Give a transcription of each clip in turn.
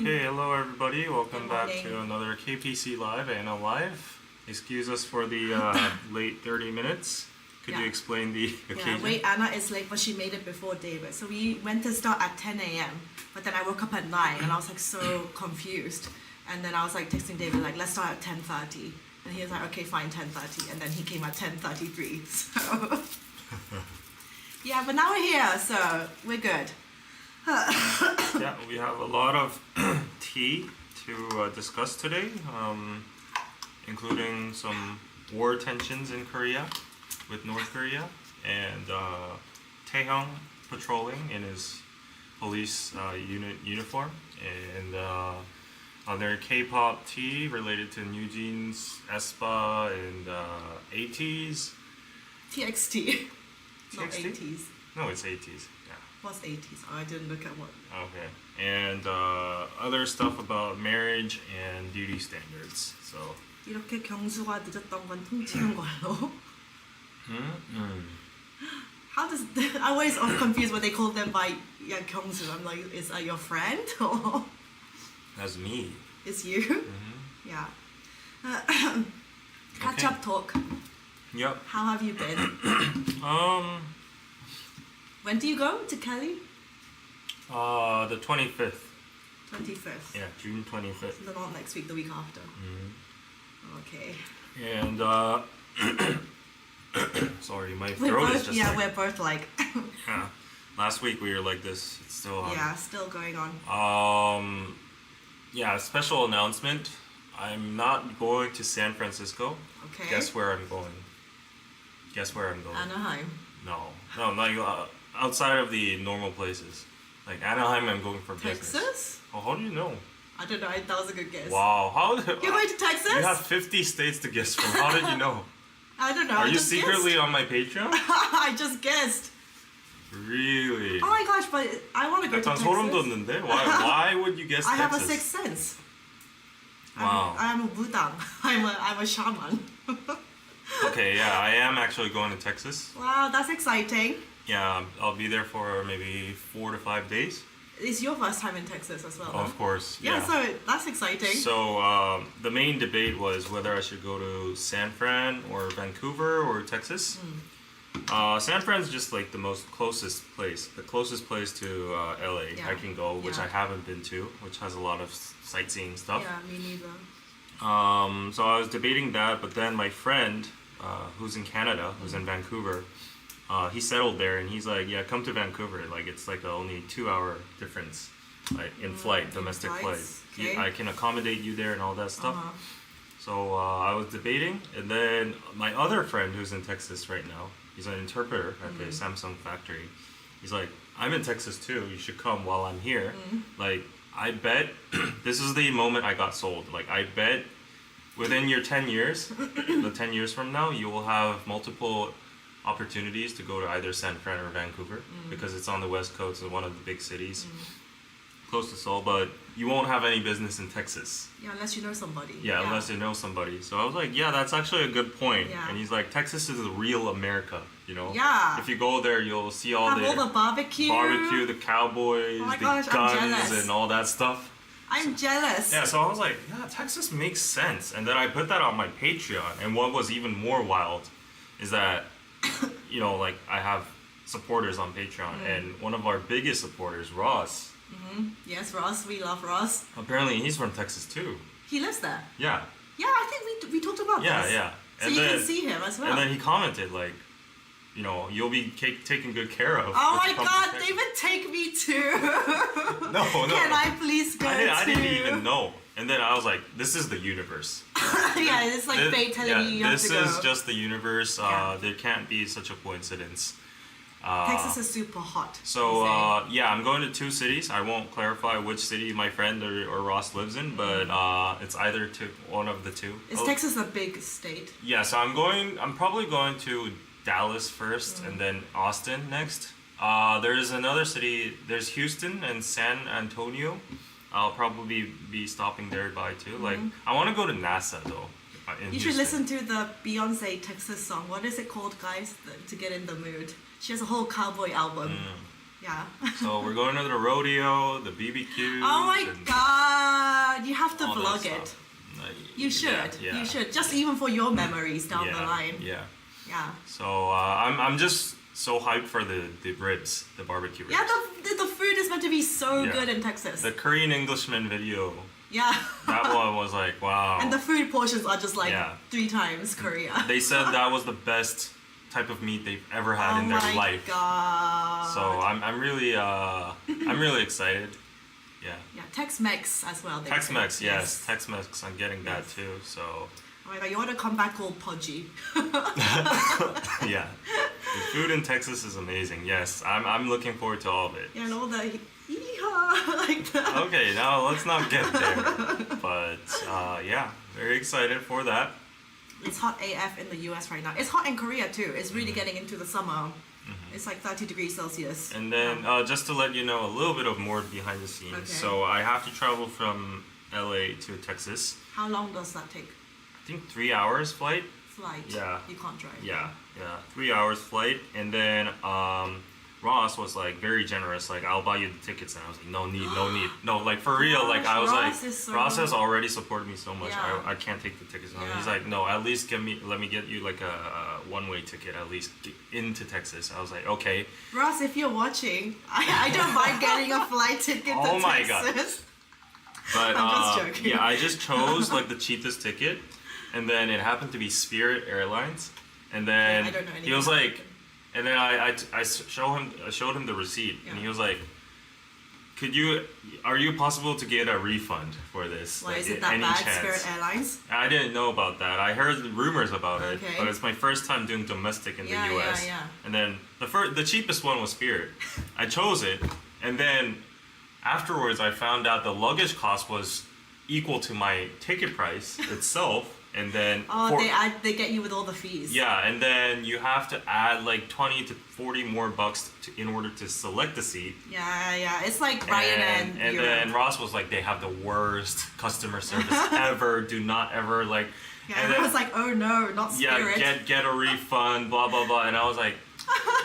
Okay, hello everybody. Welcome Good back morning. to another KPC Live, Anna Live. Excuse us for the late 30 minutes. Could you Yeah. explain the occasion? Yeah, wait, Anna is late, but she made it before David. So we went to start at 10 a.m. But then I woke up at 9 and I was like so confused. And then I was like texting David like, let's start at 10:30. And he was like, okay, fine, 10:30. And then he came at 10:33. So yeah, but now we're here, so we're good. Yeah, we have a lot of tea to discuss today, including some war tensions in Korea with North Korea, and Taehyung patrolling in his police uniform, and other K-pop tea related to NewJeans, Aespa, and ATEEZ. TXT. Not TXT? 80s. No, it's ATEEZ. Yeah. What's 80s? Oh, I didn't look at what. Okay. And other stuff about marriage and duty standards. So. 이렇게 경수가 늦었던 건 퉁치는 걸로. How does I always confused when they call them by 경수. I'm like, is that your friend or That's me. it's you? Mm-hmm. Yeah. Catch Okay. up talk. Yep. How have you been? When do you go to Cali? The 25th. 25th. Yeah, June 25th. So not next week, the week after. Mm-hmm. Okay. And sorry, my We're throat is both, just yeah, like, we're both like, yeah. Last week we were like this. It's still yeah, still going on. Yeah, special announcement. I'm not going to San Francisco. Okay. Guess where I'm going? Guess where I'm going? Anaheim. No, like outside of the normal places. Like Anaheim, I'm going for business. Texas? Oh, how do you know? I don't know. That was a good guess. Wow, how? You're going to Texas? You have 50 states to guess from. How did you know? I don't know. Are I you just secretly guessed. on my Patreon? I just guessed. Really? Oh my gosh, but I want to go to 약간 Texas. 소름 돋는데? Why would you guess I have a Texas? sixth sense. Wow. I'm a budang. I'm a shaman. Okay, yeah, I am actually going to Texas. Wow, that's exciting. Yeah, I'll be there for maybe 4 to 5 days. It's your first time in Texas as well. Oh, of course. Yeah, so that's exciting. So the main debate was whether I should go to San Fran or Vancouver or Texas. San Fran's just like the closest place to LA Yeah. I can go, which Yeah. I haven't been to, which has a lot of sightseeing stuff. Yeah, me neither. So I was debating that, but then my friend, who's in Canada, who's in Vancouver, he settled there, and he's like, "Yeah, come to Vancouver. Like it's like only 2-hour difference, like in flight, domestic flight. flights, okay. I can accommodate you there and all that stuff." Uh-huh. So I was debating, and then my other friend who's in Texas right now, he's an interpreter at the Samsung factory. He's like, "I'm in Texas too. You should come while I'm here." Like, I bet this is the moment I got sold. Like, I bet within your 10 years, the 10 years from now, you will have multiple opportunities to go to either San Fran or Vancouver because it's on the West Coast of one of the big cities, close to Seoul. But you won't have any business in Texas. Yeah, unless you know somebody. Yeah, unless you know somebody. So I was like, yeah, that's actually a good point. Yeah. And he's like, Texas is the real America, you know? Yeah. If you go there, you'll see all Have all the barbecue. the cowboys, Oh my the gosh, I'm guns, jealous. and all that stuff. I'm jealous. Yeah, so I was like, yeah, Texas makes sense. And then I put that on my Patreon. And what was even more wild is that, you know, like I have supporters on Patreon. And one of our biggest supporters, Ross, Yes, Ross. We love Ross. apparently he's from Texas too. He lives there. Yeah, Yeah, I think we talked about yeah, this. yeah. So you can see him as well. And then he commented like, you know, you'll be taken good care of. Oh if my you come to God, Texas." David, take me too. No. Can I please go I didn't too? even know. And then I was like, this is the universe. Yeah, it's like fate telling you have this to go. is just the universe. Yeah. There can't be such a coincidence. Texas is super hot. So they say. yeah, I'm going to 2 cities. I won't clarify which city my friend or Ross lives in, but it's either one of the two. Is Texas a big state? Yeah, so I'm probably going to Dallas first and then Austin next. There's another city, there's Houston and San Antonio. I'll probably be stopping there by too. Like, I want to go to NASA though. You should listen to the Beyonce Texas song. What is it called, guys? To get in the mood. She has a whole cowboy album. Yeah. So we're going to the rodeo, the BBQ. Oh my god! You have to all that vlog stuff. it. You should. Yeah. You should. Just even for your memories down yeah, the line. Yeah. Yeah. So I'm just so hyped for the ribs, the barbecue ribs. Yeah, the food is meant to be so good in Texas. The Korean Englishman video. Yeah. That one was like, wow. And the food portions are just like 3 times Korea. They said that was the best type of meat they've ever had in their life. Oh my god. So I'm really excited. Yeah. Yeah, Tex-Mex as well. Tex-Mex, yes. Tex-Mex, I'm getting that too. So. Oh my god, you want to come back all podgy. Yeah. The food in Texas is amazing. Yes, I'm looking forward to all of it. Yeah, and all the yeehaw like that. Okay, now let's not get there. But yeah, very excited for that. It's hot AF in the US right now. It's hot in Korea too. It's really getting into the summer. It's like 30 degrees Celsius. And then just to let you know a little bit of more behind the scenes. Okay. So I have to travel from LA to Texas. How long does that take? I think 3 hours flight. Flight. Yeah. You can't drive. Yeah. 3 hours flight. And then Ross was like very generous, like I'll buy you the tickets, and I was like no need. No, like for real, like I was Ross has already supported me so much. Yeah. I can't take the tickets now. Yeah. He's like no, at least let me get you like a one-way ticket at least into Texas. I was like okay. Ross, if you're watching, I don't mind getting a flight ticket to Oh my Texas. God. But I'm just joking. yeah, I just chose like the cheapest ticket, and then it happened to be Spirit Airlines, and then I don't know he was anything. like, and then I showed him the receipt, and he was like, are you possible to get a refund for this? Why like, is it that any bad, chance? Spirit Airlines? I didn't know about that. I heard rumors about it, Okay. but it's my first time doing domestic in the US. Yeah. And then the cheapest one was Spirit. I chose it, and then afterwards I found out the luggage cost was equal to my ticket price itself, and then they get you with all the fees. yeah, and then you have to add like 20 to 40 more bucks in order to select the seat. Yeah. It's like Ryanair And Europe. then Ross was like, they have the worst customer service ever. Do not ever like. Yeah, and everyone's like, oh no, not Spirit. Yeah, get a refund, blah blah blah. And I was like,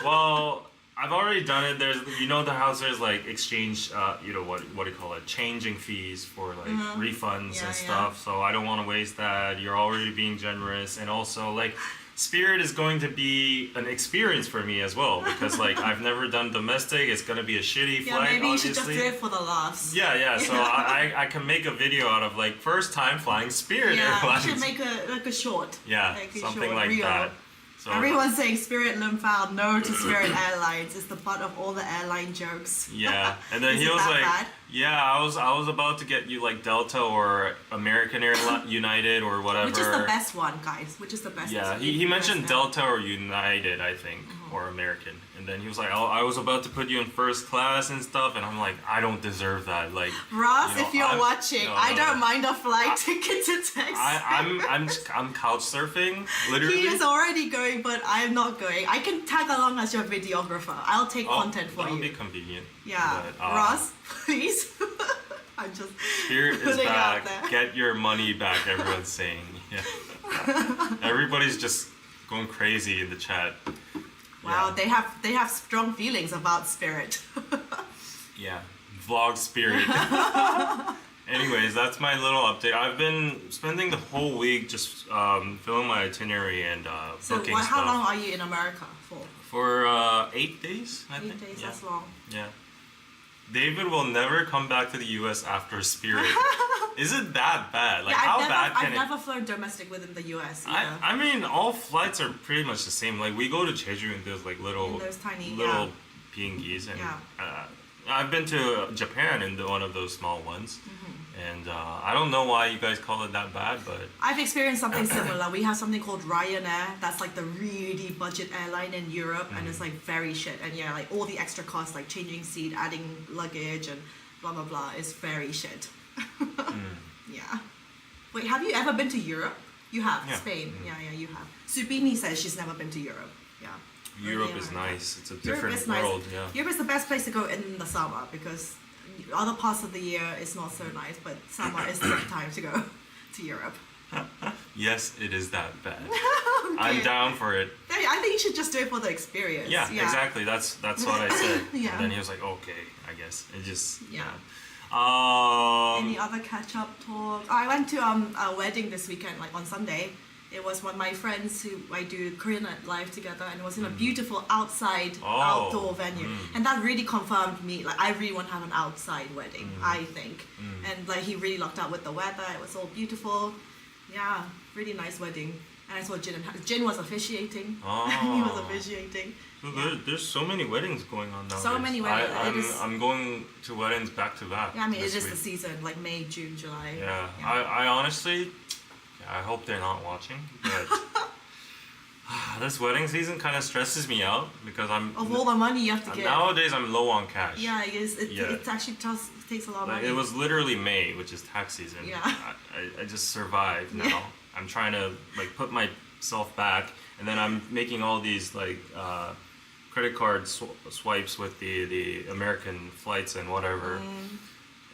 well, I've already done it. There's, the house there's like exchange, what do you call it, changing fees for like refunds and stuff. So I don't want to waste that. You're already being generous, and also like Spirit is going to be an experience for me as well, because like I've never done domestic. It's gonna be a shitty Yeah, flight. maybe you should obviously. just do it for the laughs. Yeah. So I can make a video out of like first time flying Spirit Airlines. You should make a short. Yeah, like something short like reel. that. So, Everyone's saying Spirit Limfal, no to Spirit Airlines. It's the butt of all the airline jokes. yeah, and then Is he it was that like, bad? "Yeah, I was about to get you like Delta or American Airlines, United or whatever." Which is the best one, guys? Which is the best? Yeah, he mentioned Delta or United, I think, or American, and then he was like, I was about to put you in first class and stuff," and I'm like, "I don't deserve that." Like, Ross, if you're watching, I don't no. mind a flight ticket to Texas. I'm couch surfing, literally. He is already going, but I'm not going. I can tag along as your videographer. I'll take content for that would you. be convenient. Yeah, But, Ross, please. I'm just Spirit is putting it out back. there. Get your money back. Everyone's saying. Yeah. Everybody's just going crazy in the chat. Wow, they have strong feelings about Spirit. Yeah, vlog Spirit. Anyways, that's my little update. I've been spending the whole week just filming my itinerary and So booking how stuff. long are you in America for? For 8 days, I think. 8 days, Yeah. that's long. Yeah. David will never come back to the U.S. after Spirit. Is it that bad? Like, how bad can I've never flown domestic within the U.S. either. I mean, all flights are pretty much the same. Like, we go to Jeju in those like little, In those tiny, little PNGs, and Yeah. I've been to Japan in one of those small ones, Mm-hmm. and I don't know why you guys call it that bad, but I've experienced something similar. We have something called Ryanair. That's like the really budget airline in Europe, and it's like very shit. And yeah, like all the extra costs, like changing seat, adding luggage, and blah blah blah, is very shit. Yeah. Wait, have you ever been to Europe? You have. Yeah. Spain. Yeah, you have. Subini says she's never been to Europe. Yeah. Europe Only is America. nice. It's a Europe different is nice. world. Yeah. Europe is the best place to go in the summer because other parts of the year is not so nice, but summer is the time to go to Europe. Yes, it is that bad. Okay. I'm down for it. I think you should just do it for the experience. Yeah, exactly. That's what I said. Yeah. And then he was like, okay, I guess. It just Yeah. Any Any other catch-up talk? I went to a wedding this weekend, like on Sunday. It was one of my friends who I do Korean live together, and it was in a beautiful outdoor venue, and that really confirmed me. Like I really want to have an outside wedding. I think, and like he really lucked out with the weather. It was all beautiful. Yeah, really nice wedding. And I saw Jin was officiating. He was officiating. So there's so many weddings going on now. So many weddings. I'm going to weddings back to back. Yeah, I mean, it's just the season, like May, June, July. Yeah. I honestly, I hope they're not watching, but this wedding season kind of stresses me out because of all the money you have to get. Nowadays, I'm low on cash. Yeah, it is. It actually takes a lot of money. It was literally May, which is tax season. Yeah. I just survived now. Yeah. I'm trying to like put myself back, and then I'm making all these like credit card swipes with the American flights and whatever.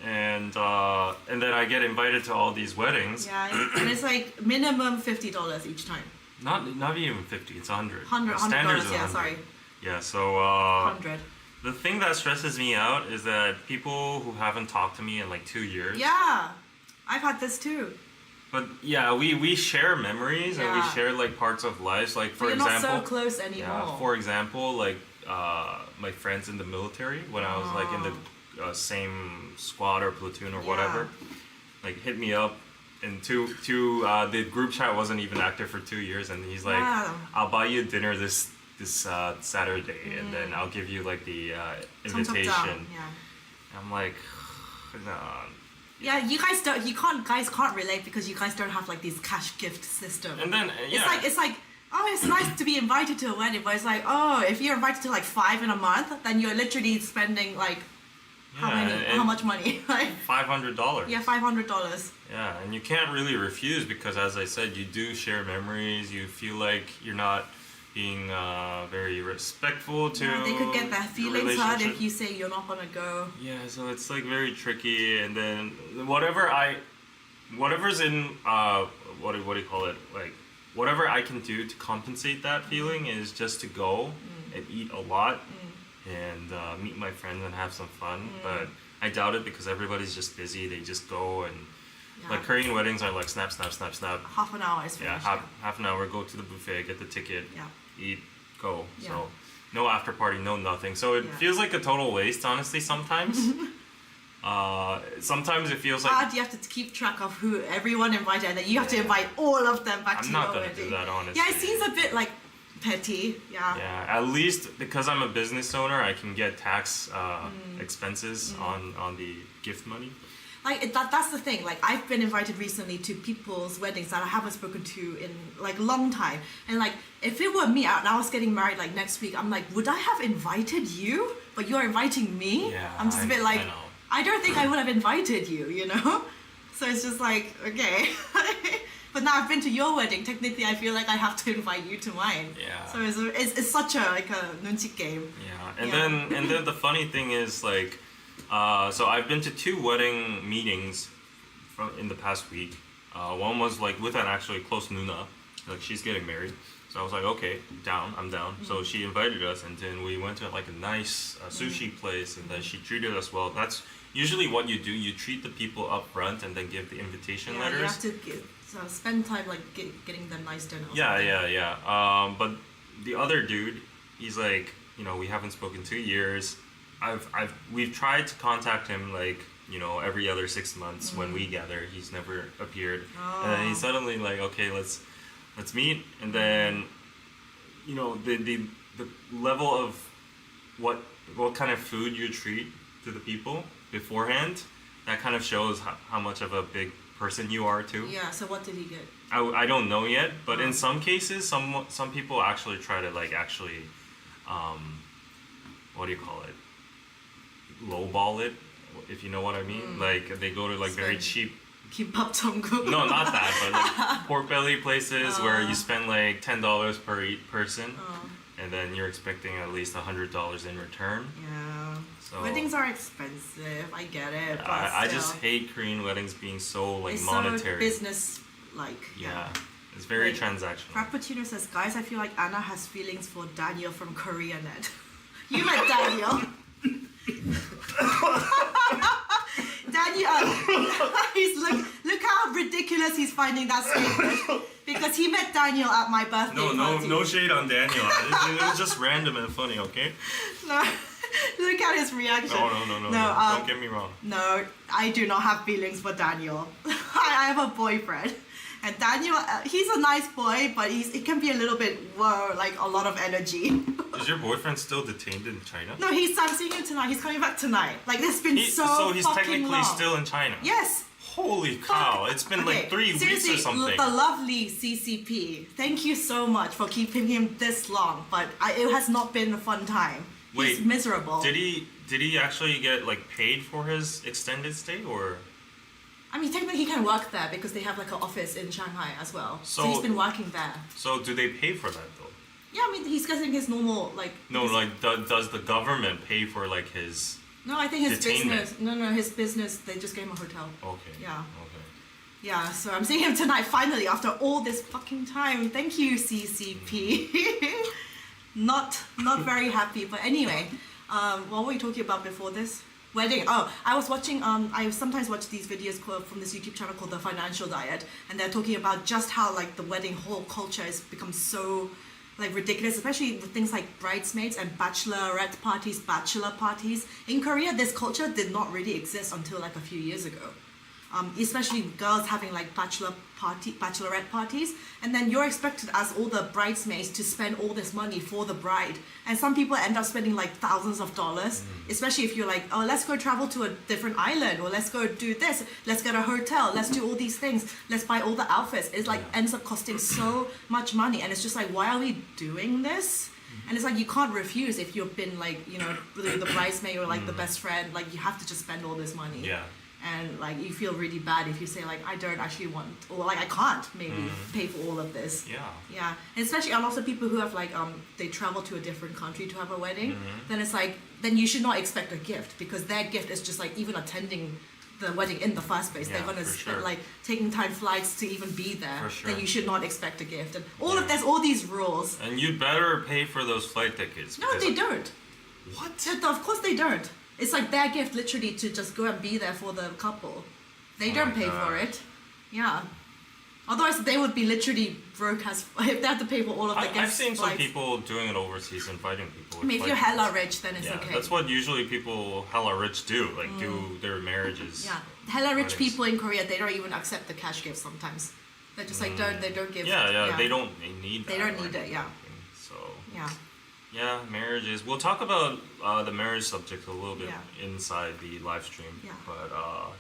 And then I get invited to all these weddings. Yeah, and it's like minimum $50 each time. Not even 50. It's 100. $100. Yeah, sorry. Yeah. So 100. The thing that stresses me out is that people who haven't talked to me in like 2 years. Yeah, I've had this too. But yeah, we share memories and we share like parts of lives. Like for example, you're not so close anymore. Yeah. For example, like my friends in the military when I was like in the same squad or platoon or whatever, like hit me up. And the group chat wasn't even active for 2 years, and he's like, "I'll buy you dinner this Saturday, and then I'll give you like the invitation." Yeah. I'm like, no. Yeah, guys can't relate because you guys don't have like this cash gift system. And then it's like oh, it's nice to be invited to a wedding, but it's like, oh, if you're invited to like 5 in a month, then you're literally spending like how much money? Like $500. Yeah, $500. Yeah, and you can't really refuse because, as I said, you do share memories. You feel like you're not being very respectful to. Yeah, they could get their feelings hurt if you say you're not gonna go. Yeah, so it's like very tricky, and then whatever's in what do you call it, like whatever I can do to compensate that feeling is just to go and eat a lot and meet my friends and have some fun. But I doubt it because everybody's just busy. They just go and like Korean weddings are like snap. Half an hour is finished. Half an hour. Go to the buffet, get the ticket, eat, go. Yeah. So no after party, no nothing. So it feels like a total waste, honestly. Sometimes. Sometimes it feels like you have to keep track of who everyone invited, and then you have to invite all of them back to your wedding. I'm not gonna do that, honestly. Yeah, it seems a bit like petty. Yeah, at least because I'm a business owner, I can get tax expenses on the gift money. Like that's the thing. Like I've been invited recently to people's weddings that I haven't spoken to in like a long time, and like if it were me and I was getting married like next week, I'm like, would I have invited you? But you're inviting me. Yeah, I'm just a bit like, I don't think I would have invited you. You know, so it's just like okay. But now I've been to your wedding. Technically, I feel like I have to invite you to mine. Yeah. So it's such a like a nunchi game. Yeah, and then the funny thing is like, so I've been to 2 wedding meetings in the past week. One was like with an actually close Nuna, like she's getting married. So I was like, okay, I'm down. So she invited us, and then we went to like a nice sushi place, and then she treated us well. That's usually what you do. You treat the people up front, and then give the invitation letters. You have to spend time like getting them nice dinner. Yeah. But the other dude, he's like, you know, we haven't spoken 2 years. We've tried to contact him like, you know, every other 6 months when we gather. He's never appeared, and then he's suddenly like, okay, let's meet. And then, you know, the level of what kind of food you treat to the people beforehand, that kind of shows how much of a big person you are too. Yeah. So what did he get? I don't know yet, but in some cases, some people actually try to like what do you call it? Lowball it, if you know what I mean. Like they go to like very cheap. Kimbap Jongkook. No, not that, but like pork belly places where you spend like $10 per person, and then you're expecting at least $100 in return. Yeah. So weddings are expensive. I get it. But I just hate Korean weddings being so like it's monetary. So business like Yeah. It's very Like, transactional. Frappuccino says, guys, I feel like Anna has feelings for Daniel from Korea Net. You met Daniel. Daniel, look how ridiculous he's finding that statement. Because he met Daniel at my birthday party. No shade on Daniel. It was just random and funny, okay? No, look at his reaction. No. Don't get me wrong. No, I do not have feelings for Daniel. I have a boyfriend. And Daniel, he's a nice boy, but it can be a little bit, like a lot of energy. Is your boyfriend still detained in China? No, I'm seeing him tonight. He's coming back tonight. Like, it's been So he's fucking technically long. still in China? Yes. Holy cow, it's been like 3 weeks or something. The lovely CCP, thank you so much for keeping him this long, but it has not been a fun time. Wait, he's miserable. Did he actually get like paid for his extended stay, or? I mean, technically he can work there because they have like an office in Shanghai as well. So he's been working there. So do they pay for that though? Yeah, I mean, he's getting his normal like. No, like does the government pay for like his? No, I think his detainment? business. No, his business. They just gave him a hotel. Okay. Yeah. Okay. Yeah, so I'm seeing him tonight finally after all this fucking time. Thank you, CCP. not very happy, but anyway, what were we talking about before this? Wedding. Oh, I was watching. I sometimes watch these videos from this YouTube channel called The Financial Diet, and they're talking about just how like the wedding whole culture has become so like ridiculous, especially with things like bridesmaids and bachelorette parties, bachelor parties. In Korea, this culture did not really exist until like a few years ago. Especially girls having like bachelorette parties, and then you're expected as all the bridesmaids to spend all this money for the bride, and some people end up spending like thousands of dollars, especially if you're like, oh, let's go travel to a different island, or let's go do this, let's get a hotel, let's do all these things, let's buy all the outfits. It's like ends up costing so much money, and it's just like, why are we doing this? And it's like, you can't refuse if you've been like, you know, the bridesmaid or like the best friend, like you have to just spend all this money. Yeah. And like you feel really bad if you say like, I don't actually want, or like I can't maybe pay for all of this. Yeah. And especially, and also people who have like they travel to a different country to have a wedding, then it's like, then you should not expect a gift, because their gift is just like even attending the wedding in the first place. Yeah, They're gonna for spend sure. like taking time flights to even be there. For sure. Then you should not expect a gift, and all of there's all these rules. And you'd better pay for those flight tickets. No, they don't. What? Of course they don't. It's like their gift literally to just go and be there for the couple. They Oh don't my pay gosh. for it. Yeah. Otherwise they would be literally broke as if they had to pay for all of the guests. I've seen some flights. people doing it overseas, inviting people. I mean, if you're hella rich, then it's yeah, okay. that's what usually people hella rich do, like do their marriages. Yeah. Hella rich weddings. people in Korea, they don't even accept the cash gifts sometimes. They're just like, they don't give. Yeah, they don't need that. They don't or need it, yeah. anything. So, Yeah. yeah, marriages. We'll talk about the marriage subject a little bit Yeah. inside the live stream. Yeah. But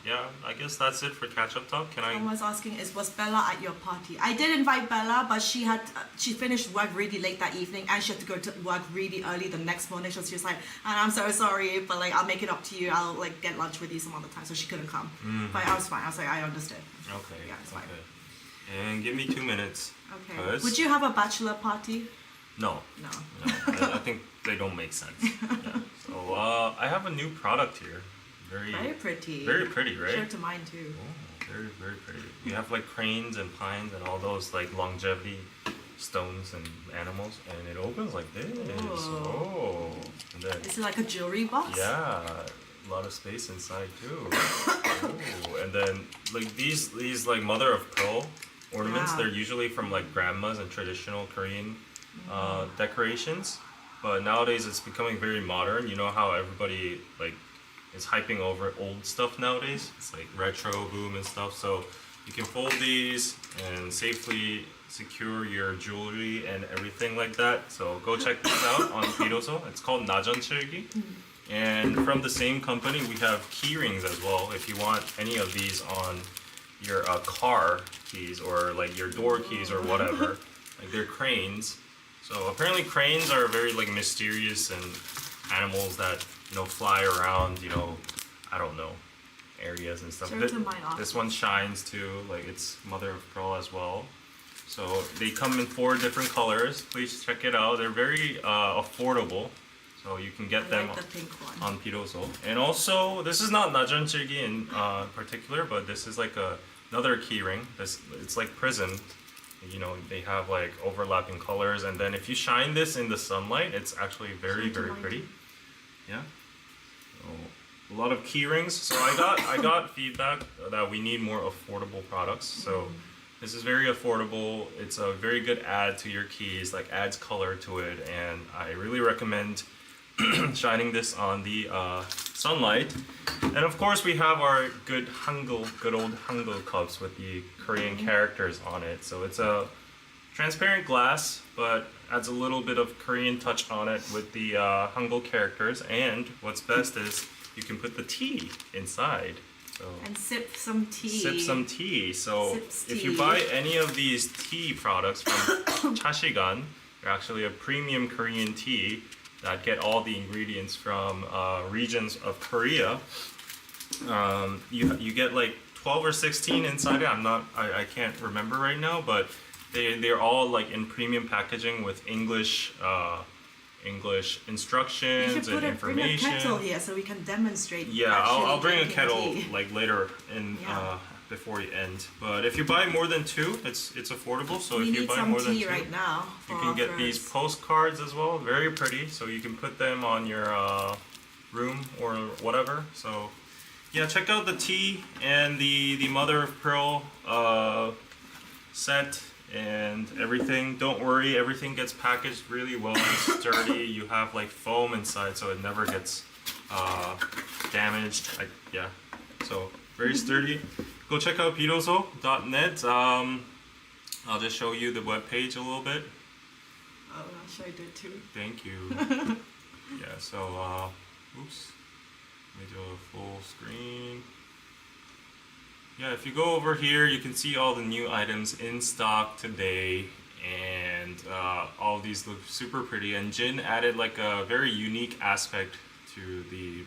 yeah, I guess that's it for catch up talk. Can I? Someone's asking, was Bella at your party? I did invite Bella, but she finished work really late that evening, and she had to go to work really early the next morning. So she was like, I'm so sorry, but like I'll make it up to you. I'll like get lunch with you some other time. So she couldn't come. But I was fine. I was like, I understood. Okay. Yeah, it's fine. Okay. And give me 2 minutes. Okay. 'Cause- Would you have a bachelor party? No. No. I think they don't make sense. Yeah. So I have a new product here. Very pretty. Very pretty, right? Show it to mine too. Oh, very, very pretty. We have like cranes and pines and all those like longevity stones and animals, and it opens like this. Oh. And then, Is it like a jewelry box? yeah, a lot of space inside too. Oh, and then like these like mother of pearl ornaments. Wow. They're usually from like grandmas and traditional Korean decorations, but nowadays it's becoming very modern. You know how everybody like is hyping over old stuff nowadays. It's like retro boom and stuff. So you can fold these and safely secure your jewelry and everything like that. So go check this out on Pidoso. It's called 나전칠기. And from the same company, we have key rings as well. If you want any of these on your car keys or like your door keys or whatever, like they're cranes. So apparently cranes are very like mysterious and animals that fly around. I don't know, areas and stuff. Show it to mine off. This one shines too. Like it's mother of pearl as well. So they come in 4 different colors. Please check it out. They're very affordable. So you can get I them like the pink one. on Pidoso. And also, this is not 나전칠기 in particular, but this is like a another key ring. It's like prism. You know, they have like overlapping colors, and then if you shine this in the sunlight, it's actually very pretty. Yeah. So, a lot of key rings. So I got feedback that we need more affordable products. So this is very affordable. It's a very good add to your keys, like adds color to it, and I really recommend shining this on the sunlight. And of course we have our good old Hangul cups with the Korean characters on it. So it's a transparent glass, but adds a little bit of Korean touch on it with the Hangul characters. And what's best is you can put the tea inside. So and sip some tea. Sip some tea. So Sips if you tea. buy any of these tea products from Chashigan, they're actually a premium Korean tea that get all the ingredients from regions of Korea. You get like 12 or 16 inside it. I can't remember right now, but they're all like in premium packaging with English instructions You should and bring a information. kettle here so we can demonstrate. Yeah, actually I'll bring a drinking kettle tea. like later in Yeah. before you end. But if you buy more than two, it's affordable. So We if you need buy some more than tea two, right now. you for can our get these friends. postcards as well. Very pretty. So you can put them on your room or whatever. So yeah, check out the tea and the mother of pearl set and everything. Don't worry, everything gets packaged really well and sturdy. You have like foam inside, so it never gets damaged. Yeah, so very sturdy. Go check out piroso.net. I'll just show you the webpage a little bit. Oh, I'll show you that too. Thank you. Yeah, so oops, let me do a full screen. Yeah, if you go over here, you can see all the new items in stock today, and all these look super pretty. And Jin added like a very unique aspect to the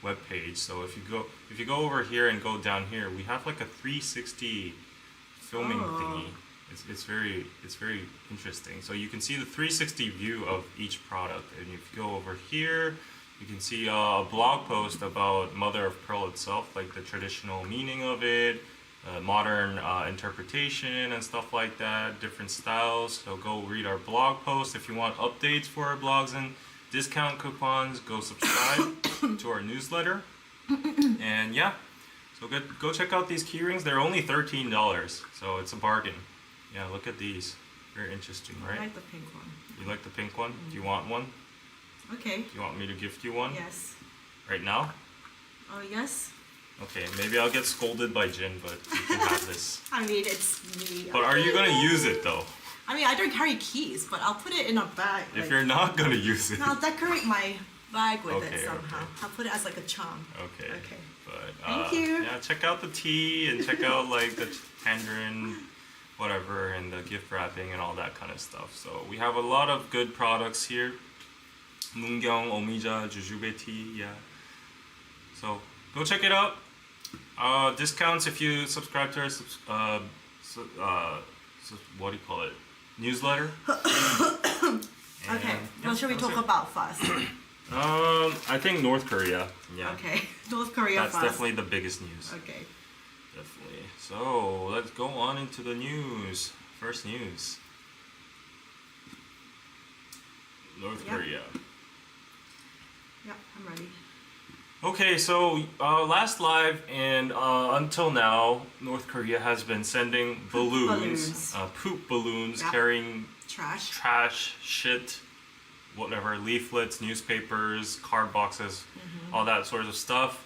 web page. So if you go over here and go down here, we have like a 360 filming thingy. It's very interesting. So you can see the 360 view of each product, and if you go over here, you can see a blog post about Mother of Pearl itself, like the traditional meaning of it, modern interpretation and stuff like that, different styles. So go read our blog post. If you want updates for our blogs and discount coupons, go subscribe to our newsletter. And yeah, so go check out these keyrings. They're only $13, so it's a bargain. Yeah, look at these. Very interesting, right? I like the pink one. You like the pink one? Do you want one? Okay. Do you want me to gift you one? Yes. Right now? Oh, yes. Okay, maybe I'll get scolded by Jin, but you can have this. I mean, it's me. But are you gonna use it though? I mean, I don't carry keys, but I'll put it in a bag. If like- you're not gonna use it. I'll decorate my bag with Okay, it somehow. okay. I'll put it as like a charm. Okay. Okay. But Thank you. yeah, check out the tea and check out like the tangerine, whatever, and the gift wrapping and all that kind of stuff. So we have a lot of good products here. Mungyong, Omija, Jujube tea, yeah. So go check it out. Discounts if you subscribe to our what do you call it? Newsletter. Okay. What should we talk about first? I think North Korea. Yeah. Okay. North Korea That's first. definitely the biggest news. Okay. Definitely. So let's go on into the news. First news. North Yeah. Korea. Yeah, I'm ready. Okay, so last live and until now, North Korea has been sending balloons, poop balloons Yeah. carrying Trash. trash, shit, whatever, leaflets, newspapers, card boxes, all that sort of stuff.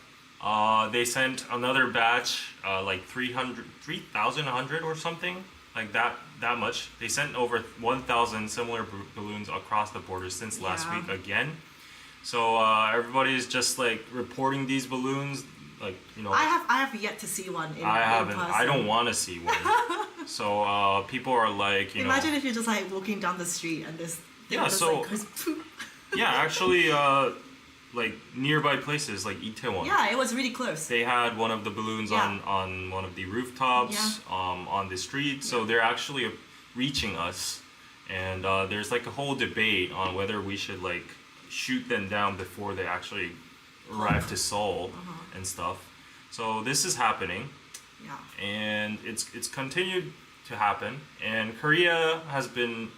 They sent another batch, like 3,100 or something, like that much. They sent over 1,000 similar balloons across the border since last Yeah. week again. So everybody's just like reporting these balloons, like, you know. I have yet to see one in I haven't. person. I don't want to see one. So people are like, you Imagine know. if you're just like walking down the street and this thing Yeah, just so- like goes poop. Yeah, actually, like nearby places like Itaewon. Yeah, it was really close. They had one of the balloons Yeah. on one of the rooftops, on the street. So they're actually reaching us, and there's like a whole debate on whether we should like shoot them down before they actually arrive to Seoul and stuff. So this is happening. Yeah. And it's continued to happen. And Korea has been,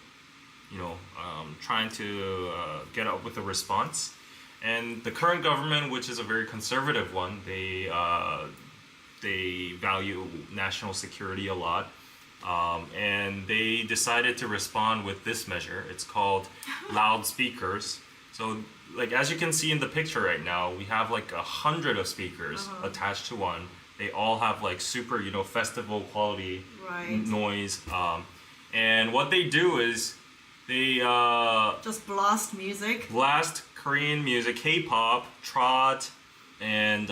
trying to get up with a response. And the current government, which is a very conservative one, they value national security a lot. And they decided to respond with this measure. It's called loudspeakers. So, like, as you can see in the picture right now, we have like 100 of speakers attached to one. They all have like super, festival quality noise. And what they do is they just blast music. Blast Korean music, K-pop, trot, and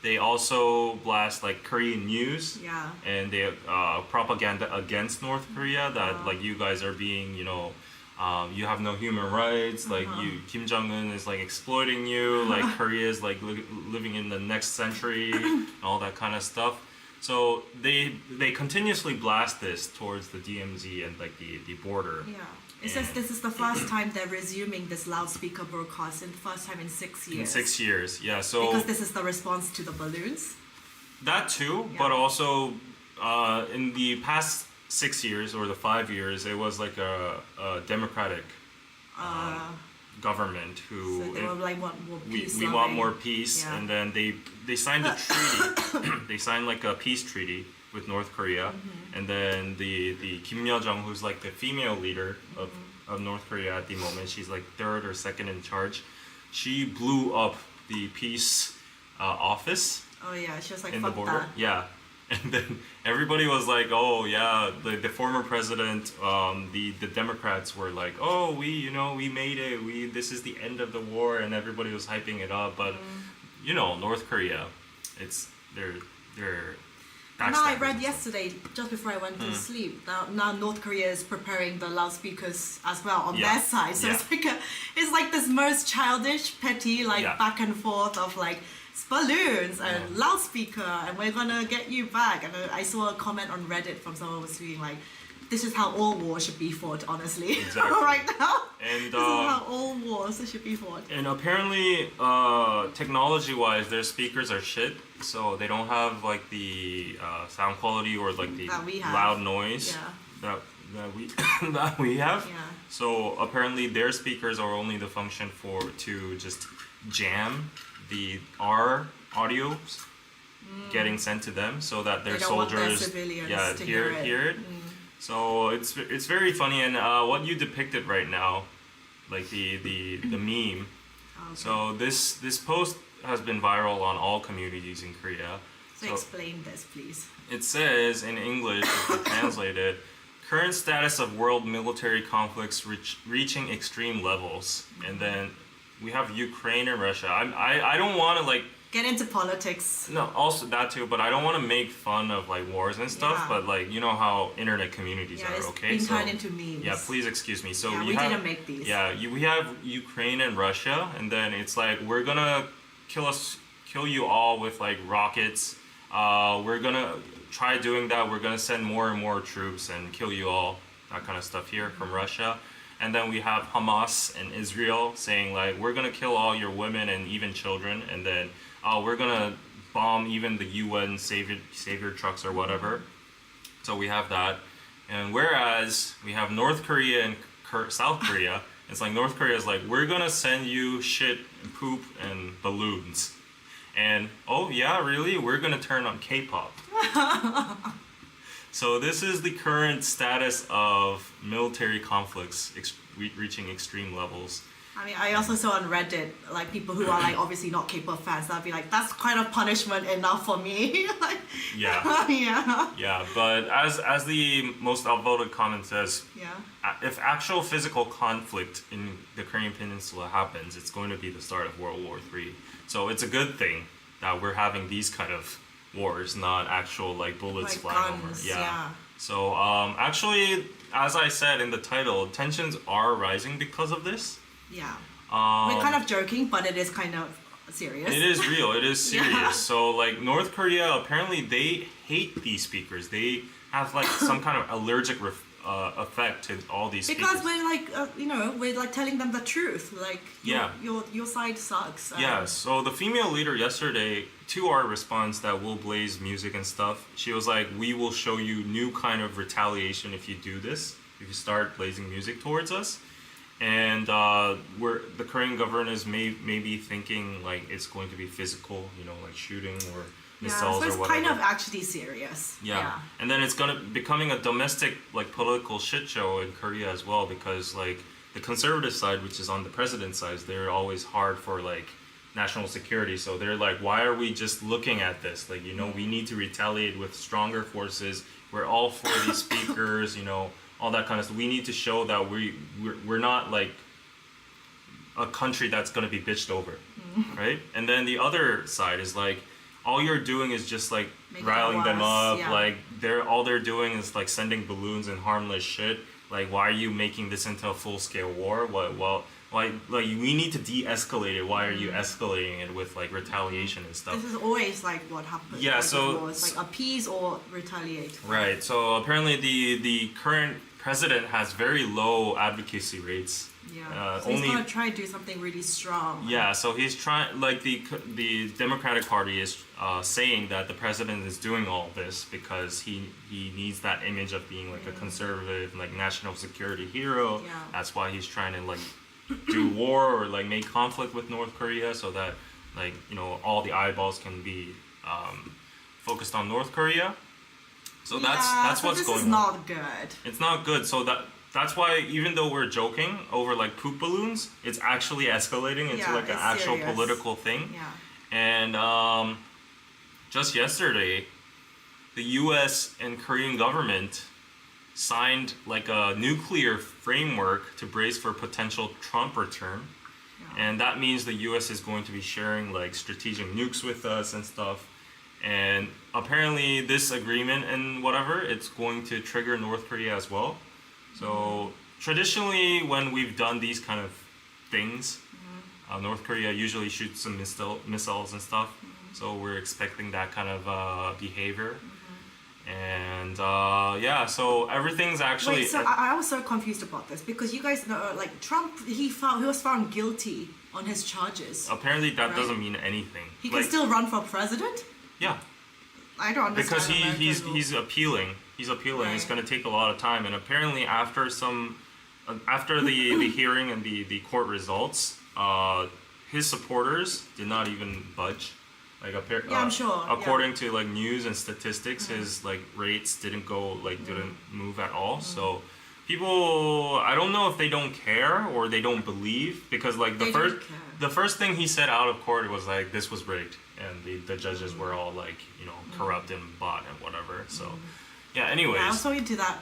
they also blast like Korean news. Yeah. And they propaganda against North Korea that like you guys are being, you have no human rights. Like Kim Jong-un is like exploiting you. Like Korea is like living in the next century, and all that kind of stuff. So they continuously blast this towards the DMZ and like the border. Yeah. It says this is the first time they're resuming this loudspeaker broadcast, and the first time in 6 years. In 6 years, yeah. So because this is the response to the balloons. That too, but also in the past 6 years or the 5 years, it was like a democratic government who so they were like want more peace. We want more peace, yeah. and then they signed a treaty. They signed like a peace treaty with North Korea, and then the Kim Yo-jong, who's like the female leader of North Korea at the moment, she's like third or second in charge. She blew up the peace office. Oh yeah, she was like in the fuck border. that. Yeah. And then everybody was like, oh yeah, the former president, the Democrats were like, oh we made it, this is the end of the war, and everybody was hyping it up, but North Korea, they're now I read yesterday, just before I went to sleep, now North Korea is preparing the loudspeakers as well on their side. So it's like this most childish, petty, back and forth of like balloons and loudspeaker, and we're gonna get you back. And I saw a comment on Reddit from someone who was saying like, this is how all wars should be fought, honestly. Exactly. Right now. And this is how all wars should be fought. And apparently, technology-wise, their speakers are shit, so they don't have like the sound quality or like the loud noise that we have. Yeah. So apparently, their speakers are only the function to just jam our audios getting sent to them, so that their soldiers hear it. So it's very funny, and what you depicted right now, like the meme. Okay. So this post has been viral on all communities in Korea. So explain this, please. It says in English, if you translate it, current status of world military conflicts reaching extreme levels, and then we have Ukraine and Russia. I don't want to like get into politics. No, also that too, but I don't want to make fun of like wars and stuff. But like how internet communities are. Okay, it's been turned into memes. Yeah, please excuse me. So we didn't make these. Yeah, we have Ukraine and Russia, and then it's like we're gonna kill you all with like rockets. We're gonna try doing that. We're gonna send more and more troops and kill you all. That kind of stuff here from Russia. And then we have Hamas and Israel saying like, we're gonna kill all your women and even children, and then we're gonna bomb even the UN savior trucks or whatever. So we have that. And whereas we have North Korea and South Korea, it's like North Korea is like, we're gonna send you shit and poop and balloons. And oh yeah, really? We're gonna turn on K-pop. So this is the current status of military conflicts reaching extreme levels. I mean, I also saw on Reddit, like, people who are, like, obviously not K-pop fans, that'd be like, that's kind of punishment enough for me. Like, yeah, but as the most upvoted comment says, if actual physical conflict in the Korean Peninsula happens, it's going to be the start of World War III. So it's a good thing that we're having these kind of wars, not actual like bullets like flying guns, over. So actually, as I said in the title, tensions are rising because of this. Yeah. We're kind of joking, but it is kind of serious. It is real. It is serious. So like North Korea, apparently they hate these speakers. They have like some kind of allergic effect to all these speakers. Because we're like, we're like telling them the truth. Like, your side sucks. Yeah. So the female leader yesterday to our response that we'll blaze music and stuff, she was like, we will show you new kind of retaliation if you do this, if you start blazing music towards us. And the Korean government is maybe thinking like it's going to be physical, you know, like shooting or missiles so it's or whatever. kind of actually serious. Yeah. And then it's becoming a domestic like political shit show in Korea as well, because like the conservative side, which is on the president's side, they're always hard for like national security. So they're like, why are we just looking at this? Like, you know, we need to retaliate with stronger forces. We're all for these speakers, you know, all that kind of stuff. We need to show that we're not like a country that's going to be bitched over, right? And then the other side is like, all you're doing is just like riling them up. Yeah. Like all they're doing is like sending balloons and harmless shit. Like, why are you making this into a full-scale war? Like we need to de-escalate it. Why are you escalating it with like retaliation and stuff? This is always like what happens. Yeah, so it's like appease or retaliate. Right. So apparently the current president has very low advocacy rates. Yeah. So he's gonna try to do something really strong. Yeah. So he's trying. Like the Democratic Party is saying that the president is doing all this because he needs that image of being like a conservative, like national security hero. Yeah. That's why he's trying to like do war or like make conflict with North Korea so that like, you know, all the eyeballs can be focused on North Korea. So that's what's going on. This is not good. It's not good. So that's why even though we're joking over like poop balloons, it's actually escalating into like an actual serious political thing. Yeah. And just yesterday, the U.S. and Korean government signed like a nuclear framework to brace for potential Trump return. Yeah. And that means the U.S. is going to be sharing like strategic nukes with us and stuff. And apparently this agreement and whatever, it's going to trigger North Korea as well. So traditionally when we've done these kind of things, North Korea usually shoots some missiles and stuff. So we're expecting that kind of behavior. And so everything's actually... Wait, so I was so confused about this because you guys know, like Trump, he was found guilty on his charges. Apparently that doesn't mean anything. He can still run for president? Yeah. I don't understand. Because he's appealing. He's appealing. Right. It's going to take a lot of time. And apparently after the hearing and the court results, his supporters did not even budge. Like I'm sure. According to like news and statistics, his like rates didn't move at all. So people, I don't know if they don't care or they don't believe, because like the first thing he said out of court was like this was rigged and the judges were all like, you know, corrupt and bought and whatever. So yeah, anyways. Yeah, I was talking to that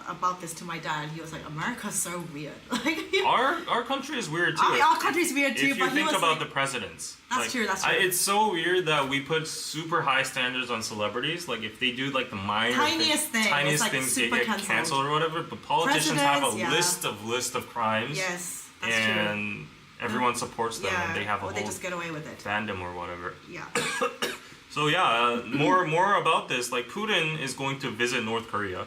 about this to my dad. He was like, America's so weird. Like our country is weird too. Our country's weird too. If you think about the presidents. That's true. It's so weird that we put super high standards on celebrities. Like if they do like the tiniest things, they get canceled or whatever. But politicians have a list of crimes. Yes, that's and true. Everyone supports them, and they have a whole they just get away with it. Fandom or whatever. Yeah. So yeah, more about this. Like Putin is going to visit North Korea,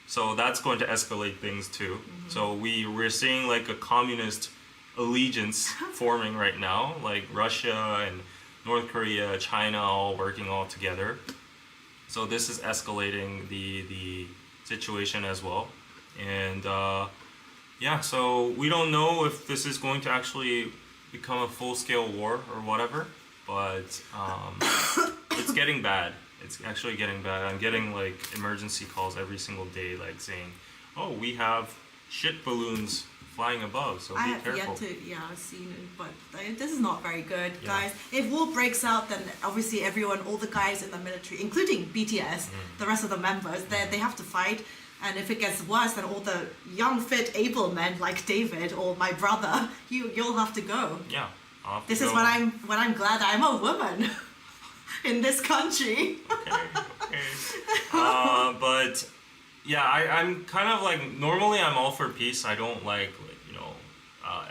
so that's going to escalate things too. So we're seeing like a communist allegiance forming right now, like Russia and North Korea, China all working all together. So this is escalating the situation as well, and so we don't know if this is going to actually become a full-scale war or whatever. But it's getting bad. It's actually getting bad. I'm getting like emergency calls every single day, like saying, "Oh, we have shit balloons flying above, so be careful." I have yet to see it, but this is not very good, guys. If war breaks out, then obviously everyone, all the guys in the military, including BTS, the rest of the members, they have to fight. And if it gets worse, then all the young, fit, able men like David or my brother, you'll have to go. Yeah. This is when I'm glad I'm a woman in this country. Okay. But yeah, I'm kind of like, normally I'm all for peace. I don't like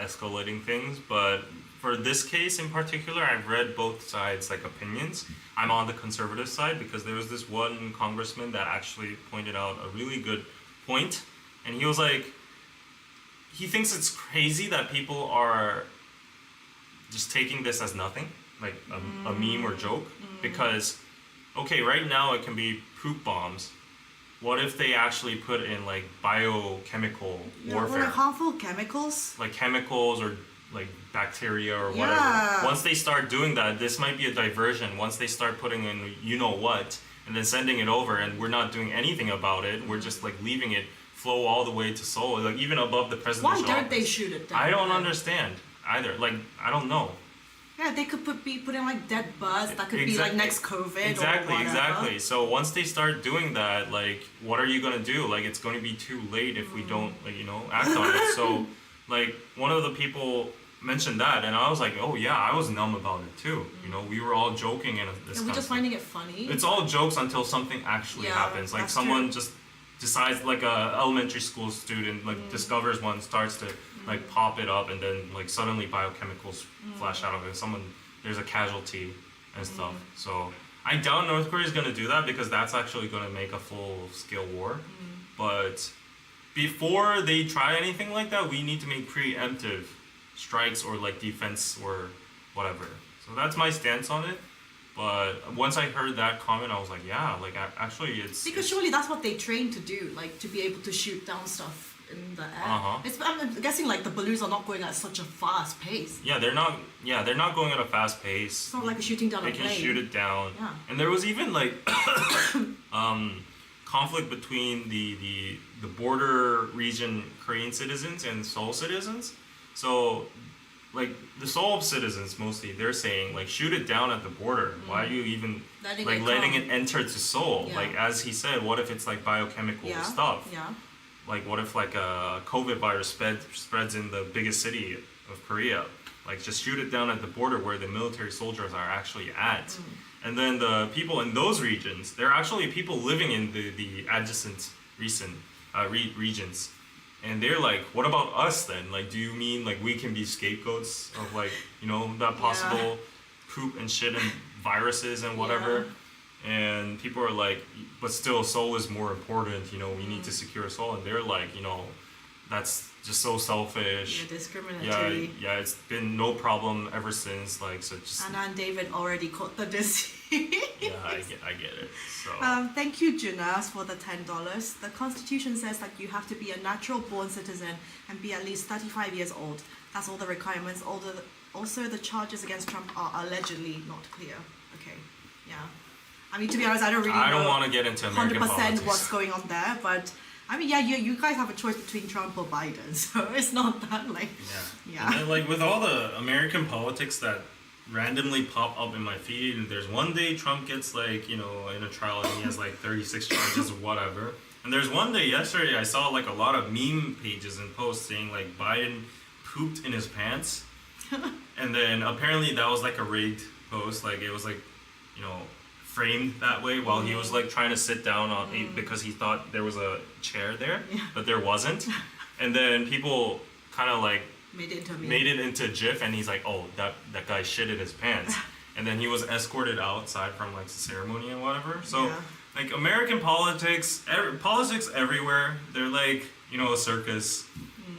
escalating things, but for this case in particular, I've read both sides like opinions. I'm on the conservative side because there was this one congressman that actually pointed out a really good point, and he was like, he thinks it's crazy that people are just taking this as nothing. like a meme or joke because okay, right now it can be poop bombs. What if they actually put in like biochemical warfare? Or like harmful chemicals. Like chemicals or like bacteria or whatever. Yeah. Once they start doing that, this might be a diversion. Once they start putting in you know what and then sending it over and we're not doing anything about it, we're just like leaving it flow all the way to Seoul, like even above the presidential Why don't office. they shoot it down? I don't understand either. Like, I don't know. Yeah, they could put in like dead birds. That could be like next COVID Exactly, or whatever. exactly. So once they start doing that, like, what are you gonna do? Like, it's going to be too late if we don't, like, you know, act on it. So, like, one of the people mentioned that, and I was like, oh yeah, I was numb about it too. You know, we were all joking and this. And we're just finding it funny. It's all jokes until something actually happens. Like someone just decides, like a elementary school student, like discovers one, starts to like pop it up, and then like suddenly biochemicals flash out of it. There's a casualty and stuff. So I doubt North Korea is gonna do that because that's actually gonna make a full-scale war. But before they try anything like that, we need to make preemptive strikes or like defense or whatever. So that's my stance on it. But once I heard that comment, I was like, yeah, like actually it's... Because surely that's what they train to do, like to be able to shoot down stuff in the air. I'm guessing like the balloons are not going at such a fast pace. Yeah, they're not going at a fast pace. It's not like shooting down a plane. They can shoot it down. Yeah. And there was even like conflict between the border region Korean citizens and Seoul citizens. So like the Seoul citizens mostly, they're saying like shoot it down at the border. Why are you even letting it enter to Seoul? Yeah. Like as he said, what if it's like biochemical stuff? Yeah. Like what if like a COVID virus spreads in the biggest city of Korea? Like just shoot it down at the border where the military soldiers are actually at. And then the people in those regions, they're actually people living in the adjacent regions. And they're like, what about us then? Like, do you mean like we can be scapegoats of like, you know, that possible poop and shit and viruses and whatever? And people are like, but still, Seoul is more important. You know, we need to secure Seoul. And they're like, you know, that's just so selfish. Yeah, discriminatory. Yeah, it's been no problem ever since. Like, so just. Anna and David already caught the disease. Yeah, I get it. So. Thank you, Junas, for the $10. The Constitution says that you have to be a natural-born citizen and be at least 35 years old. That's all the requirements. Also, the charges against Trump are allegedly not clear. Okay, yeah. I mean, to be honest, I don't want to get into American 100% politics. What's going on there, but I mean, yeah, you guys have a choice between Trump or Biden, so it's not that like. Yeah. And then, like with all the American politics that randomly pop up in my feed, and there's one day Trump gets like, you know, in a trial and he has like 36 charges or whatever. And there's one day yesterday I saw like a lot of meme pages and posts saying like Biden pooped in his pants. And then apparently that was like a rigged post, like it was like, you know, framed that way while he was like trying to sit down on because he thought there was a chair there, but there wasn't. And then people kind of like made it into GIF, and he's like, oh, that guy shit in his pants. And then he was escorted outside from like the ceremony and whatever. So like American politics everywhere, they're like, you know, a circus.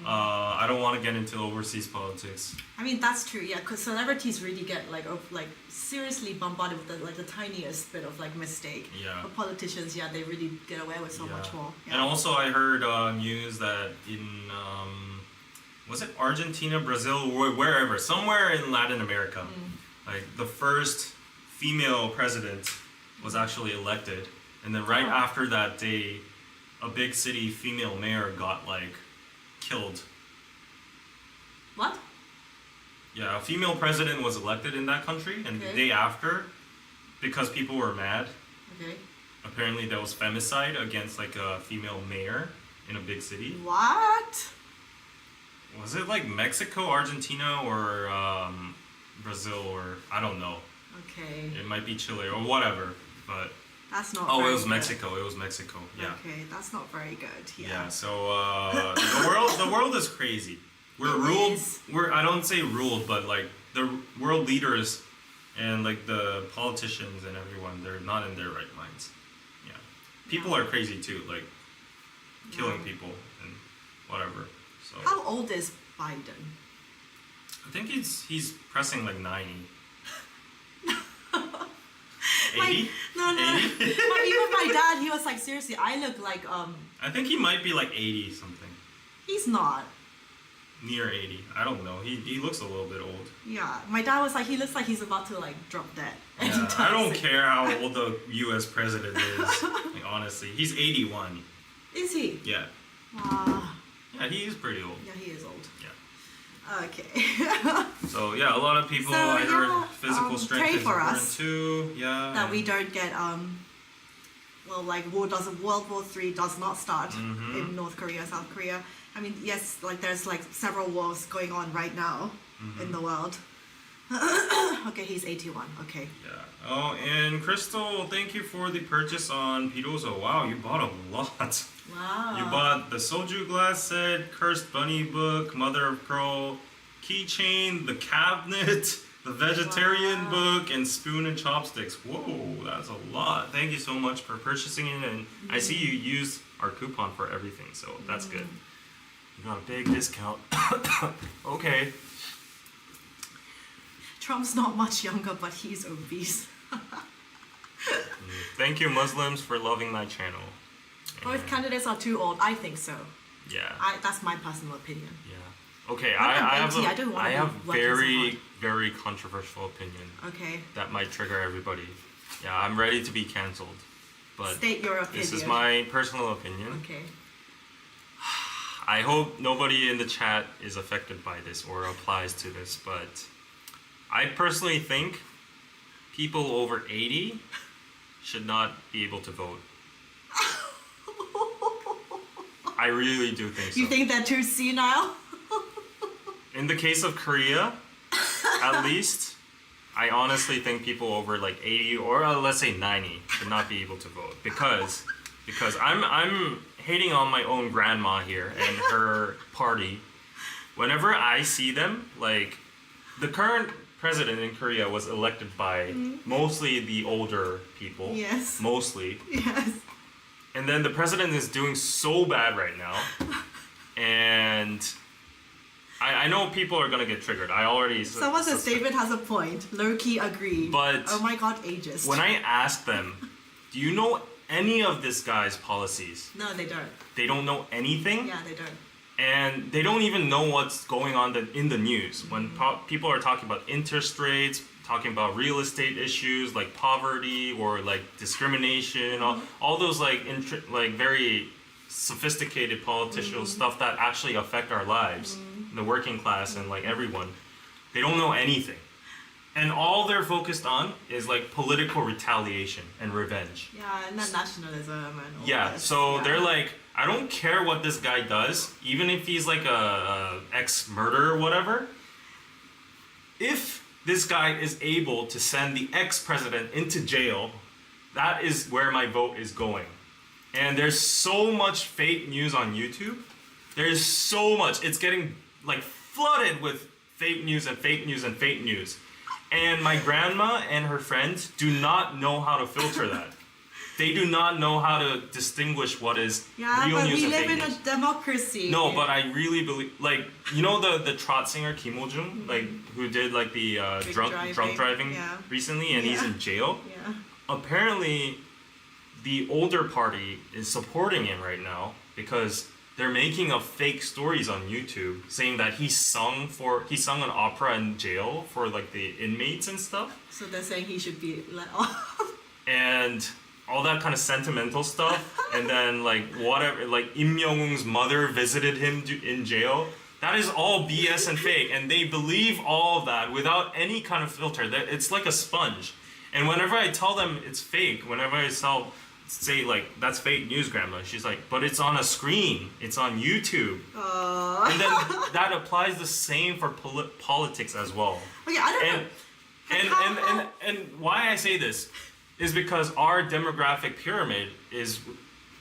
I don't want to get into overseas politics. I mean, that's true, yeah, because celebrities really get like seriously bombarded with the tiniest bit of like mistake. Yeah. But politicians, they really get away with so much more. Yeah. And also I heard news that in was it Argentina, Brazil, wherever, somewhere in Latin America, like the first female president was actually elected, and then right after that day, a big city female mayor got like killed. What? Yeah, a female president was elected in that country, and the day after, because people were mad, apparently there was femicide against like a female mayor in a big city. What? Was it like Mexico, Argentina, or Brazil, or I don't know. Okay. It might be Chile or whatever, but. That's not. Oh, it was Mexico. It was Mexico. Yeah. Okay, that's not very good. Yeah. Yeah. So the world is crazy. We're ruled. I don't say ruled, but like the world leaders and like the politicians and everyone, they're not in their right minds. Yeah. People are crazy too, like killing people and whatever. So. How old is Biden? I think he's pressing like 90. 80? No. 80? But even my dad, he was like, seriously, I look like I think he might be like 80 something. He's not. Near 80. I don't know. He looks a little bit old. Yeah, my dad was like, he looks like he's about to like drop dead. Yeah, I don't care how old the U.S. president is. Like, honestly, he's 81. Is he? Yeah. Yeah, he is pretty old. Yeah, he is old. Yeah. Okay. So yeah, a lot of people. So, I heard yeah, physical strength pray is for important us too. Yeah. that we don't get well, like World War III does not start in North Korea, South Korea. I mean, yes, like there's like several wars going on right now in the world. Okay, he's 81. Okay. Yeah. Oh, and Crystal, thank you for the purchase on Pirozo. Wow, you bought a lot. Wow. You bought the soju glass set, Cursed Bunny book, Mother of Pearl keychain, the cabinet, the vegetarian book, and spoon and chopsticks. Whoa, that's a lot. Thank you so much for purchasing it, and I see you used our coupon for everything, so that's good. You got a big discount. Okay. Trump's not much younger, but he's obese. Thank you, Muslims, for loving my channel. Both candidates are too old. I think so. Yeah. That's my personal opinion. Yeah. Okay, I'm 80, I I have working so very controversial opinion Okay. that might trigger everybody. Yeah, I'm ready to be cancelled. But State your opinion. this is my personal opinion. Okay. I hope nobody in the chat is affected by this or applies to this, but I personally think people over 80 should not be able to vote. I really do think so. You think they're too senile? In the case of Korea, at least, I honestly think people over like 80 or let's say 90 should not be able to vote because I'm hating on my own grandma here and her party. Whenever I see them, like the current president in Korea was elected by mostly the older people. Yes. Mostly. Yes. And then the president is doing so bad right now. And I know people are gonna get triggered. I already. Someone says David has a point. Low-key agreed. But oh my god, ageist. when I ask them, do you know any of this guy's policies? No, they don't. They don't know anything. Yeah, they don't. And they don't even know what's going on in the news. When people are talking about interest rates, talking about real estate issues like poverty or like discrimination, all those like very sophisticated political stuff that actually affect our lives, the working class and like everyone, they don't know anything. And all they're focused on is like political retaliation and revenge. Yeah, and then nationalism and all Yeah, this. so Yeah. they're like, I don't care what this guy does, even if he's like a ex-murderer or whatever. If this guy is able to send the ex-president into jail, that is where my vote is going. And there's so much fake news on YouTube. There's so much. It's getting like flooded with fake news and fake news and fake news. And my grandma and her friends do not know how to filter that. They do not know how to distinguish what is real but news we and live fake in news. a democracy. No, but I really believe, like, you know the trot singer Kim Ho-jung, like, who did like the drunk driving recently, and he's in jail. Yeah. Apparently, the older party is supporting him right now because they're making up fake stories on YouTube saying that he sung an opera in jail for like the inmates and stuff. So they're saying he should be let off. And all that kind of sentimental stuff, and then like whatever, like Im Young-woon's mother visited him in jail. That is all BS and fake, and they believe all of that without any kind of filter. It's like a sponge. And whenever I tell them it's fake, whenever I say like that's fake news, grandma, she's like, but it's on a screen, it's on YouTube. And then that applies the same for politics as well. Okay, I don't know. And why I say this is because our demographic pyramid is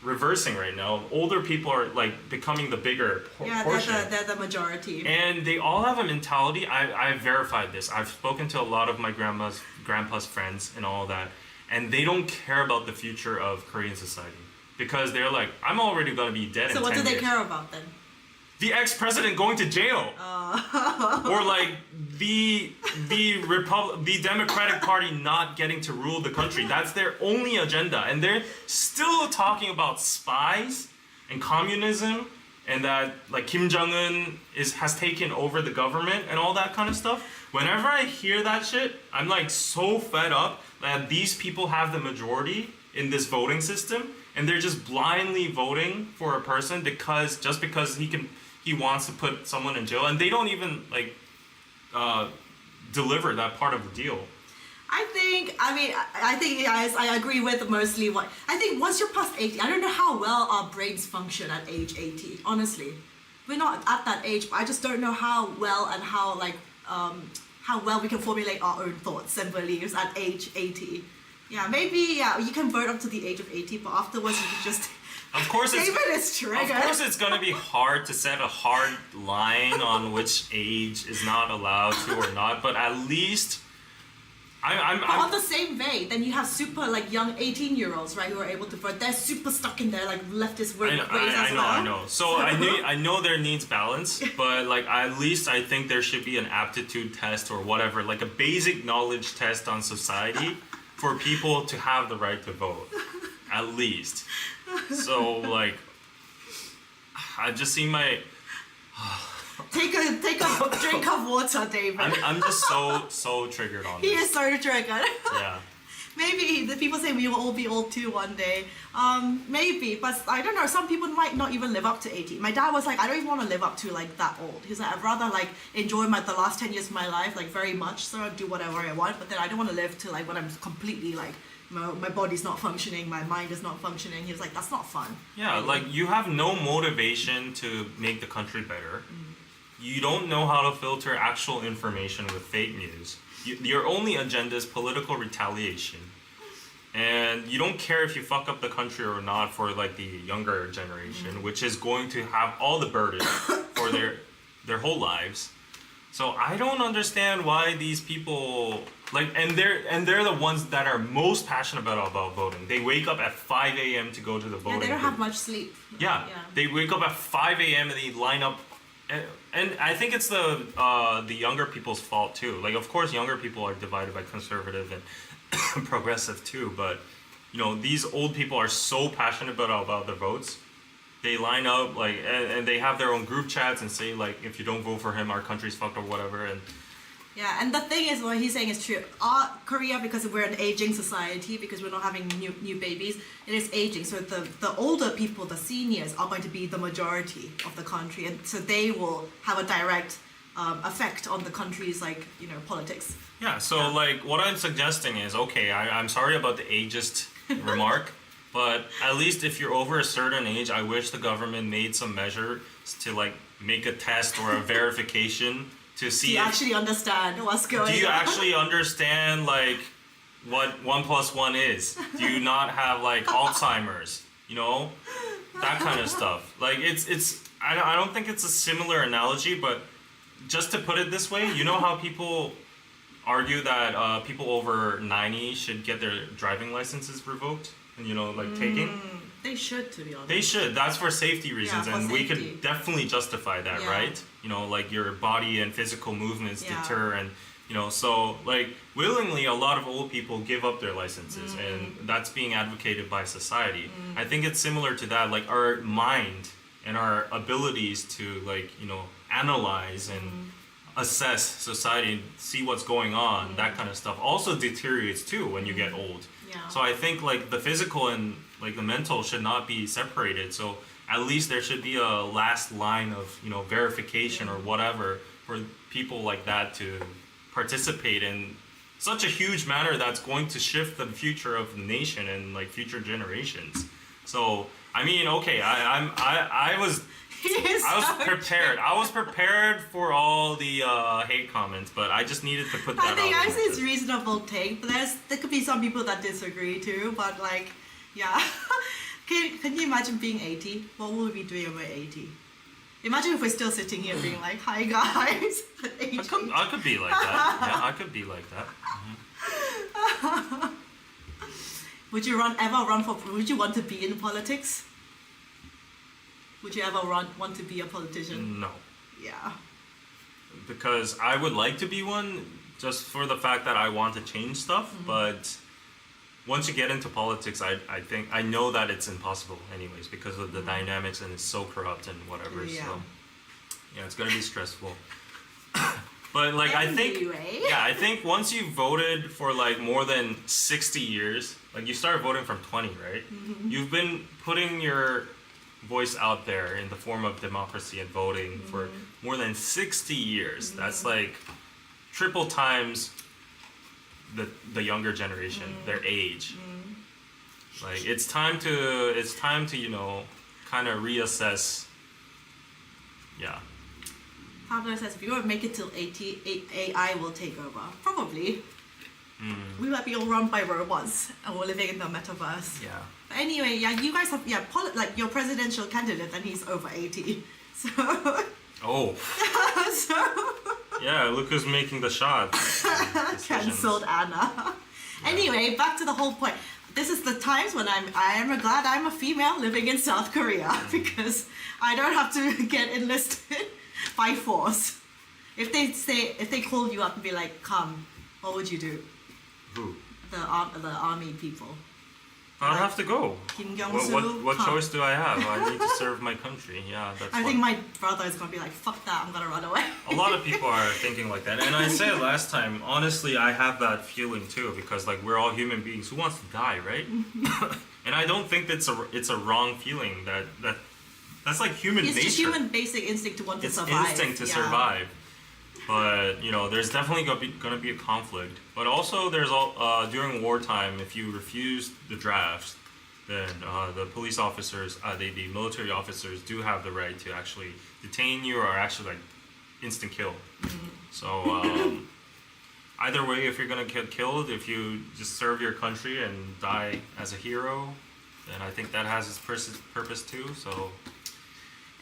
reversing right now. Older people are like becoming the bigger portion. They're the majority. And they all have a mentality. I've verified this. I've spoken to a lot of my grandpa's friends and all that, and they don't care about the future of Korean society because they're like, I'm already gonna be dead in 10 years. So what do they care about then? the ex-president going to jail, or like the Democratic Party not getting to rule the country. That's their only agenda, and they're still talking about spies and communism, and that like Kim Jong-un has taken over the government and all that kind of stuff. Whenever I hear that shit, I'm like so fed up that these people have the majority in this voting system, and they're just blindly voting for a person because he wants to put someone in jail, and they don't even like deliver that part of the deal. I think guys, I agree with mostly what I think. Once you're past 80, I don't know how well our brains function at age 80. Honestly, we're not at that age, but I just don't know how well and how well we can formulate our own thoughts and beliefs at age 80. Yeah, maybe you can vote up to the age of 80, but afterwards you can just. Of course, it's gonna be hard to set a hard line on which age is not allowed to or not, but at least. But on the same vein, then you have super like young 18-year-olds, right, who are able to vote. They're super stuck in their like leftist ways as well. I know. So I know there needs balance, but like at least I think there should be an aptitude test or whatever, like a basic knowledge test on society for people to have the right to vote, at least. So like, I just see my. Take a drink of water, David. I'm just so triggered on this. He is so triggered. Yeah. Maybe the people say we will all be old too one day. Maybe, but I don't know. Some people might not even live up to 80. My dad was like, I don't even want to live up to like that old. He's like, I'd rather like enjoy the last 10 years of my life like very much, so I'll do whatever I want. But then I don't want to live to like when I'm completely like my body's not functioning, my mind is not functioning. He was like, that's not fun. Yeah, like you have no motivation to make the country better. You don't know how to filter actual information with fake news. Your only agenda is political retaliation. And you don't care if you fuck up the country or not for like the younger generation, which is going to have all the burden for their whole lives. So I don't understand why these people and they're the ones that are most passionate about voting. They wake up at 5 a.m. to go to the voting. Yeah, they don't have much sleep. Yeah, they wake up at 5 a.m. and they line up. And I think it's the younger people's fault too. Like, of course, younger people are divided by conservative and progressive too. But you know, these old people are so passionate about their votes. They line up like, and they have their own group chats and say like, if you don't vote for him, our country's fucked or whatever. And yeah, and the thing is, what he's saying is true. Korea, because we're an aging society, because we're not having new babies, it is aging. So the older people, the seniors, are going to be the majority of the country, and so they will have a direct effect on the country's politics. Yeah. So like, what I'm suggesting is, okay, I'm sorry about the ageist remark, but at least if you're over a certain age, I wish the government made some measures to like make a test or a verification. To see. Do you actually understand what's going on? Do you actually understand like what 1 + 1 is? Do you not have like Alzheimer's? You know, that kind of stuff. Like it's. I don't think it's a similar analogy, but just to put it this way, you know how people argue that people over 90 should get their driving licenses revoked and taken. They should, to be honest. They should. That's for safety reasons, and safety. We could definitely justify that, right? You know, like your body and physical movements deter, and so like willingly, a lot of old people give up their licenses, and that's being advocated by society. I think it's similar to that, like our mind and our abilities to analyze and assess society and see what's going on, that kind of stuff, also deteriorates too when you get old. Yeah. So I think like the physical and like the mental should not be separated. So at least there should be a last line of verification or whatever for people like that to participate in such a huge matter that's going to shift the future of the nation and like future generations. So I mean, okay, I was prepared. I was prepared for all the hate comments, but I just needed to put that out. I think actually it's reasonable take, but there could be some people that disagree too. But like, yeah, can you imagine being 80? What will we be doing when we're 80? Imagine if we're still sitting here being like, "Hi guys." I could be like that. Yeah, I could be like that. Would you ever run for? Would you want to be in politics? Would you ever want to be a politician? No. Yeah. Because I would like to be one just for the fact that I want to change stuff, but once you get into politics, I know that it's impossible anyways because of the dynamics and it's so corrupt and whatever. Yeah. So yeah, it's gonna be stressful. But like I think once you voted for like more than 60 years, like you started voting from 20, right? You've been putting your voice out there in the form of democracy and voting for more than 60 years. That's like triple times the younger generation, their age. Like it's time to you know kind of reassess. Yeah. Pablo says, if you don't make it till 80, AI will take over. Probably. We might be all run by robots and we're living in the metaverse. Yeah. But anyway, yeah, you guys have, like your presidential candidate and he's over 80. So. Oh. So. Yeah, look who's making the shots. Cancelled Anna. Yeah. Anyway, back to the whole point. This is the times when I am glad I'm a female living in South Korea because I don't have to get enlisted by force. If they call you up and be like, come, what would you do? Who? The army people. I'd have to go. Kim Jong-soo, what choice do I have? I need to serve my country. Yeah, that's. I think my brother is gonna be like, fuck that, I'm gonna run away. A lot of people are thinking like that, and I said last time. Honestly, I have that feeling too because like we're all human beings. Who wants to die, right? And I don't think it's a wrong feeling. That's like human nature. It's just human basic instinct to want to survive. It's instinct to survive. But you know, there's definitely gonna be a conflict. But also, there's during wartime, if you refuse the draft, then the police officers, the military officers, do have the right to actually detain you or actually like instant kill. So either way, if you're gonna get killed, if you just serve your country and die as a hero, then I think that has its purpose too. So.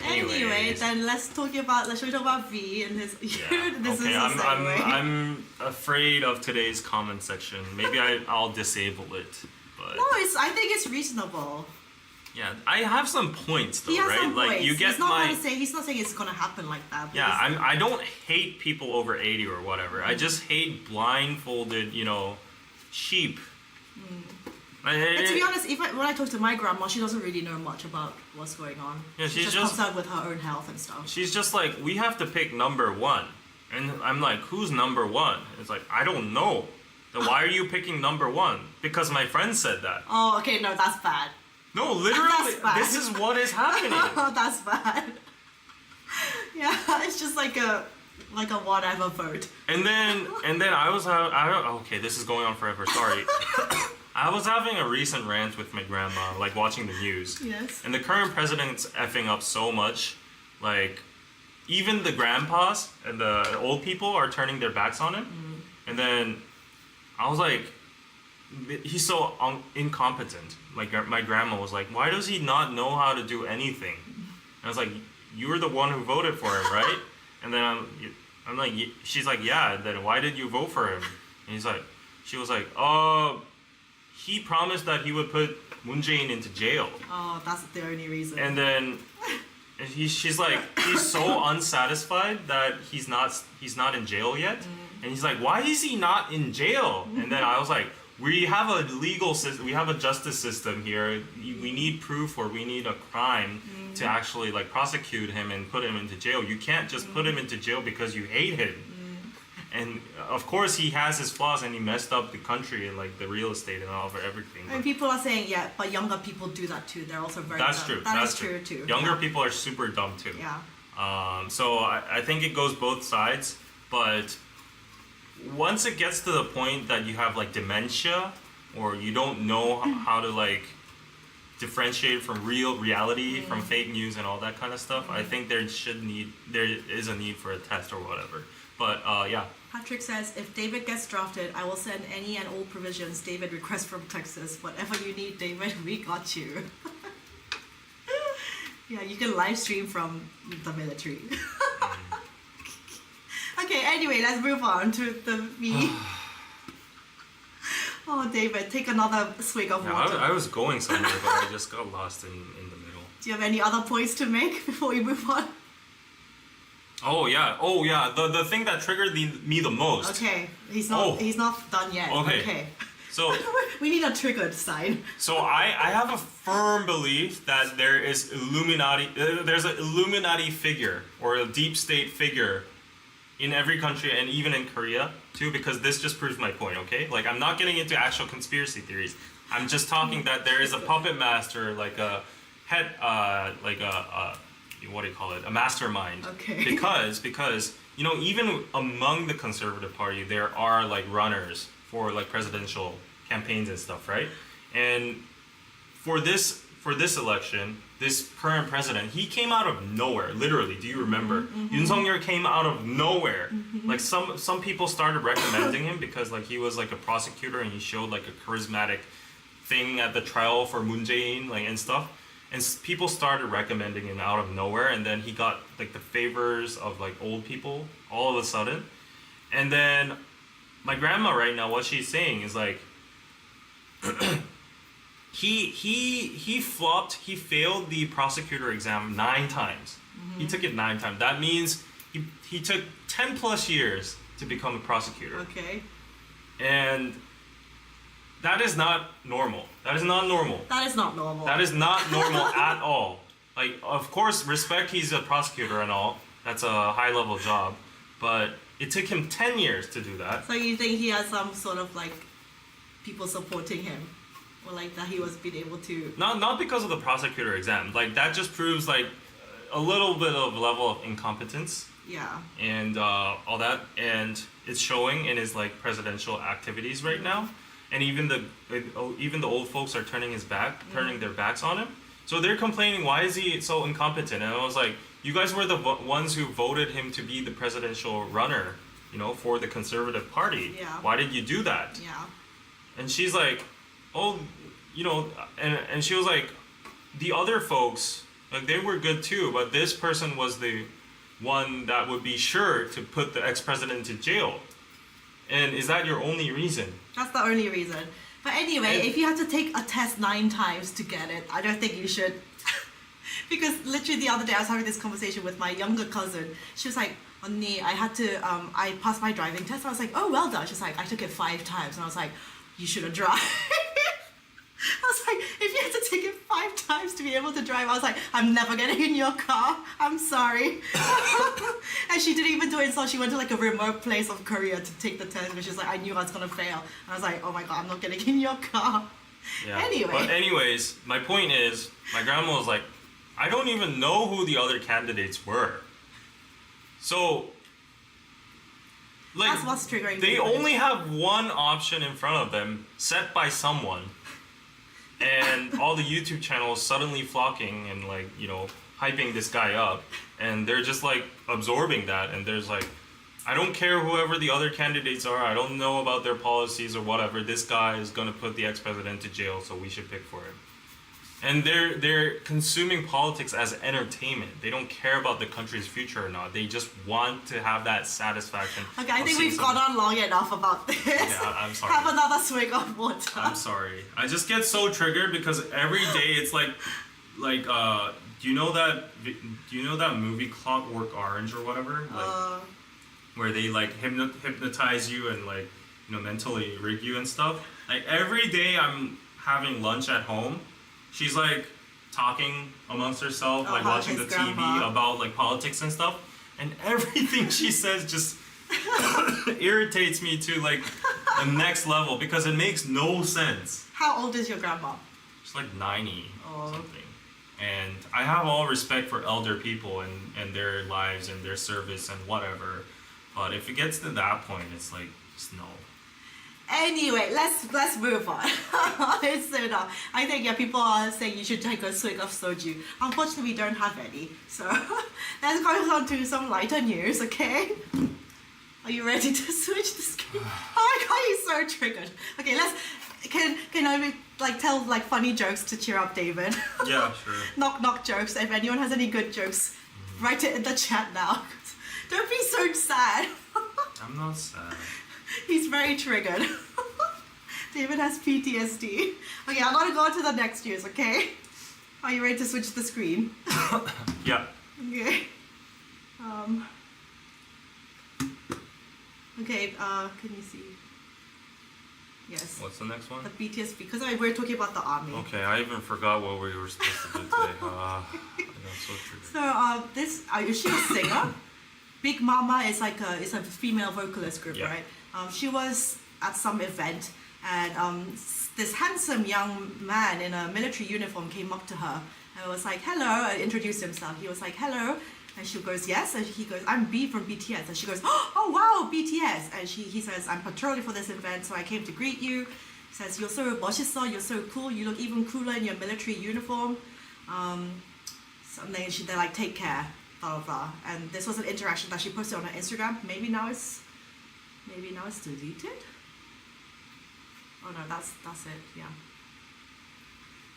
Anyway, then let's talk about V and his. Yeah. This okay, is a segue. I'm afraid of today's comment section. Maybe I'll disable it. But no, I think it's reasonable. Yeah, I have some points though, he has right? Some like points. you get he's not saying it's gonna happen like that. Yeah, I don't hate people over 80 or whatever. I just hate blindfolded, you know, sheep. And to be honest, when I talk to my grandma, she doesn't really know much about what's going on. Yeah, she's just concerned with her own health and stuff. She's just like, we have to pick number one. And I'm like, who's number one? It's like, I don't know. Then why are you picking number one? Because my friend said that. Oh, okay, no, that's bad. No, literally, this is what is happening. Oh, that's bad. Yeah, it's just like a whatever vote. And then I was okay, this is going on forever. Sorry. I was having a recent rant with my grandma, like watching the news. Yes. And the current president's effing up so much, like even the grandpas and the old people are turning their backs on him. And then I was like, he's so incompetent. Like my grandma was like, why does he not know how to do anything? And I was like, you were the one who voted for him, right? And then I'm like, she's like, yeah. Then why did you vote for him? And she was like, he promised that he would put Moon Jae-in into jail. Oh, that's the only reason. And then she's like, he's so unsatisfied that he's not in jail yet. And he's like, why is he not in jail? And then I was like, we have a legal system, we have a justice system here. We need proof or we need a crime to actually like prosecute him and put him into jail. You can't just put him into jail because you hate him. And of course he has his flaws and he messed up the country and like the real estate and all of everything. And people are saying, yeah, but younger people do that too. They're also very That's dumb. true. That's true too. Younger people are super dumb too. Yeah. So I think it goes both sides. But once it gets to the point that you have like dementia or you don't know how to like differentiate from reality from fake news and all that kind of stuff, I think there is a need for a test or whatever. But yeah. Patrick says, if David gets drafted, I will send any and all provisions David requests from Texas. Whatever you need, David, we got you. Yeah, you can live stream from the military. Okay, anyway, let's move on to the me. Oh, David, take another swig of water. I was going somewhere, but I just got lost in the middle. Do you have any other points to make before we move on? Oh yeah. The thing that triggered me the most. Okay, he's not done yet. Okay. So we need a triggered sign. So I have a firm belief that there is there's an Illuminati figure or a deep state figure in every country and even in Korea too, because this just proves my point, okay? Like, I'm not getting into actual conspiracy theories. I'm just talking that there is a puppet master, like a head, what do you call it? A mastermind. Okay. Because you know, even among the Conservative Party, there are like runners for like presidential campaigns and stuff, right? And for this election, this current president, he came out of nowhere, literally. Do you remember? Yoon Suk-yeol came out of nowhere. Like some people started recommending him because like he was like a prosecutor and he showed like a charismatic thing at the trial for Moon Jae-in, like, and stuff. And people started recommending him out of nowhere, and then he got like the favors of like old people all of a sudden. And then my grandma right now, what she's saying is like he flopped. He failed the prosecutor exam 9 times. He took it 9 times. That means he took 10 plus years to become a prosecutor. Okay. And that is not normal. That is not normal. That is not normal. That is not normal at all. Like, of course, respect he's a prosecutor and all. That's a high level job. But it took him 10 years to do that. So you think he has some sort of like people supporting him? Or like that he was being able to... Not because of the prosecutor exam. Like, that just proves like a little bit of level of incompetence. Yeah. And all that. And it's showing in his like presidential activities right now. And even the old folks are turning their backs on him. So they're complaining, why is he so incompetent? And I was like, you guys were the ones who voted him to be the presidential runner, you know, for the Conservative Party. Yeah. Why did you do that? Yeah. And she's like, oh, you know, and she was like, the other folks, like, they were good too, but this person was the one that would be sure to put the ex-president into jail. And is that your only reason? That's the only reason. But anyway, if you have to take a test 9 times to get it, I don't think you should. Because literally the other day I was having this conversation with my younger cousin. She was like, Onni, I had to, I passed my driving test. I was like, oh, well done. She's like, I took it 5 times. And I was like, you shouldn't drive. I was like, if you had to take it 5 times to be able to drive, I was like, I'm never getting in your car. I'm sorry. And she didn't even do it, so she went to like a remote place of Korea to take the test, which is like, I knew I was gonna fail. And I was like, oh my god, I'm not getting in your car. Yeah. Anyway. But anyways, my point is, my grandma was like, I don't even know who the other candidates were. So, like, that's what's triggering. They only have one option in front of them, set by someone. And all the YouTube channels suddenly flocking and like, you know, hyping this guy up, and they're just like absorbing that, and there's like, I don't care whoever the other candidates are, I don't know about their policies or whatever, this guy is gonna put the ex-president to jail, so we should pick for him. And they're consuming politics as entertainment. They don't care about the country's future or not. They just want to have that satisfaction. Okay, I think we've gone on long enough about this. Yeah, I'm sorry. Have another swig of water. I'm sorry. I just get so triggered because every day it's like, do you know that movie Clockwork Orange or whatever? Like, where they like hypnotize you and like, you know, mentally rig you and stuff. Like, every day I'm having lunch at home, she's like talking amongst herself, like watching the TV about like politics and stuff, and everything she says just irritates me to like the next level because it makes no sense. How old is your grandma? She's like 90 something. And I have all respect for elder people and their lives and their service and whatever, but if it gets to that point, it's like, just no. Anyway, let's move on. It's enough. I think people are saying you should take a swig of soju. Unfortunately, we don't have any. So let's go on to some lighter news, okay? Are you ready to switch the screen? Oh my god, he's so triggered. Okay, can I like tell like funny jokes to cheer up David? Yeah, sure. Knock jokes. If anyone has any good jokes, write it in the chat now. Don't be so sad. I'm not sad. He's very triggered. David has PTSD. Okay, I'm gonna go on to the next news, okay? Are you ready to switch the screen? Yeah. Okay. Okay, can you see? Yes. What's the next one? The BTS V, because we're talking about the army. Okay, I even forgot what we were supposed to do today. I got so triggered. So is she a singer? Big Mama is it's a female vocalist group, Yeah. right? She was at some event, and this handsome young man in a military uniform came up to her and was like, "Hello," and introduced himself. He was like, "Hello," and she goes, "Yes," and he goes, "I'm B from BTS," and she goes, "Oh wow, BTS," and he says, "I'm patrolling for this event, so I came to greet you." He says, "You're so 멋있어, you're so cool, you look even cooler in your military uniform." Something they're like, "Take care," blah blah blah. And this was an interaction that she posted on her Instagram. Maybe now it's deleted. Oh no, that's it. Yeah.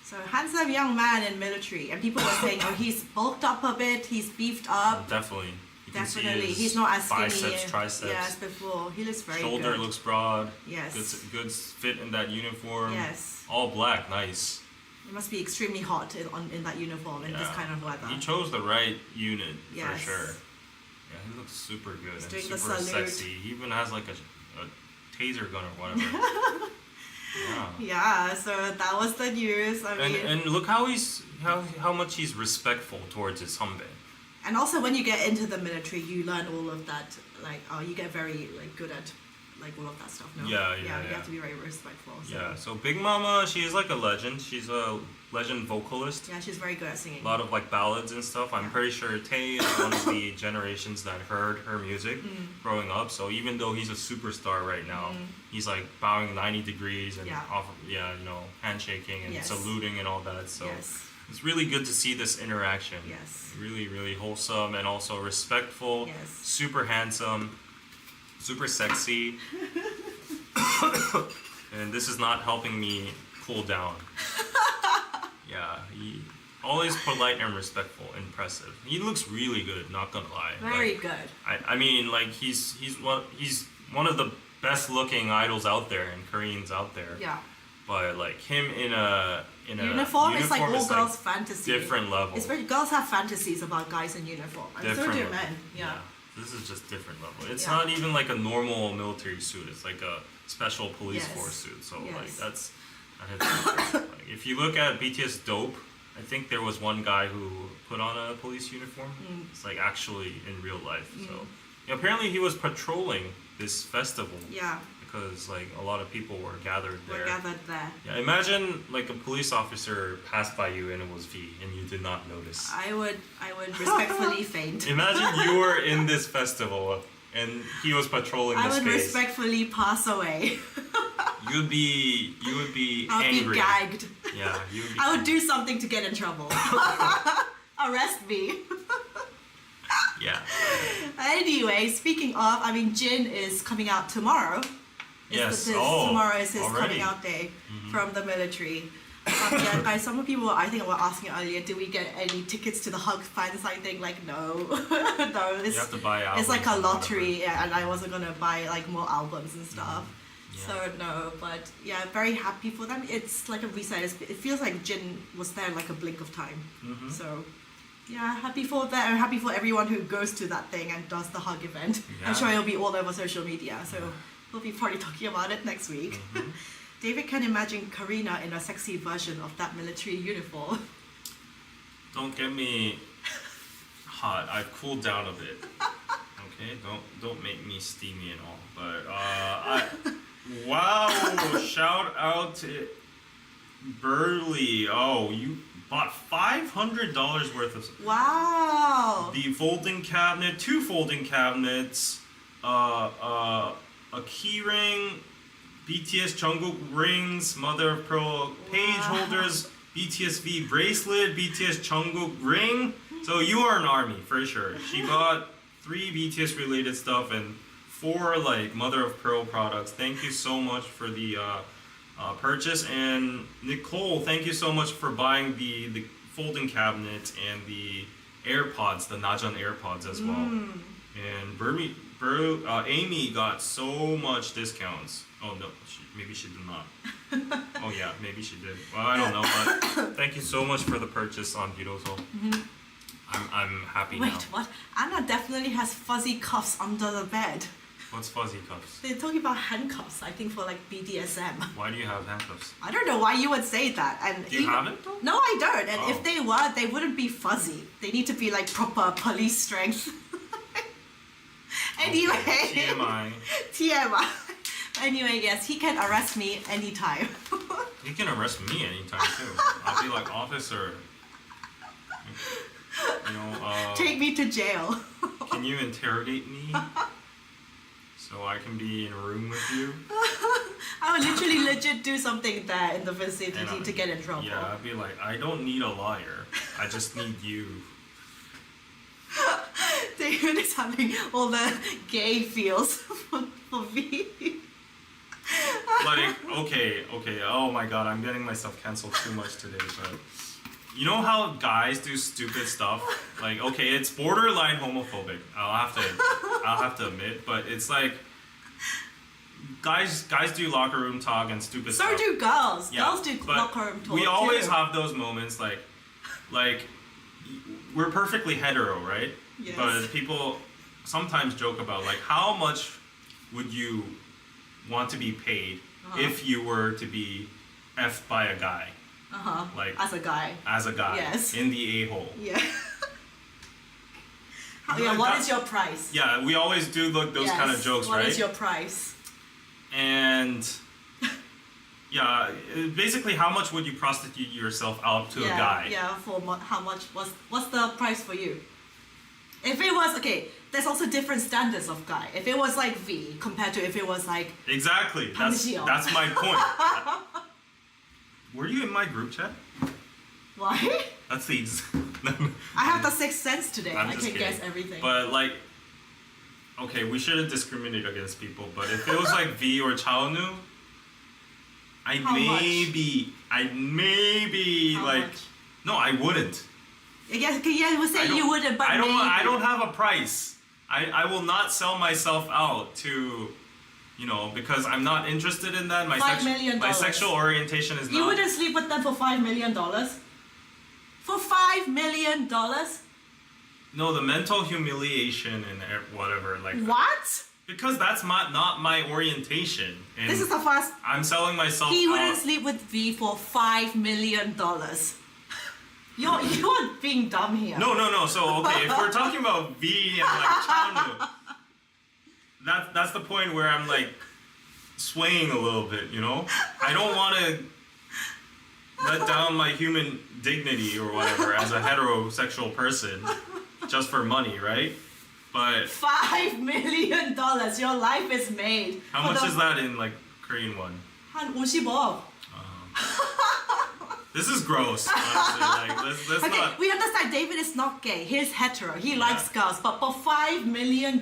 So handsome young man in military, and people were saying, "Oh, he's bulked up a bit. He's beefed up." Definitely. You can see Definitely, his he's not as skinny. biceps, triceps. Yeah, as before. He looks very Shoulder good. looks broad. Yes. Good fit in that uniform. Yes. All black, nice. It must be extremely hot in that uniform in this kind of weather. He chose the right unit Yes. for sure. Yeah, he looks super good He's and doing the super salute. sexy. He even has like a taser gun or whatever. Yeah. Yeah, so that was the news. I mean, And look how much he's respectful towards his Hanbei. and also when you get into the military, you learn all of that. Like, you get very good at all of that stuff. No? Yeah. You have to be very respectful. So. Yeah, so Big Mama, she is like a legend. She's a legend vocalist. Yeah, she's very good at singing. A lot of like ballads and stuff. I'm pretty sure Tay is one of the generations that heard her music growing up. So even though he's a superstar right now, he's like bowing 90 degrees and handshaking and Yes. saluting and all that. So Yes. it's really good to see this interaction. Yes. Really, really wholesome and also respectful. Yes. Super handsome. Super sexy. And this is not helping me cool down. Yeah, he always polite and respectful, impressive. He looks really good, not gonna lie. Very good. I mean, like he's one of the best looking idols out there and Koreans out there. Yeah. But like him in a Uniform is like all is, girls' fantasy. different level. It's very, girls have fantasies about guys in uniform, and Different so do level. men. Yeah. This is just different level. It's Yeah. not even like a normal military suit. It's like a special police Yes. force suit. So Yes. like that hits different. Like, if you look at BTS Dope, I think there was one guy who put on a police uniform. It's like actually in real life. So apparently he was patrolling this festival. Yeah. Because like a lot of people were gathered there. We're gathered there. Yeah, imagine like a police officer passed by you and it was V and you did not notice. I would respectfully faint. Imagine you were in this festival and he was patrolling I the would space. respectfully pass away. You would be I would angry. be gagged. Yeah, you would be. I would do something to get in trouble. Arrest me. Yeah. Anyway, speaking of, Jin is coming out tomorrow. Yes. Tomorrow is his already. coming out day from the military. Yeah, guys, some people I think were asking earlier, do we get any tickets to the Hug fan site thing? Like, no. No, You have to buy albums. it's like a and lottery, yeah, and I wasn't gonna buy like more albums and stuff. Yeah. So no, but yeah, very happy for them. It's like we said, it feels like Jin was there in like a blink of time. So yeah, happy for that, and happy for everyone who goes to that thing and does the Hug event. Yeah. I'm sure it'll be all over social media, so we'll be probably talking about it next week. David can imagine Karina in a sexy version of that military uniform. Don't get me hot. I've cooled down a bit. Okay, don't make me steamy and all. But wow! Shout out to Burley. Oh, you bought $500 worth of Wow! the folding cabinet, 2 folding cabinets, a key ring, BTS Jungkook rings, Mother of Pearl page holders, BTS V bracelet, BTS Jungkook ring. So you are an army for sure. She bought 3 BTS related stuff and 4 like Mother of Pearl products. Thank you so much for the purchase. And Nicole, thank you so much for buying the folding cabinet and the AirPods, the Najan AirPods as well. And Amy got so much discounts. Oh no, maybe she did not. Oh yeah, maybe she did. Well, I don't know, but thank you so much for the purchase on Beautiful. I'm happy now. Wait, what? Anna definitely has fuzzy cuffs under the bed. What's fuzzy cuffs? They're talking about handcuffs, I think, for like BDSM. Why do you have handcuffs? I don't know why you would say that. And Do you have it though? No, I don't. And Oh. if they were, they wouldn't be fuzzy. They need to be like proper police strength. Anyway. Okay, TMI. TMI. Anyway, yes, he can arrest me anytime. You can arrest me anytime too. I'll be like, officer. You know, Take me to jail. can you interrogate me? So I can be in a room with you? I would literally legit do something there in the vicinity And to get in trouble. Yeah, I'd be like, I don't need a liar. I just need you. David is having all the gay feels for me. Like, okay, oh my god, I'm getting myself canceled too much today, but you know how guys do stupid stuff? Like, okay, it's borderline homophobic. I'll have to admit, but it's like guys do locker room talk and stupid So stuff. do girls. Yeah, Girls do but locker room talk we always too. have those moments like we're perfectly hetero, right? Yes. But people sometimes joke about like how much would you want to be paid if you were to be effed by a guy? Like As a guy. Yes. in the a-hole. Yeah. Like What that- is your price? Yeah, we always do look those kind of jokes, What right? What is your price? And yeah, basically, how much would you prostitute yourself out to a guy? Yeah, for how much? What's the price for you? If it was, okay, there's also different standards of guy. If it was like V compared to if it was like... Exactly. Pancheo. That's my point. Were you in my group chat? Why? That's the... I have the sixth sense today. I'm I just can kidding. guess everything. But like, okay, we shouldn't discriminate against people. But if it was like V or Chaonu, I'd How much? maybe How like, much? no, I wouldn't. I guess you would say you wouldn't, but I don't. maybe. I don't have a price. I will not sell myself out to, you know, because I'm not interested in that. $5 million. My sexual orientation is You not. wouldn't sleep with them for $5 million? For $5 million? No, the mental humiliation and whatever like. that. What? Because that's not my orientation. And This is the first. I'm selling myself He out. wouldn't sleep with V for $5 million. You're being dumb here. No. So okay, if we're talking about V and like Chanu, that's the point where I'm like swaying a little bit. You know, I don't want to let down my human dignity or whatever as a heterosexual person just for money, right? But $5 million. Your life is made. how much is that in like Korean won? 한 50억. This is gross. Honestly. Like let's Okay, not. we understand David is not gay. He's hetero. He likes girls. But for $5 million,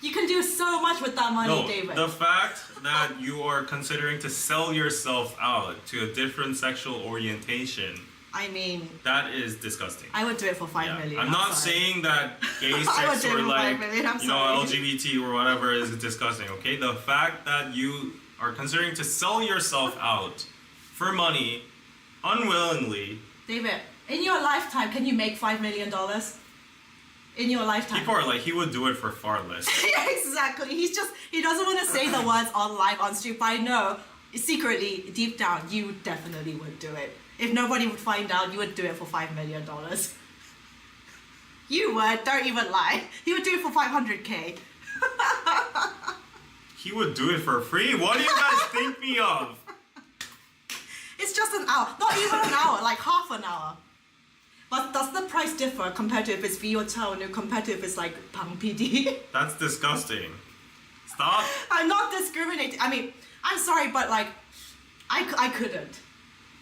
you can do so much with that money, No, David. the fact that you are considering to sell yourself out to a different sexual orientation, I mean, that is disgusting. I would do it for $5 million. I'm not sorry. saying that gay I would sex do it or for like, $5 million, I'm you know, sorry. LGBT or whatever is disgusting, okay? The fact that you are considering to sell yourself out for money unwillingly, David, in your lifetime, can you make $5 million? In your lifetime. people are like, he would do it for far less. Yeah, exactly. He doesn't want to say the words on live on stream, but I know secretly, deep down, you definitely would do it. If nobody would find out, you would do it for $5 million. You would, don't even lie. He would do it for 500K. He would do it for free? What do you guys think me of? It's just an hour. Not even an hour, like half an hour. But does the price differ compared to if it's V or Chaonu compared to if it's like Pang PD? That's disgusting. Stop. I'm not discriminating. I mean, I'm sorry, but like, I couldn't.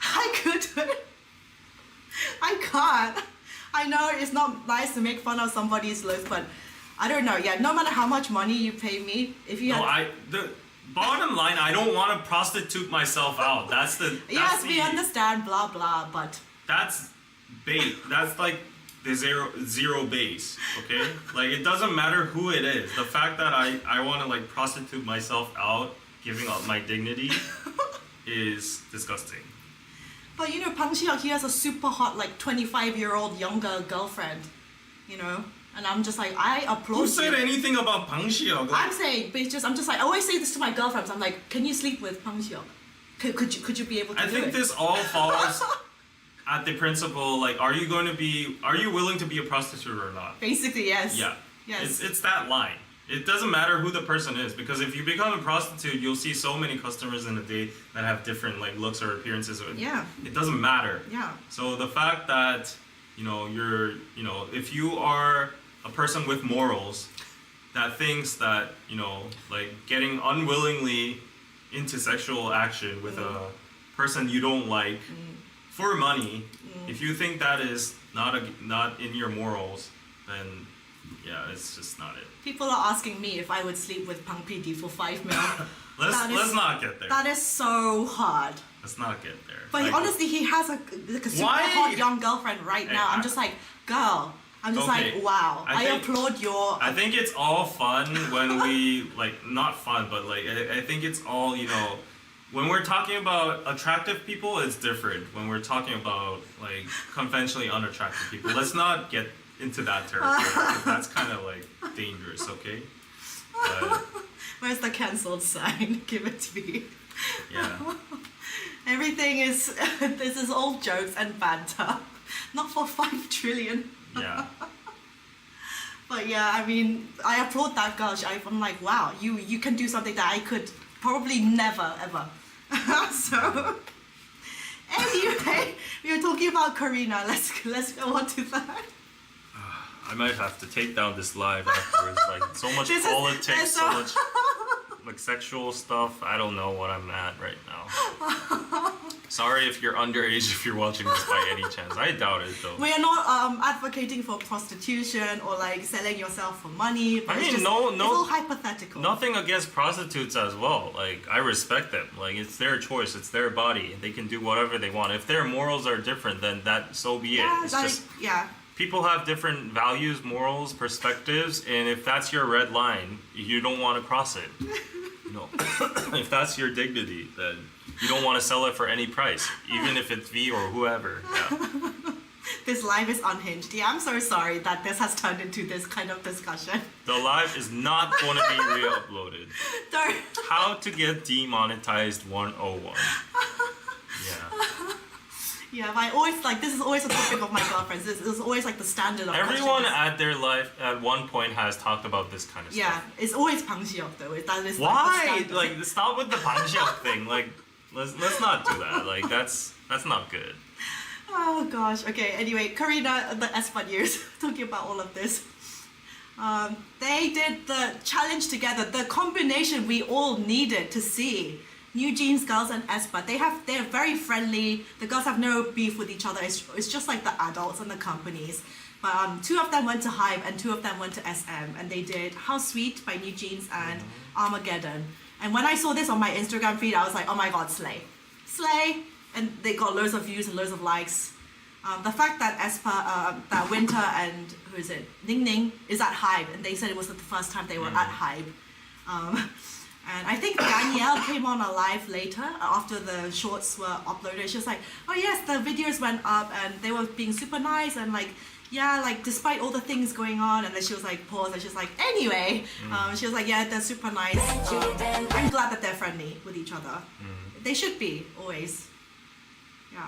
I couldn't. I can't. I know it's not nice to make fun of somebody's looks, but I don't know. Yeah, no matter how much money you pay me, if you No, had... the bottom line, I don't want to prostitute myself out. That's Yes, we understand, blah, blah, but... That's bait. That's like the zero base, okay? Like, it doesn't matter who it is. The fact that I want to like prostitute myself out, giving up my dignity, is disgusting. But you know, Pang Xiao, he has a super hot, like 25-year-old younger girlfriend, you know? And I'm just like, I applaud Who said you. anything about Pang Xiao? I'm saying, but it's just, I'm just like, I always say this to my girlfriends. I'm like, can you sleep with Pang Xiao? Could you be able to I do think it? this all falls at the principle, like, are you willing to be a prostitute or not? Basically, yes. Yeah. Yes. It's that line. It doesn't matter who the person is, because if you become a prostitute, you'll see so many customers in a day that have different like looks or appearances. Yeah. It doesn't matter. Yeah. So the fact that, if you are a person with morals that thinks that, like getting unwillingly into sexual action with a person you don't like for money, if you think that is not in your morals, then yeah, it's just not it. People are asking me if I would sleep with Pang PD for 5 mil. Let's not get there. That is so hard. Let's not get there. But Like, honestly, he has a super hot young girlfriend right now. I'm just like, girl. I'm just Okay, like, wow. I think- applaud your. I think it's all fun when we not fun, but like I think it's all when we're talking about attractive people, it's different. When we're talking about like conventionally unattractive people, let's not get into that territory. 'Cause that's kind of like dangerous, okay? But, Where's the cancelled sign? Give it to me. yeah. Everything is. This is all jokes and banter. Not for 5 trillion. Yeah. But yeah, I mean, I applaud that girl. I'm like, wow, you can do something that I could probably never ever. So anyway, we were talking about Karina. Let's go on to that. I might have to take down this live afterwards. Like so much This is- politics, so- so much like sexual stuff. I don't know what I'm at right now. Sorry if you're underage if you're watching this by any chance. I doubt it though. We are not advocating for prostitution or like selling yourself for money. But I it's mean, just, no- it's all hypothetical. Nothing against prostitutes as well. Like I respect them. Like it's their choice. It's their body. They can do whatever they want. If their morals are different, then so be it. Yeah, It's like, just yeah. people have different values, morals, perspectives, and if that's your red line, you don't want to cross it. If that's your dignity, then you don't want to sell it for any price, even if it's V or whoever. Yeah. This live is unhinged. Yeah, I'm so sorry that this has turned into this kind of discussion. The live is not going to be re-uploaded. Don't. How to get demonetized 101. Yeah. Yeah, but I always like this is always a topic of my girlfriends. This is always like the standard of Everyone questions. at their life at one point has talked about this kind of Yeah, stuff. it's always Pang Xiao though. That is Why? Like, the standard. Like, stop with the Panxiao thing. Like, let's not do that. Like, that's not good. Oh gosh. Okay. Anyway, Karina, the Aespa News, talking about all of this. They did the challenge together. The combination we all needed to see. NewJeans girls and Aespa. They're very friendly. The girls have no beef with each other. It's just like the adults and the companies. But 2 of them went to Hybe and 2 of them went to SM, and they did How Sweet by NewJeans and Armageddon. And when I saw this on my Instagram feed, I was like, oh my god, slay. And they got loads of views and loads of likes. The fact that Aespa, that Winter and who is it, Ning Ning is at Hybe, and they said it was the first time they were at Hybe. And I think Danielle came on a live later after the shorts were uploaded. She was like, oh yes, the videos went up and they were being super nice and like, yeah, like despite all the things going on. And then she was like, pause, and she was like, anyway. She was like, yeah, they're super nice. I'm glad that they're friendly with each other. They should be, always. Yeah.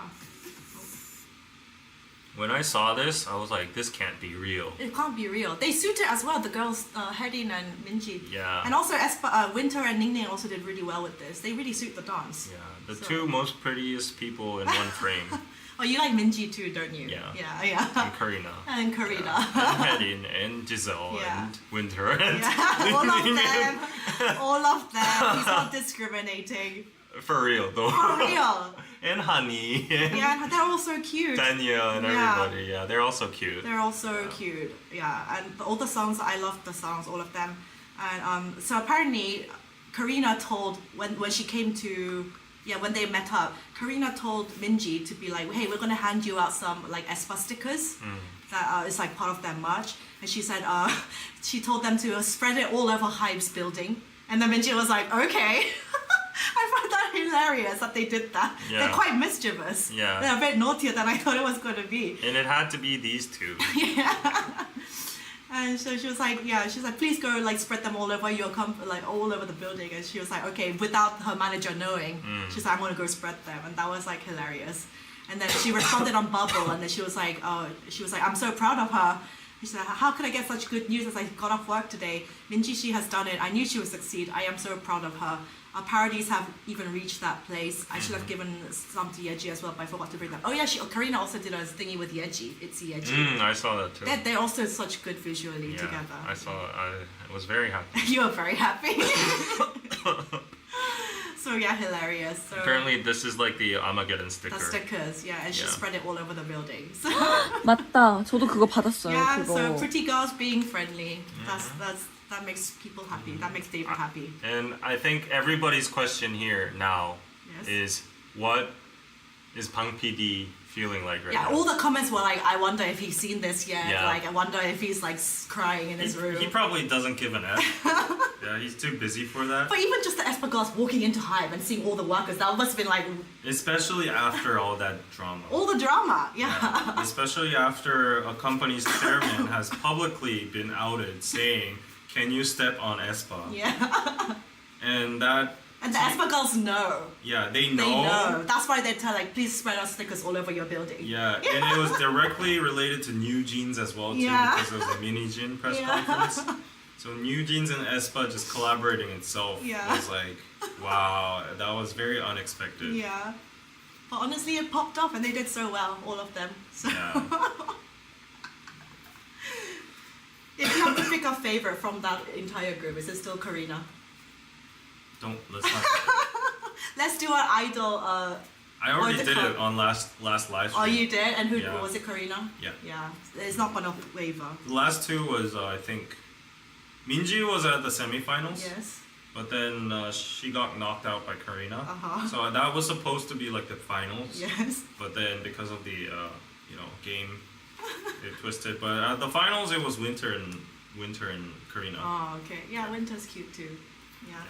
When I saw this, I was like, this can't be real. It can't be real. They suited as well, the girls, Hedin and Minji. Yeah. And also Aespa, Winter and Ning Ning also did really well with this. They really suit the dance. Yeah, the So- 2 most prettiest people in one frame. Oh, you like Minji too, don't you? Yeah. Yeah. And Karina. And Karina. And Hedin and Giselle Yeah. and Winter and Yeah, all of them. All of them. He's not discriminating. For real though. For real. And Honey and Yeah, and they're all so cute. Danielle and Yeah. everybody. Yeah, they're all so cute. They're all so cute. Yeah, and all the songs, I love the songs, all of them. And so apparently, Karina told when she came to Yeah, when they met up, Karina told Minji to be like, hey, we're gonna hand you out some like Aespa stickers that is like part of their merch. And she said, she told them to spread it all over Hybe's building. And then Minji was like, okay. I found that hilarious that they did that. Yeah. They're quite mischievous. Yeah. They're a bit naughtier than I thought it was going to be. And it had to be these two. Yeah. And so she was like, please go like spread them all over your like all over the building. And she was like, okay, without her manager knowing, she's like, I'm gonna go spread them. And that was like hilarious. And then she responded on Bubble, and then she was like, I'm so proud of her. She said, how could I get such good news as I got off work today? Minji, she has done it. I knew she would succeed. I am so proud of her. Our parodies have even reached that place. I should have given some to Yeji as well, but I forgot to bring them. Oh yeah, Karina also did a thingy with Yeji. It's Yeji. I saw that too. They're also such good visually together. I saw it. I was very happy. You were very happy. So yeah, hilarious. So, apparently this is like the Armageddon sticker. the stickers, yeah, and she spread it all over the building. So, 맞다. 저도 그거 받았어요. yeah, 그거. so pretty girls being friendly. That makes people happy. That makes David happy. And I think everybody's question here now is, what is Bang PD feeling like right now? Yeah, all the comments were like, I wonder if he's seen this yet. Yeah. Like, I wonder if he's like crying in his room. He probably doesn't give an F. Yeah, he's too busy for that. But even just the Aespa girls walking into Hybe and seeing all the workers, that must have been like... Especially after all that drama. All the drama, yeah. Especially after a company's chairman has publicly been outed saying, can you step on Aespa? Yeah. And that... And the Aespa girls know. Yeah, they know. They know. That's why they tell like, please spread our stickers all over your building. Yeah, and it was directly related to NewJeans as well too, because it was a mini Jin press conference. So NewJeans and Aespa just collaborating itself was like, wow, that was very unexpected. Yeah. But honestly, it popped off and they did so well, all of them. So Yeah. if you have to pick a favorite from that entire group, is it still Karina? Let's not. Let's do our idol. I already did it on last live stream. Oh, you did? And who Yeah. was it? Karina? Yeah. Yeah. It's not gonna waver. The last two was I think Minji was at the semifinals. Yes. But then she got knocked out by Karina. Uh-huh. So that was supposed to be like the finals. Yes. But then because of the game, it twisted. But at the finals, it was Winter and Karina. Oh, okay. Yeah, Winter's cute too. Yeah.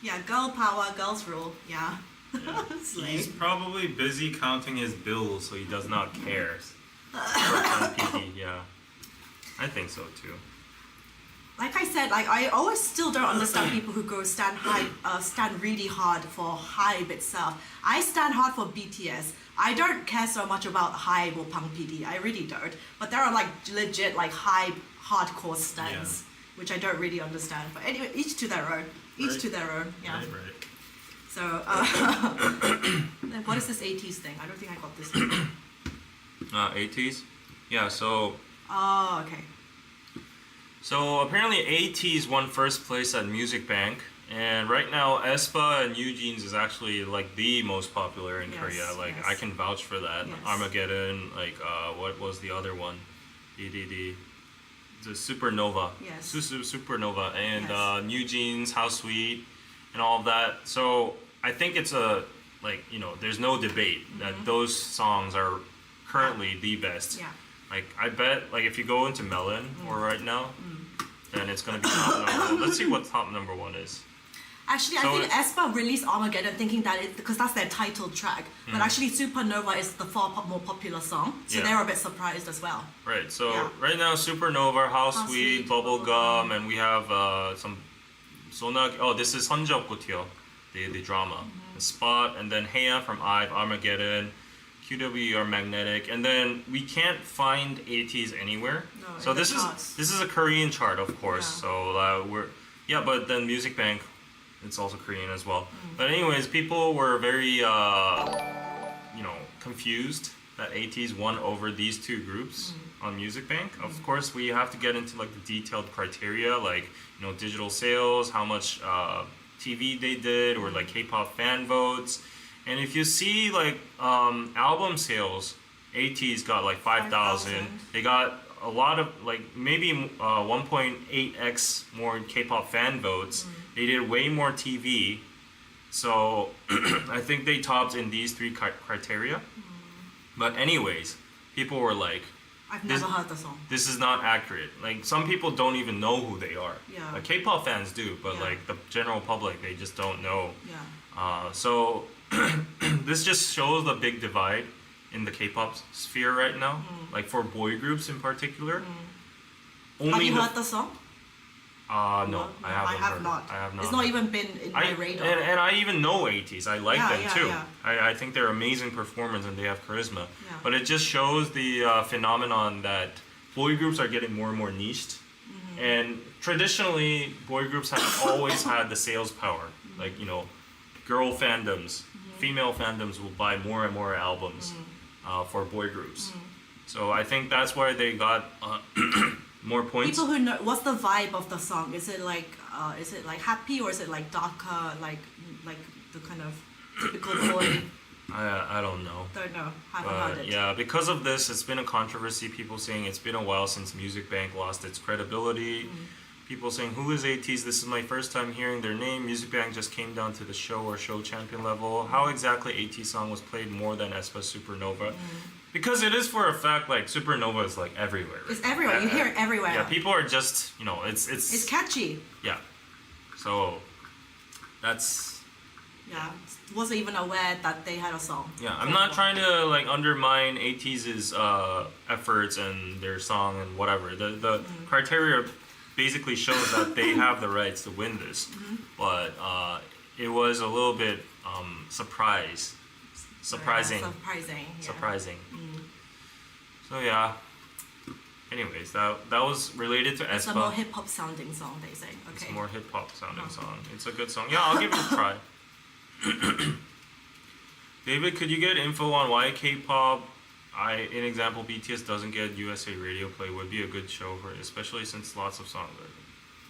Yeah, girl power, girls rule. Yeah. Yeah. Slay. He's probably busy counting his bills, so he does not care. For PD, yeah. I think so too. Like I said, like I always still don't understand people who go stand really hard for Hybe itself. I stand hard for BTS. I don't care so much about Hybe or Bang PD. I really don't. But there are like legit like Hybe hardcore stands, which I don't really understand. But anyway, each to their own. Each to their own. Yeah. Right. So, what is this 80s thing? I don't think I got this. 80s? Yeah, so... Oh, okay. So apparently ATEEZ won first place at Music Bank, and right now Aespa NewJeans is actually like the most popular in Korea. Like I can vouch for that. Yes. Armageddon, like what was the other one? The Supernova. Yes. Supernova and Yes. NewJeans, How Sweet, and all of that. So I think it's there's no debate that those songs are currently the best. Yeah. Like I bet, like if you go into Melon or right now, then it's gonna be top number 1. Let's see what top number 1 is. Actually, I think Aespa released Armageddon thinking that because that's their title track. But actually, Supernova is the far more popular song, so they were a bit surprised as well. Right. So right now, Supernova, How Sweet, Bubblegum, and we have some Sonag. Oh, this is 선지없고티요, the drama, the Spot, and then Heya from IVE, Armageddon. QW are Magnetic, and then we can't find ATEEZ anywhere. No, so in the this charts. is a Korean chart, of course. Yeah. So but then Music Bank, it's also Korean as well. But anyways, people were very confused that ATEEZ won over these two groups on Music Bank. Of course, we have to get into like the detailed criteria, like digital sales, how much TV they did, or like K-pop fan votes. And if you see like album sales, ATEEZ got like 5,000. They got a lot of like maybe 1.8x more K-pop fan votes. They did way more TV, So I think they topped in these three criteria. But anyways, people were like, I've never heard the song. this is not accurate. Like some people don't even know who they are. Yeah. Like K-pop fans do, but Yeah. like the general public, they just don't know. Yeah. So this just shows the big divide in the K-pop sphere right now. Like for boy groups in particular. Have you the- heard the song? No, I haven't have heard. not. I have not. It's not even been in my radar. And I even know ATs. I like Yeah, them yeah, too. yeah. I think they're amazing performers and they have charisma. Yeah. But it just shows the phenomenon that boy groups are getting more and more niched. And traditionally, boy groups have always had the sales power. Like, you know, girl fandoms, female fandoms will buy more and more albums for boy groups. So I think that's why they got more points. People who know, what's the vibe of the song? Is it like happy or is it like darker, like the kind of typical boy? I don't know. Don't know. Haven't heard it. Yeah, because of this, it's been a controversy. People saying it's been a while since Music Bank lost its credibility. People saying, who is ATEEZ? This is my first time hearing their name. Music Bank just came down to the show or show champion level. How exactly ATEEZ song was played more than Aespa Supernova? Because it is for a fact, like, Supernova is, like, everywhere. It's everywhere. You hear it everywhere. Yeah, people are just, you know, it's catchy. yeah. So, that's... Yeah. Wasn't even aware that they had a song. Yeah, I'm not trying to like undermine ATEEZ's efforts and their song and whatever. The criteria basically shows that they have the rights to win this, but it was a little bit surprising. Surprising. So yeah. Anyways, that was related to Aespa. It's a more hip hop sounding song, they say. Okay. It's a more hip hop sounding song. It's a good song. Yeah, I'll give it a try. David, could you get info on why K-pop, in example, BTS doesn't get USA radio play? Would be a good show for it, especially since lots of songs are.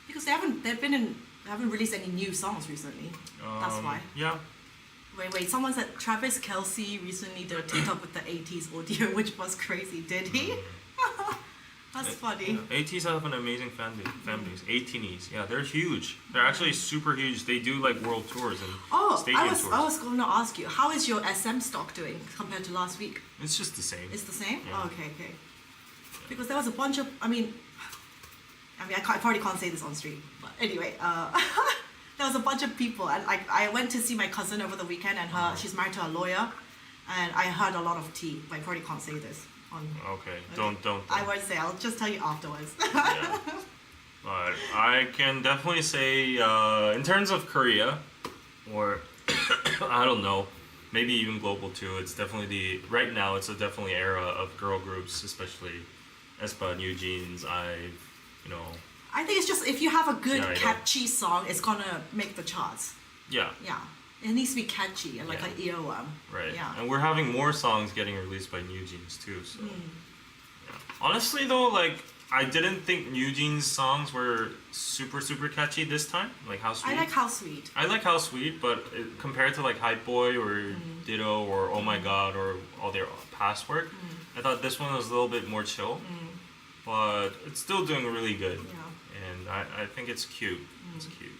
Because they haven't released any new songs recently. That's why. Yeah. Wait. Someone said Travis Kelce recently did a TikTok with the ATEEZ audio, which was crazy. Did he? That's funny. Yeah. ATEEZ have an amazing fan base. ATEEZ, yeah, they're huge. They're actually super huge. They do like world tours and stadium tours. I was going to ask you, how is your SM stock doing compared to last week? It's just the same. It's the same? Yeah. Oh, okay. Because there was a bunch of, I probably can't say this on stream, but anyway, there was a bunch of people, and I went to see my cousin over the weekend, and she's married to a lawyer, and I heard a lot of tea, but I probably can't say this. Okay. Don't. I won't say. I'll just tell you afterwards. Yeah. But I can definitely say, in terms of Korea, or I don't know, maybe even global too. It's definitely right now. It's a definitely era of girl groups, especially Aespa NewJeans. I think it's just if you have a good Yeah, catchy song, it's gonna make the charts. Yeah. Yeah. It needs to be catchy and like an earworm. Right. Yeah. And we're having more songs getting released by NewJeans too. So. Yeah. Honestly though, like I didn't think NewJeans songs were super catchy this time. Like How Sweet. I like How Sweet. I like How Sweet, but compared to like Hype Boy or Ditto or Oh My God or all their past work, I thought this one was a little bit more chill. But it's still doing really good. Yeah. And I think it's cute. It's cute.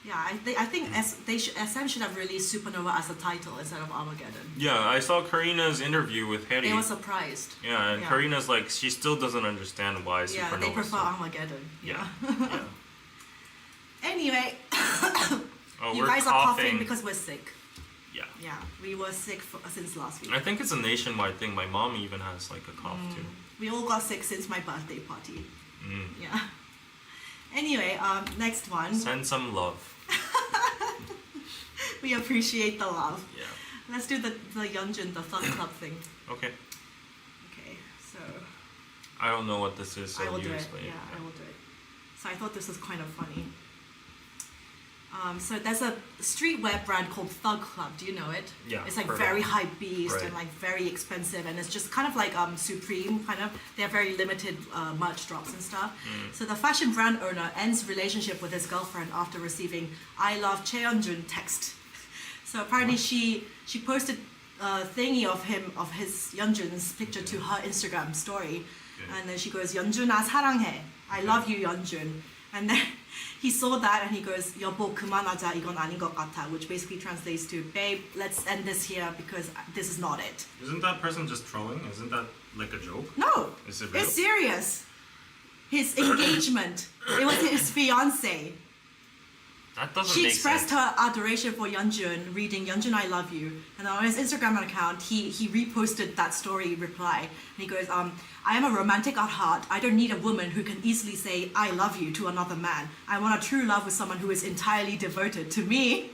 Yeah, I think SM should have released Supernova as a title instead of Armageddon. Yeah, I saw Karina's interview with Harry. They were surprised. Yeah, and Karina's like, she still doesn't understand why Supernova. Yeah, they prefer Armageddon. Yeah. Anyway, Oh, you we're guys are coughing because we're sick. Yeah. Yeah, we were sick since last week. I think it's a nationwide thing. My mom even has like a cough too. We all got sick since my birthday party. Yeah. Anyway, next one. Send some love. We appreciate the love. Yeah. Let's do the Yeonjun, the Thug Club thing. Okay. Okay, so I don't know what this is, so I will you do it. explain. Yeah, I will do it. So I thought this was kind of funny. So there's a streetwear brand called Thug Club. Do you know it? Yeah, It's like heard very of it. high beast Right. and like very expensive, and it's just kind of like Supreme kind of. They have very limited merch drops and stuff. So the fashion brand owner ends relationship with his girlfriend after receiving "I love Cheonjun" text. So apparently she posted a thingy of his Yeonjun's picture to her Instagram story, and then she goes, "Yeonjun아 사랑해. I love you, Yeonjun." And then he saw that and he goes, 여보 그만하자 이건 아닌 것 같아, which basically translates to, babe, let's end this here because this is not it. Isn't that person just trolling? Isn't that like a joke? No, Is it real? it's serious. His engagement, it was his fiance. That doesn't She make expressed sense. her adoration for Yeonjun, reading "Yeonjun, I love you," and on his Instagram account, he reposted that story reply. And he goes, "I am a romantic at heart. I don't need a woman who can easily say I love you to another man. I want a true love with someone who is entirely devoted to me."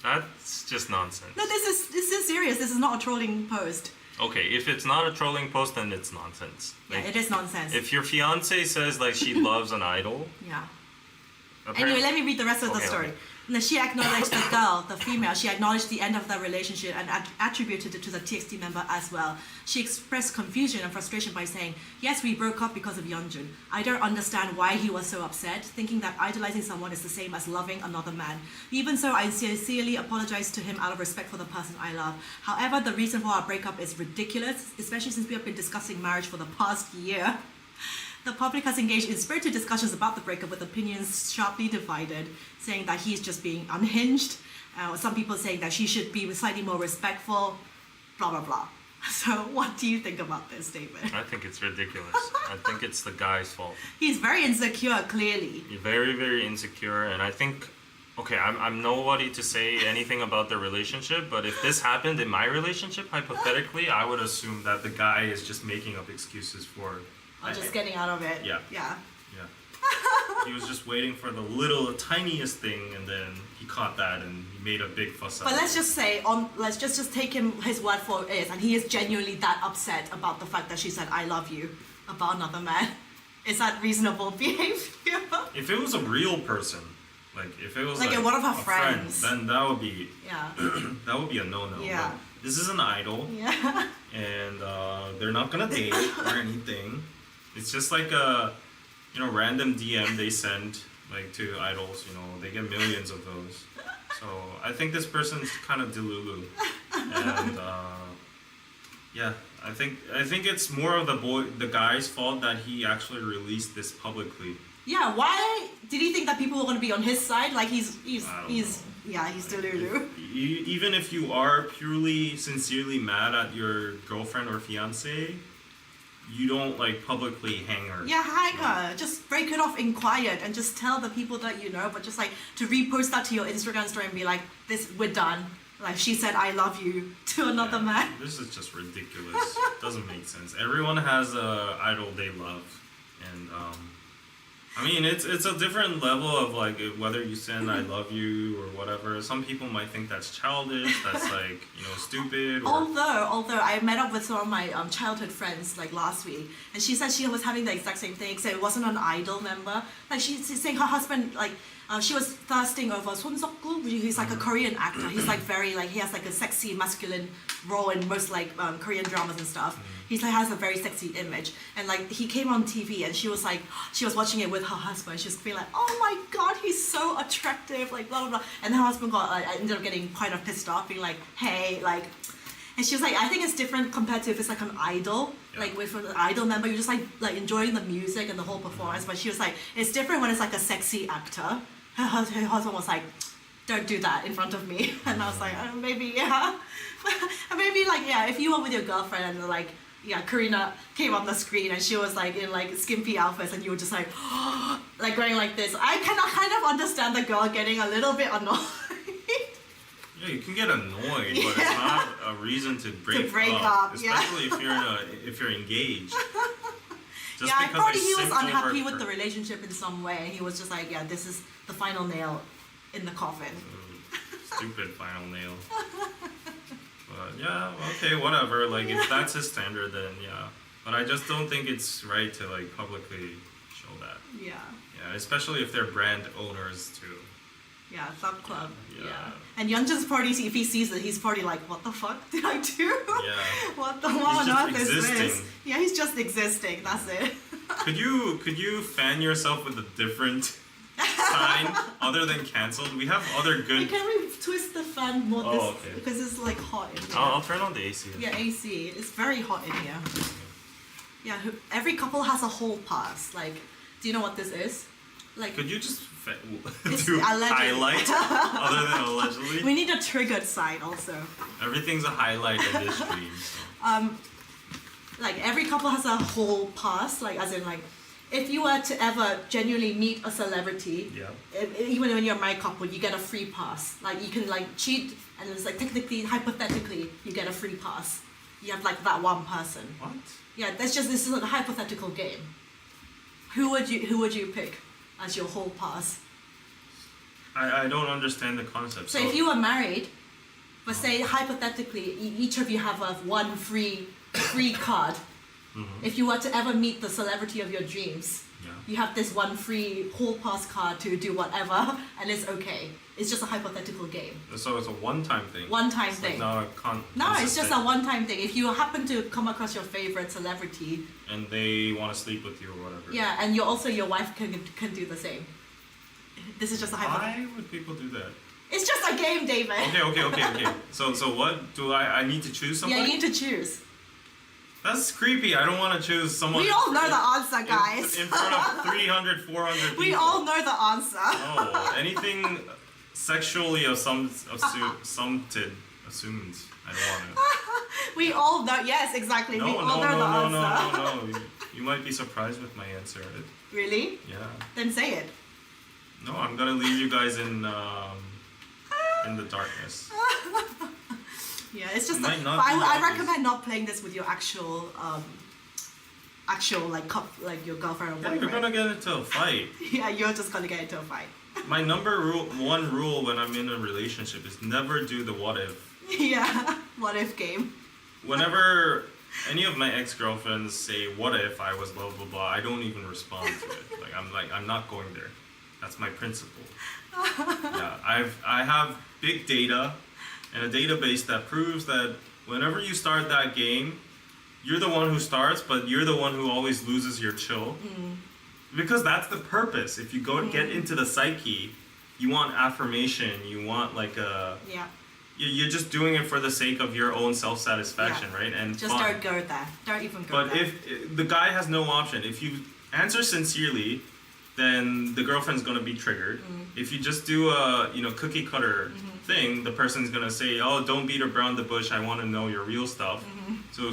That's just nonsense. No, this is serious. This is not a trolling post. Okay, if it's not a trolling post, then it's nonsense. Yeah, Like, it is nonsense. if your fiance says like she loves an idol, Yeah. apparently- Anyway, let me read the rest of the Okay, story. okay. And then she acknowledged the girl, the female, she acknowledged the end of the relationship and attributed it to the TXT member as well. She expressed confusion and frustration by saying, "Yes, we broke up because of Yeonjun. I don't understand why he was so upset, thinking that idolizing someone is the same as loving another man. Even so, I sincerely apologize to him out of respect for the person I love. However, the reason for our breakup is ridiculous, especially since we have been discussing marriage for the past year." The public has engaged in spirited discussions about the breakup with opinions sharply divided, saying that he's just being unhinged. Some people saying that she should be slightly more respectful, blah, blah, blah. So what do you think about this statement? I think it's ridiculous. I think it's the guy's fault. He's very insecure, clearly. You're very, very insecure, and I think, okay, I'm nobody to say anything about the relationship, but if this happened in my relationship, hypothetically, I would assume that the guy is just making up excuses for. I'm just getting out of it. Yeah. Yeah. Yeah. He was just waiting for the tiniest thing, and then he caught that, and he made a big fuss out. But let's just say, let's just take him his word for it, and he is genuinely that upset about the fact that she said "I love you" about another man. Is that reasonable behavior? If it was a real person, like if it was Like one of her a friend, friends. then that would be Yeah. that would be a no-no. Yeah. But this is an idol, Yeah. and they're not gonna date or anything. It's just like a random DM they send like to idols. They get millions of those. So I think this person's kind of delulu, and yeah, I think it's more of the guy's fault that he actually released this publicly. Yeah, why did he think that people were going to be on his side? Like he's I don't know. he's delulu. Even if you are purely sincerely mad at your girlfriend or fiance, you don't like publicly hang her. Yeah, hang her. Just break it off in quiet and just tell the people that you know. But just like to repost that to your Instagram story and be like, "This, we're done." Like she said, "I love you" to another man. This is just ridiculous. Doesn't make sense. Everyone has a idol they love, and I mean it's a different level of like whether you send "I love you" or whatever. Some people might think that's childish. That's like stupid. Or, Although I met up with some of my childhood friends like last week, and she said she was having the exact same thing. So it wasn't an idol member. Like she's saying her husband like. She was thirsting over Son Seok-gu. He's like a Korean actor. He's like very like he has like a sexy masculine role in most like Korean dramas and stuff. He's like has a very sexy image, and like he came on TV and she was watching it with her husband. She was feeling like, "Oh my God, he's so attractive!" Like blah blah blah. And her husband ended up getting kind of pissed off, being like, "Hey, like." And she was like, I think it's different compared to if it's like an idol. Yeah. Like with an idol member, you're just like enjoying the music and the whole performance. But she was like, it's different when it's like a sexy actor. Her husband was like, don't do that in front of me. And I was like, maybe, yeah. Maybe like, yeah, if you were with your girlfriend and like, yeah, Karina came on the screen and she was like in like skimpy outfits and you were just like, like going like this. I kind of understand the girl getting a little bit annoyed. Yeah, you can get annoyed, but it's not a reason to break up, especially if you're engaged. Just yeah, I because thought they he was simped unhappy over with the relationship in some way, and he was just like, yeah, this is the final nail in the coffin. Stupid final nail. But yeah, okay, whatever. Like if that's his standard, then yeah. But I just don't think it's right to like publicly show that. Yeah. Yeah, especially if they're brand owners too. Yeah, Thug Club. Yeah. Yeah. And Yeonjun's party, if he sees it, he's probably like, what the fuck did I do? Yeah. What He's on just earth is this? existing. Yeah, he's just existing. That's it. Could you fan yourself with a different sign other than canceled? We have other good. Can we twist the fan more Okay. because it's like hot in here. I'll turn on the AC. Yeah, AC. It's very hot in here. Yeah, every couple has a hall pass. Like, do you know what this is? Like, Could you just It's do allegedly. highlight other than allegedly? we need a triggered side also. Everything's a highlight in this stream. So. Like every couple has a whole pass, like as in like if you were to ever genuinely meet a celebrity, Yeah. even when you're a married couple, you get a free pass. Like you can like cheat, and it's like technically, hypothetically, you get a free pass. You have like that one person. What? Yeah, this is a hypothetical game. Who would you pick as your whole pass? I don't understand the concept. So if you were married, but say hypothetically, each of you have one free card. Mhm. If you were to ever meet the celebrity of your dreams, Yeah. you have this one free hall pass card to do whatever, and it's okay. It's just a hypothetical game. So it's a one-time thing. One-time It's thing. Like not a No, it's just a consistent- one-time thing. If you happen to come across your favorite celebrity, And they want to sleep with you or whatever. yeah, and your wife can do the same. This is just a hypothetical. Why would people do that? It's just a game, David. Okay. So what do I need to choose somebody? Yeah, you need to choose. That's creepy. I don't want to choose someone. We all know the answer, guys. In front of 300, 400 people. We all know the answer. Oh, anything sexually assumed. I don't want to. We all know. Yes, exactly. we all know the answer. No. You might be surprised with my answer. Really? Yeah. Then say it. No, I'm gonna leave you guys in the darkness. Yeah, it's just. Might not but be I obvious. recommend not playing this with your actual like your girlfriend or Yeah, boyfriend. you're gonna get into a fight. Yeah, you're just gonna get into a fight. My one rule when I'm in a relationship is never do the what if. Yeah. What if game? Whenever any of my ex-girlfriends say what if I was blah blah blah, I don't even respond to it. I'm not going there. That's my principle. Yeah, I have big data and a database that proves that whenever you start that game, you're the one who starts, but you're the one who always loses your chill. Because that's the purpose. If you get into the psyche, you want affirmation, you want like a... Yeah. You're just doing it for the sake of your own self-satisfaction, Yeah. right? And Just fun. don't go there. Don't even go But there. if the guy has no option, if you answer sincerely, then the girlfriend's gonna be triggered. If you just do a cookie cutter thing, the person's gonna say, "Oh, don't beat around the bush. I want to know your real stuff." So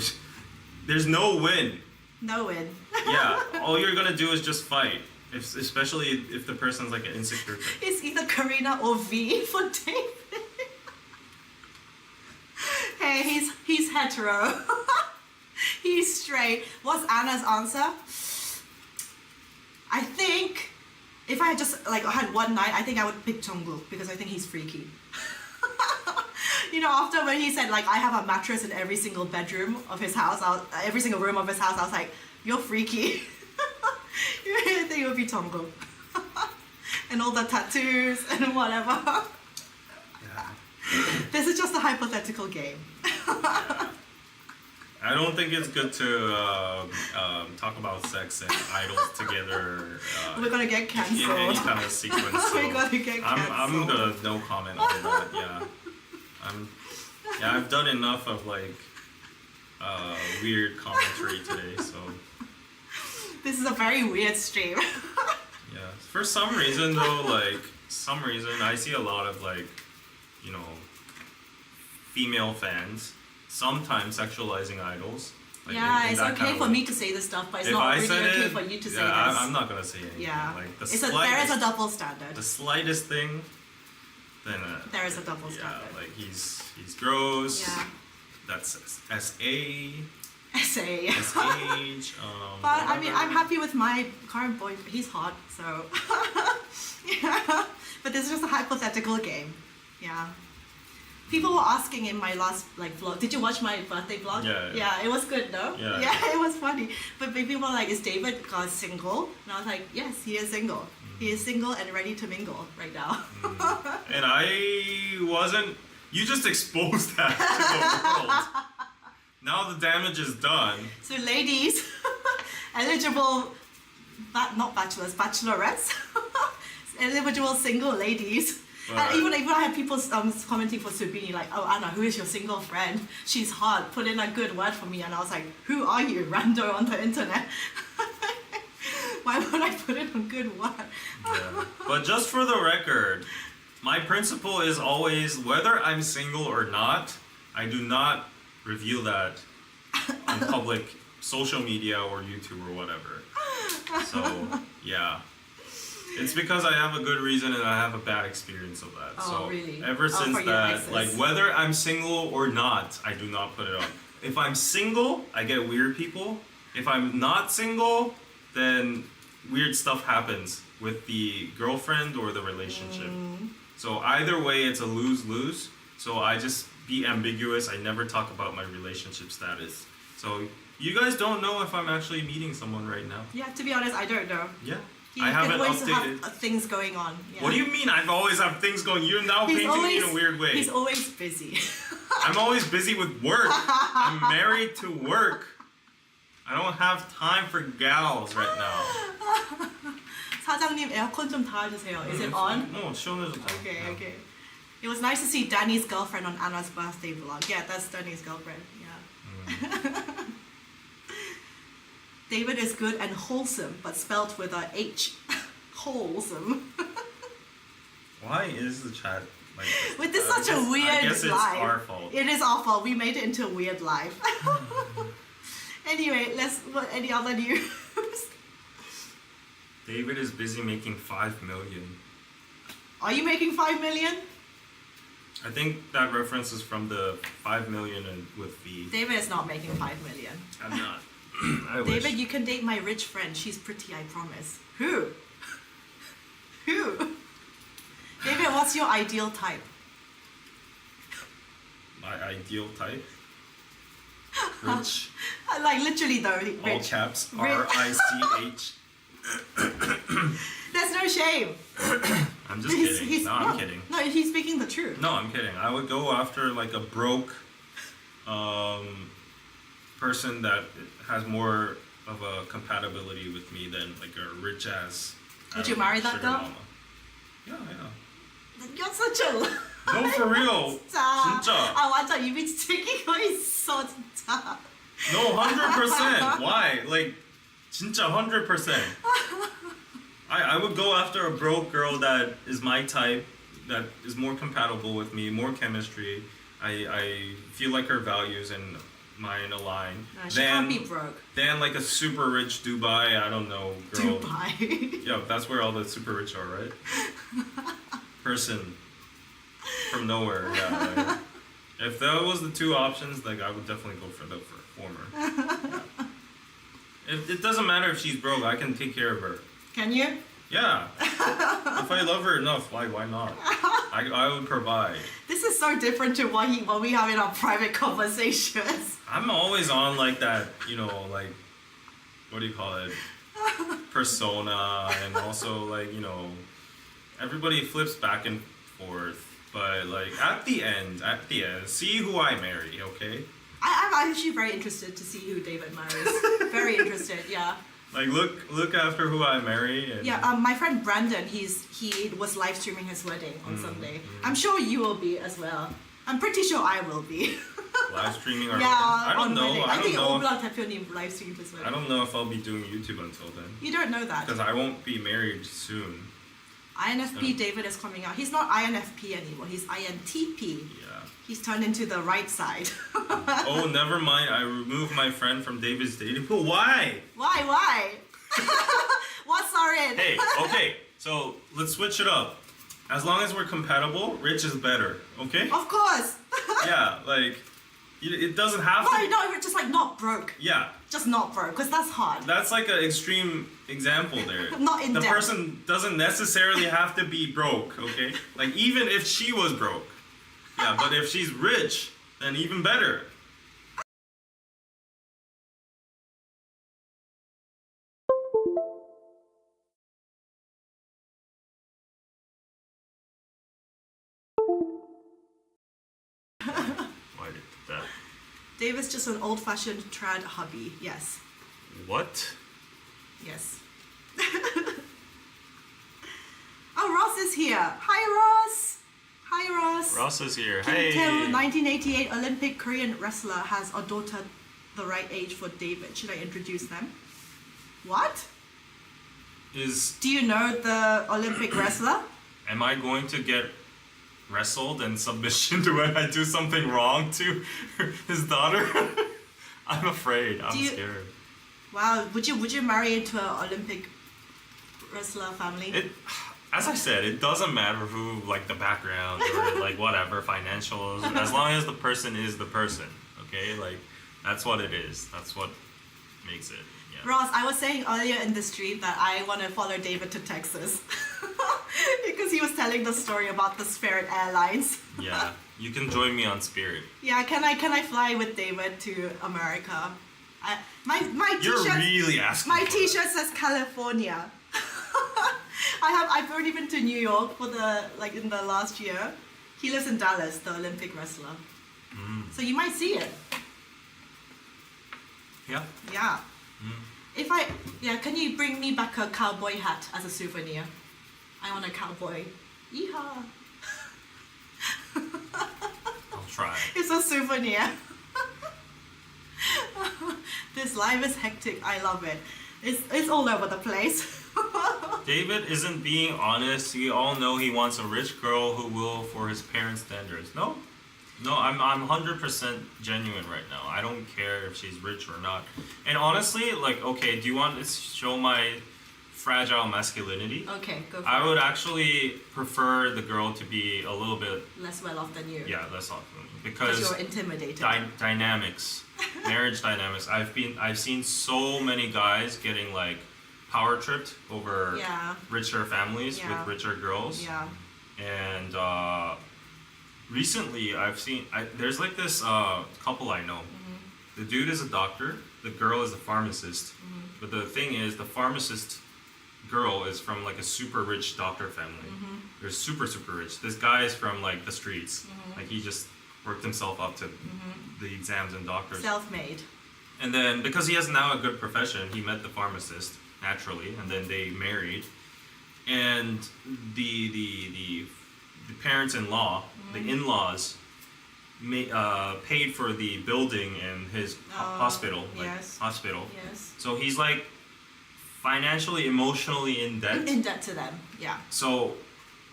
there's no win. No win. Yeah, all you're gonna do is just fight. Especially if the person's like an insecure type. It's either Karina or V for David. Hey, he's hetero. He's straight. What's Anna's answer? I think if I had just had one night, I think I would pick Jungkook because I think he's freaky. After when he said I have a mattress in every single bedroom of his house, every single room of his house, I was like, you're freaky. I think it would be Jungkook. And all the tattoos and whatever. Yeah. This is just a hypothetical game. I don't think it's good to talk about sex and idols together. We're gonna get In any cancelled. kind of sequence. So We're gonna get I'm cancelled. gonna no comment on that. Yeah, I've done enough of weird commentary today. So This is a very weird stream. yeah, for some reason though, I see a lot of female fans sometimes sexualizing idols. Yeah, it's okay for me to say this stuff, but it's not really okay for you to say this. I'm not gonna say anything. Yeah, There is a double standard. the slightest thing, then There is a double standard. Yeah, he's gross. Yeah. That's SA, Essay. SH. But I mean, whatever. I'm happy with my current boy. He's hot, so. Yeah. But this is just a hypothetical game. Yeah. People were asking in my last vlog. Did you watch my birthday vlog? Yeah. Yeah, it was good, no? Yeah. Yeah, it was funny. But people were like, "Is David single?" And I was like, "Yes, he is single. He is single and ready to mingle right now." And I wasn't. You just exposed that to the world. Now the damage is done. So ladies, eligible, not bachelors, bachelorettes, eligible single ladies. Right. And even I had people commenting for Subini "Oh Anna, who is your single friend? She's hot. Put in a good word for me." And I was like, "Who are you, rando on the internet?" Why would I put it on good what? Yeah. But just for the record, my principle is always whether I'm single or not, I do not reveal that on public social media or YouTube or whatever. So, yeah. It's because I have a good reason and I have a bad experience of that. Oh, so really? ever since for your that, exes. like whether I'm single or not, I do not put it on. If I'm single, I get weird people. If I'm not single, then weird stuff happens with the girlfriend or the relationship. So either way, it's a lose-lose. So I just be ambiguous. I never talk about my relationship status. So you guys don't know if I'm actually meeting someone right now. Yeah, to be honest, I don't know. Yeah. He I haven't can always updated. have things going on. Yeah. What do you mean I've always have things going? You're now He's painting me in a always- weird way. He's always busy. I'm always busy with work. I'm married to work. I don't have time for gals right now. 사장님 에어컨 좀 닫아주세요. Is it on? No, 시원해졌다. Okay, okay. It was nice to see Danny's girlfriend on Anna's birthday vlog. Yeah, that's Danny's girlfriend. Yeah. David is good and wholesome, but spelt with a H. Wholesome. Why is the chat like this? With this such a weird I guess it's live. our fault. It is our fault. We made it into a weird live. Anyway, any other news? David is busy making 5 million. Are you making 5 million? I think that reference is from the 5 million and with V. David is not making 5 million. I'm not. I wish. David, you can date my rich friend. She's pretty, I promise. Who? Who? David, what's your ideal type? My ideal type? Rich. Like literally though, All rich. caps. Rich. R-I-C-H. There's no shame. I'm just kidding. No, I'm kidding. No, he's speaking the truth. No, I'm kidding. I would go after like a broke person that has more of a compatibility with me than like a rich ass. Would you marry that sugar girl? mama. Yeah, yeah. You're such a... No, for real. 진짜. 진짜. 아 완전 입이 튀기고 있어 진짜. No, 100%. Why? Like, 진짜 100%. I would go after a broke girl that is my type, that is more compatible with me, more chemistry. I feel like her values and mine align. She can't be broke. Then like a super rich Dubai, I don't know, girl. Dubai. Yeah, that's where all the super rich are, right? Person from nowhere. Yeah. Like, if that was the two options, like I would definitely go for the former. Yeah. It doesn't matter if she's broke. I can take care of her. Can you? Yeah. If I love her enough, why not? I would provide. This is so different to what we have in our private conversations. I'm always on like that, you know, like, what do you call it? Persona, and also like, you know, everybody flips back and forth. But like at the end, see who I marry, okay? I'm actually very interested to see who David marries. Very interested, yeah. Like look after who I marry. And Yeah, my friend Brandon, he was live streaming his wedding on Sunday. I'm sure you will be as well. I'm pretty sure I will be. live streaming our Yeah, wedding. I don't on know. wedding. I don't think know. Oblak 대표님 live streamed his wedding. I don't know if I'll be doing YouTube until then. You don't know that. Because I won't be married soon. INFP David is coming out. He's not INFP anymore. He's INTP. Yeah. He's turned into the right side. Oh, never mind. I removed my friend from David's dating pool. Why? Why? What's our in? Hey, okay. So let's switch it up. As long as we're compatible, rich is better. Okay? Of course. Yeah, like it doesn't have to. No, you're just like not broke. Yeah. Just not broke, because that's hard. That's like an extreme example there. Not in The depth. person doesn't necessarily have to be broke, okay? Like even if she was broke. Yeah, but if she's rich, then even better. Why did that? David's just an old-fashioned trad hubby. Yes. What? Yes. Oh, Ross is here. Hi, Ross. Hi, Ross. Ross is here. Kim Hey. Tae-woo, 1988 Olympic Korean wrestler, has a daughter the right age for David. Should I introduce them? What? Do you know the Olympic wrestler? Am I going to get wrestled and submission to when I do something wrong to his daughter? I'm afraid. I'm scared. Wow, would you marry into an Olympic wrestler family? As I said, it doesn't matter who, like the background or like whatever, financials, as long as the person is the person, okay? Like, that's what it is. That's what makes it, yeah. Ross, I was saying earlier in the street that I want to follow David to Texas. Because he was telling the story about the Spirit Airlines. Yeah, you can join me on Spirit. Yeah, can I fly with David to America? My You're t-shirt, really asking my for t-shirt says California. I've already been to New York for in the last year. He lives in Dallas, the Olympic wrestler. So you might see it. Yeah. Yeah. Can you bring me back a cowboy hat as a souvenir? I want a cowboy. Yeehaw. I'll try. It's a souvenir. This life is hectic. I love it. It's all over the place. David isn't being honest. We all know he wants a rich girl who will for his parents' standards. No, I'm 100% genuine right now. I don't care if she's rich or not. And honestly, like, okay, do you want to show my fragile masculinity? Okay, go for I it. would actually prefer the girl to be a little bit, Less well off than you. yeah, less often, Because because you're intimidated. dynamics, marriage dynamics. I've seen so many guys getting like power tripped over Yeah. richer families Yeah. with richer girls. Yeah. And recently there's like this couple I know. The dude is a doctor, the girl is a pharmacist. But the thing is, the pharmacist girl is from like a super rich doctor family. They're super rich. This guy is from like the streets. Like he just worked himself up to the exams and doctors. Self-made. And then because he has now a good profession, he met the pharmacist naturally, and then they married. And the parents-in-law, the in-laws, paid for the building in his hospital, yes. hospital. Yes. So he's like financially, emotionally in debt. In debt to them. Yeah. So,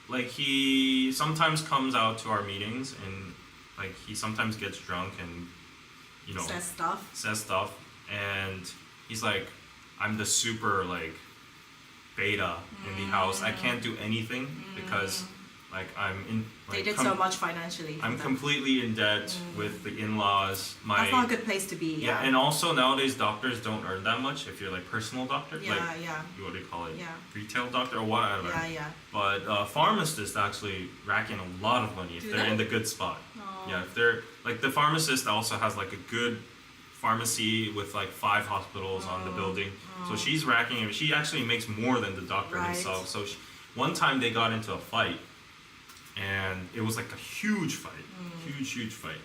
like, he sometimes comes out to our meetings, and like he sometimes gets drunk and, you know, says stuff, and he's like, I'm the super like beta in the house. I can't do anything because like I'm in. Like, They did so much financially. for I'm them. completely in debt with the in-laws. That's not a good place to be. Yeah, and also nowadays doctors don't earn that much if you're like personal doctor. Yeah, like, yeah. What do you call it? Yeah. Retail doctor or whatever. Yeah. But pharmacists actually rack in a lot of money if Do they're they? in the good spot. Oh. Yeah, if they're like the pharmacist also has like a good pharmacy with like 5 hospitals on the building. So she's racking. She actually makes more than the doctor Right. himself. So one time they got into a fight, and it was like a huge fight, huge fight.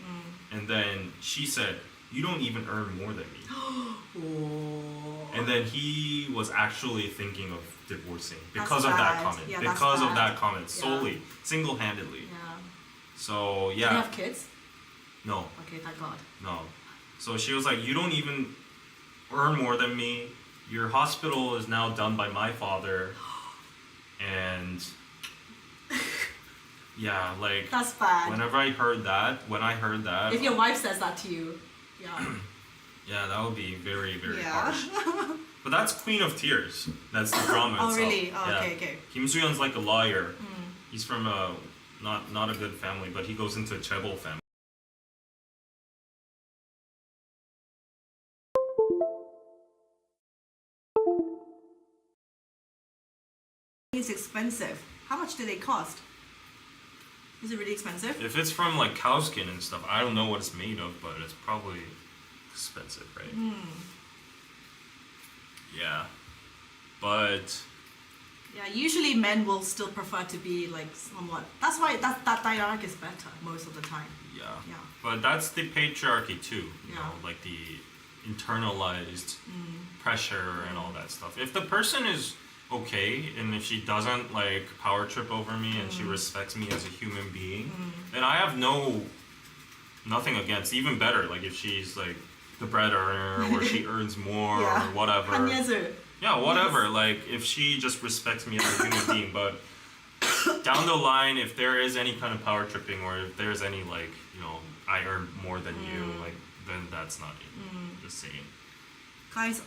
And then she said, "You don't even earn more than me." Oh. And then he was actually thinking of divorcing That's because of that bad. comment. Yeah, that's because of bad. that comment, Yeah. solely, single-handedly. Yeah. So Do they yeah, have kids? no, Okay, thank God. no. So she was like, "You don't even earn more than me. Your hospital is now done by my father." And yeah, like That's bad. when I heard that, If your wife says that to you, yeah. yeah, that would be very, very Yeah. harsh. But that's Queen of Tears. That's the drama Oh, itself. really? Oh, Yeah. okay. Kim Soo-yeon's like a lawyer. He's from a not a good family, but he goes into a chaebol family. It's expensive. How much do they cost? Is it really expensive? If it's from like cow skin and stuff, I don't know what it's made of, but it's probably expensive, right? Yeah. But Yeah, usually men will still prefer to be like somewhat. That's why that dynamic is better most of the time. yeah. Yeah. But that's the patriarchy too, you Yeah. know, like the internalized pressure and all that stuff. If the person is okay and if she doesn't like power trip over me and she respects me as a human being, then I have nothing against. Even better, like if she's like the bread earner or she earns more Yeah. or whatever. 한예슬. Yeah, whatever. Like if she just respects me as a human being, but down the line, if there is any kind of power tripping or if there's any like, you know, I earn more than you, like then that's not the same. Guys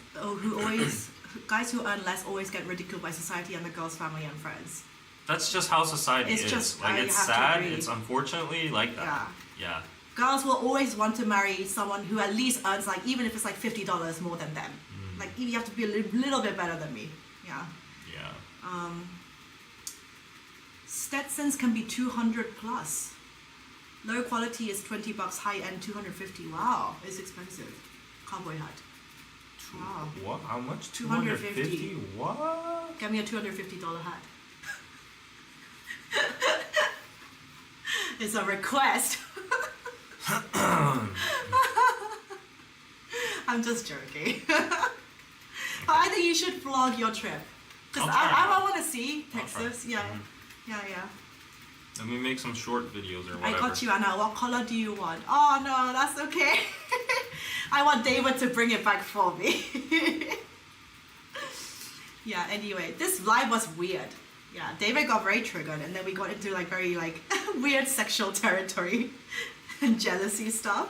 who earn less always get ridiculed by society and the girl's family and friends. That's just how society It's is. just- like I it's have to sad. agree. It's unfortunately like that. Yeah. Girls will always want to marry someone who at least earns like, even if it's like $50 more than them. Like you have to be a little bit better than me. Yeah. Yeah. Stetsons can be 200 plus. Low quality is $20, high end 250. Wow, it's expensive. Cowboy hat. Wow. What? How much? 250. What? Get me a $250 hat. It's a request. I'm just joking. But I think you should vlog your trip. Because Okay. I want to see I'll try. Texas. Yeah. Yeah. Let me make some short videos or I whatever. got you, Anna. What color do you want? Oh no, that's okay. I want David to bring it back for me. Yeah, anyway, this live was weird. Yeah, David got very triggered and then we got into like very like weird sexual territory and jealousy stuff.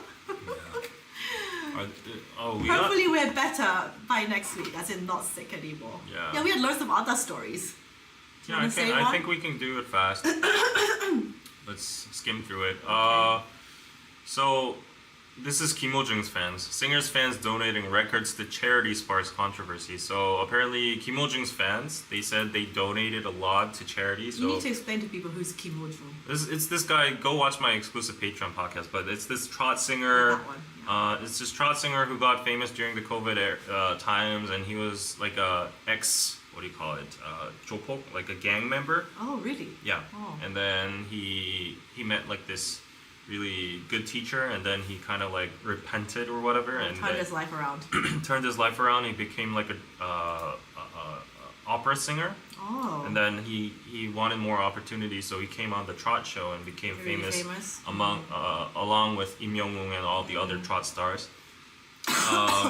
We got. Hopefully we're better by next week, as in not sick anymore. Yeah. Yeah, we had loads of other stories. Do you Yeah, wanna say I one? think we can do it fast. Let's skim through it. Okay. So this is Kim Ho-jung's fans. Singer's fans donating records to charity sparks controversy. So apparently Kim Ho-jung's fans, they said they donated a lot to charity. So You need to explain to people who's Kim Ho-jung. it's this guy. Go watch my exclusive Patreon podcast. But it's this trot singer. That one, yeah. It's this trot singer who got famous during the COVID times, and he was like a ex. What do you call it? Jopok, like a gang member. Oh, really? Yeah. Oh. And then he met like this really good teacher, and then he kind of like repented or whatever, and Turned then his life around. turned his life around. He became like a opera singer, Oh. and then he wanted more opportunities, so he came on the trot show and became Really famous, famous. along with Im Young-woong and all the other trot stars.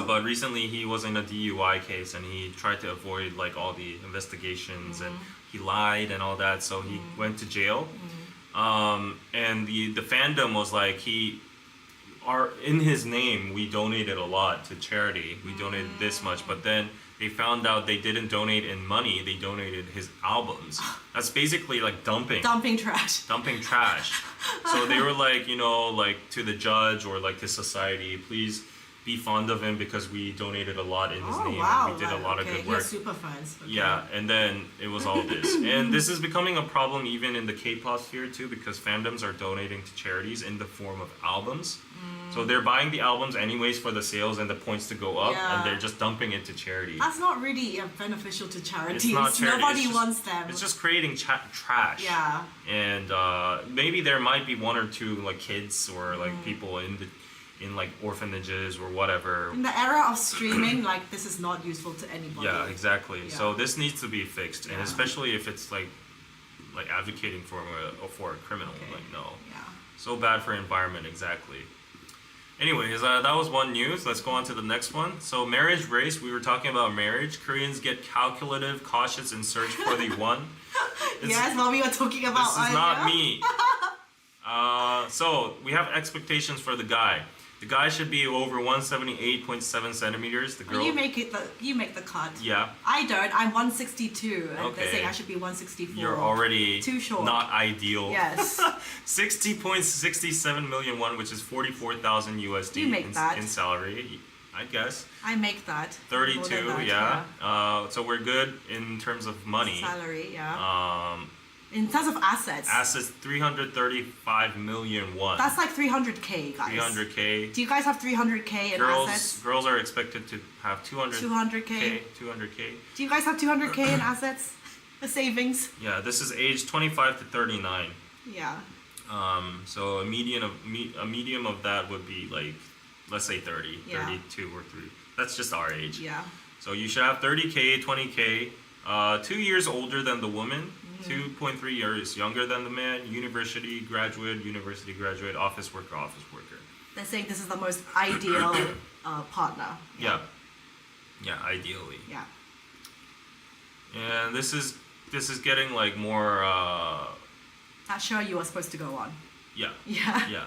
But recently he was in a DUI case and he tried to avoid like all the investigations and he lied and all that, so he went to jail. And the fandom was like in his name we donated a lot to charity. We donated this much, but then they found out they didn't donate in money, they donated his albums. That's basically like dumping Trash. trash. So they were like, you know, like to the judge or like to society, please be fond of him because we donated a lot in his Oh, name wow. and we did a lot of good work. Super fans. Okay. Yeah, and then it was all this. And this is becoming a problem even in the K-pop sphere too, because fandoms are donating to charities in the form of albums. So they're buying the albums anyways for the sales and the points to go up, Yeah. and they're just dumping it to charity. That's not really beneficial to charities. It's not charity. Nobody it's just, wants them. It's just creating trash. Yeah. And maybe there might be one or two like kids or like people in like orphanages or whatever. In the era of streaming, like this is not useful to anybody. Yeah, exactly. Yeah. So this needs to be fixed, and Yeah. especially if it's like advocating for a criminal. Okay. Like no, Yeah. so bad for environment. Exactly. Anyways, that was one news. Let's go on to the next one. So marriage race. We were talking about marriage. Koreans get calculative, cautious in search for the one. Yes, what we were talking about This is not earlier. me. So we have expectations for the guy. The guy should be over 178.7 centimeters. The girl. You make the cut. Yeah. I don't. I'm 162. And they're Okay. saying I should be 164. You're already Too short. not ideal. Yes. 60.67 million won, which is 44,000 USD You make that. in salary, I guess. I make that. 32, More than that, yeah. So we're good in terms of money. Salary, yeah. In terms of assets. Assets 335 million won. That's like 300k, guys. 300k. Do you guys have 300k in assets? Girls are expected to have 200k. 200k. Do you guys have 200k in assets? The savings? Yeah, this is age 25 to 39. Yeah. So a medium of that would be like, let's say 30, Yeah. 32 or 3. That's just our age. Yeah. So you should have 30k, 20k, 2 years older than the woman, Mm-hmm. 2.3 years younger than the man, university graduate, office worker. They're saying this is the most ideal partner. Yeah. Yeah, ideally. Yeah. And this is getting like more That show you were supposed to go on. yeah. Yeah. Yeah.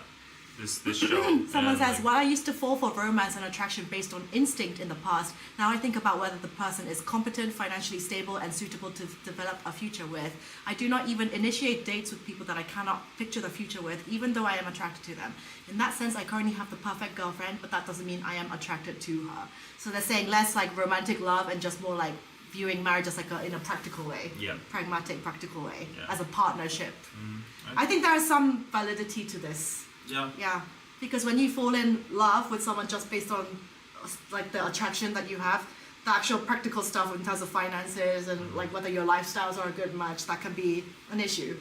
This show. Someone and, says, like, "Well, I used to fall for romance and attraction based on instinct in the past. Now I think about whether the person is competent, financially stable, and suitable to develop a future with. I do not even initiate dates with people that I cannot picture the future with, even though I am attracted to them. In that sense, I currently have the perfect girlfriend, but that doesn't mean I am attracted to her." So they're saying less like romantic love and just more like viewing marriage as like in a practical way, Yeah. pragmatic, practical way, Yeah. as a partnership. Mm-hmm. I think there is some validity to this. Yeah. Yeah, because when you fall in love with someone just based on like the attraction that you have, the actual practical stuff in terms of finances and like whether your lifestyles are a good match, that can be an issue.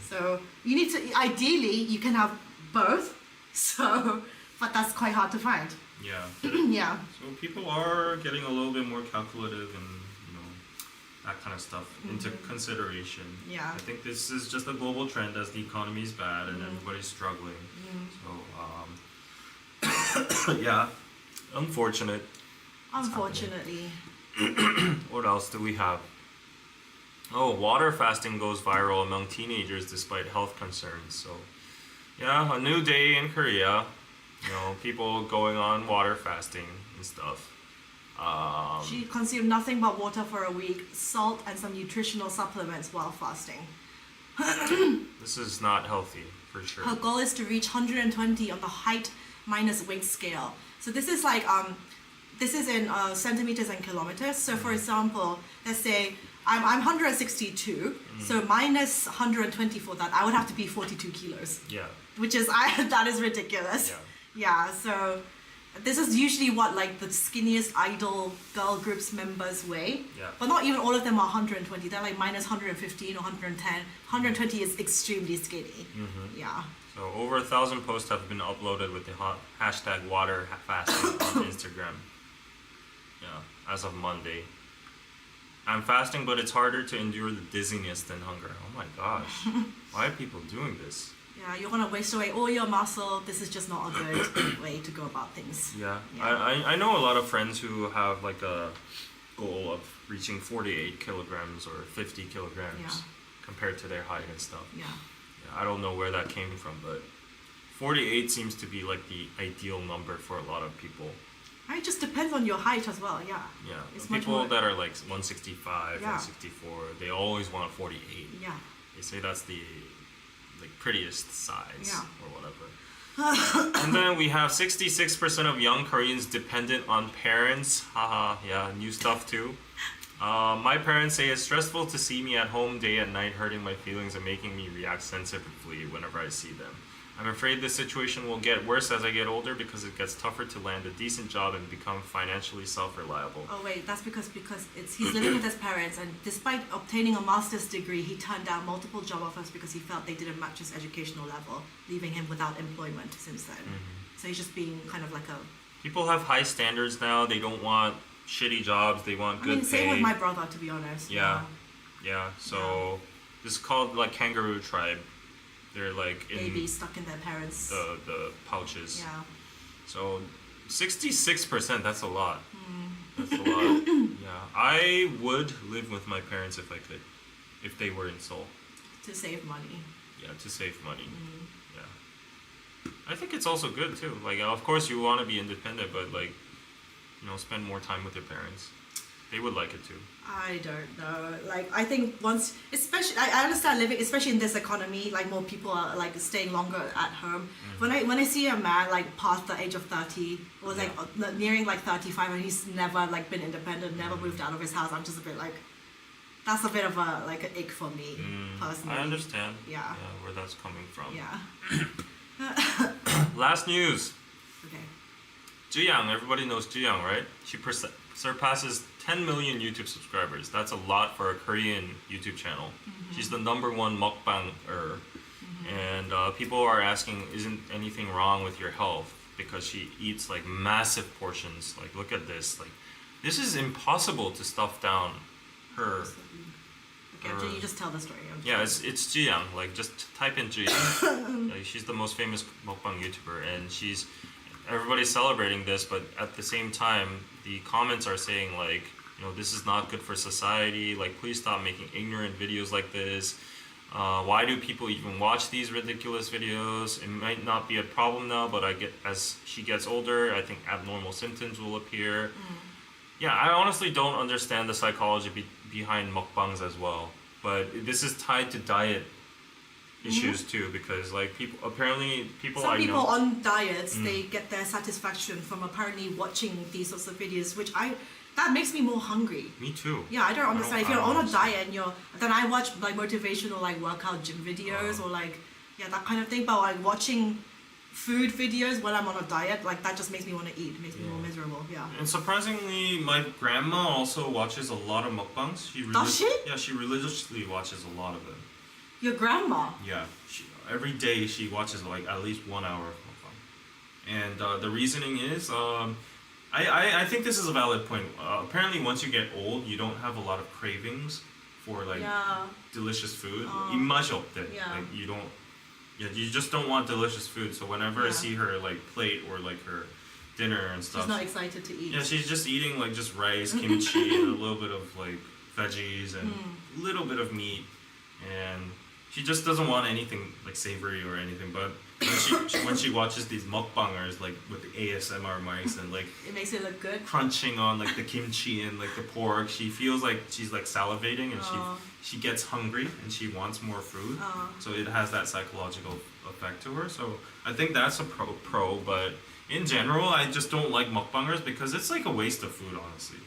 So you need to, ideally you can have both. So, but that's quite hard to find. Yeah. Yeah. So people are getting a little bit more calculative and that kind of stuff into consideration. Yeah. I think this is just a global trend as the economy is bad and everybody's struggling. So yeah, unfortunate. Unfortunately. What else do we have? Oh, water fasting goes viral among teenagers despite health concerns. So yeah, a new day in Korea. People going on water fasting and stuff. She consumed nothing but water for a week, salt and some nutritional supplements while fasting. This is not healthy for sure. Her goal is to reach 120 on the height minus weight scale. So this is like this is in centimeters and kilometers. So for example, let's say I'm 162, so minus 120 for that, I would have to be 42 kilos. Yeah. Which is that is ridiculous. Yeah. So this is usually what like the skinniest idol girl groups members weigh. Yeah. But not even all of them are 120. They're like minus 115 or 110. 120 is extremely skinny. Yeah. So over 1,000 posts have been uploaded with the hashtag water fasting on Instagram. Yeah, as of Monday. I'm fasting, but it's harder to endure the dizziness than hunger. Oh my gosh. Why are people doing this? Yeah, you're gonna waste away all your muscle. This is just not a good way to go about things. Yeah. Yeah. I know a lot of friends who have like a goal of reaching 48 kilograms or 50 kilograms compared to their height and stuff. Yeah. I don't know where that came from, but 48 seems to be like the ideal number for a lot of people. It just depends on your height as well. Yeah. Yeah. It's People much more... that are like 165, 164, they always want 48. Yeah. They say that's the prettiest size or whatever. And then we have 66% of young Koreans dependent on parents. Haha, yeah, new stuff too. My parents say it's stressful to see me at home day and night, hurting my feelings and making me react sensitively whenever I see them. I'm afraid this situation will get worse as I get older because it gets tougher to land a decent job and become financially self-reliable. Oh wait, that's because he's living with his parents, and despite obtaining a master's degree, he turned down multiple job offers because he felt they didn't match his educational level, leaving him without employment since then. So he's just being kind of like a... People have high standards now. They don't want shitty jobs. They want good pay. Same with my brother, to be honest. Yeah. So this is called like kangaroo tribe. They're like in babies stuck in their parents' the pouches. Yeah. So 66%, that's a lot. That's a lot. Yeah. I would live with my parents if I could. If they were in Seoul. To save money. Yeah, to save money. Yeah. I think it's also good too. Like of course you want to be independent, but like spend more time with your parents. They would like it too. I don't know. Like, I think once, especially, I understand living, especially in this economy, like more people are like staying longer at home. When I see a man like past the age of 30 or like nearing like 35 and he's never like been independent, never moved out of his house, I'm just a bit like, that's a bit of a like an ick for me personally. I understand. Yeah. Where that's coming from. Yeah. Last news. Okay. Jiyang, everybody knows Jiyang, right? She surpasses 10 million YouTube subscribers. That's a lot for a Korean YouTube channel. She's the #1 mukbanger. And people are asking, isn't anything wrong with your health? Because she eats like massive portions. Like, look at this. Like, this is impossible to stuff down her. Okay, you just tell the story. It's Jiyang. Like, just type in Jiyang. Like, she's the most famous mukbang YouTuber, and she's everybody's celebrating this, but at the same time, the comments are saying like, you know, this is not good for society. Like, please stop making ignorant videos like this. Why do people even watch these ridiculous videos? It might not be a problem now, but as she gets older, I think abnormal symptoms will appear. Yeah, I honestly don't understand the psychology behind mukbangs as well. But this is tied to diet issues too, because like people Some people on diets, they get their satisfaction from apparently watching these sorts of videos, that makes me more hungry. Me too. Yeah, I don't understand. If you're on a understand. diet and then I watch like motivational like workout gym videos or like that kind of thing. But like watching food videos when I'm on a diet, like that just makes me want to eat. It makes me more miserable. Yeah. And surprisingly, my grandma also watches a lot of mukbangs. Does she? Yeah, she religiously watches a lot of them. Your grandma? Yeah, every day she watches like at least 1 hour of mukbang. And the reasoning is, I think this is a valid point. Apparently, once you get old, you don't have a lot of cravings for like delicious food. 입맛이 없대. Yeah. Like you just don't want delicious food. So whenever I see her like plate or like her dinner and stuff, she's not excited to eat. Yeah, she's just eating like just rice, kimchi, and a little bit of like veggies and a little bit of meat, and she just doesn't want anything like savory or anything. But when she watches these mukbangers like with the ASMR mics and like it makes it look good. crunching on like the kimchi and like the pork, she feels like she's like salivating and she gets hungry and she wants more food. So it has that psychological effect to her. So I think that's a pro. But in general, I just don't like mukbangers because it's like a waste of food, honestly.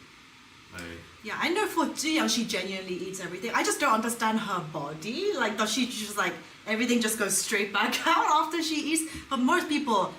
Like, yeah, I know for Ziyang, she genuinely eats everything. I just don't understand her body. Like, does she just like everything just goes straight back out after she eats? But most people,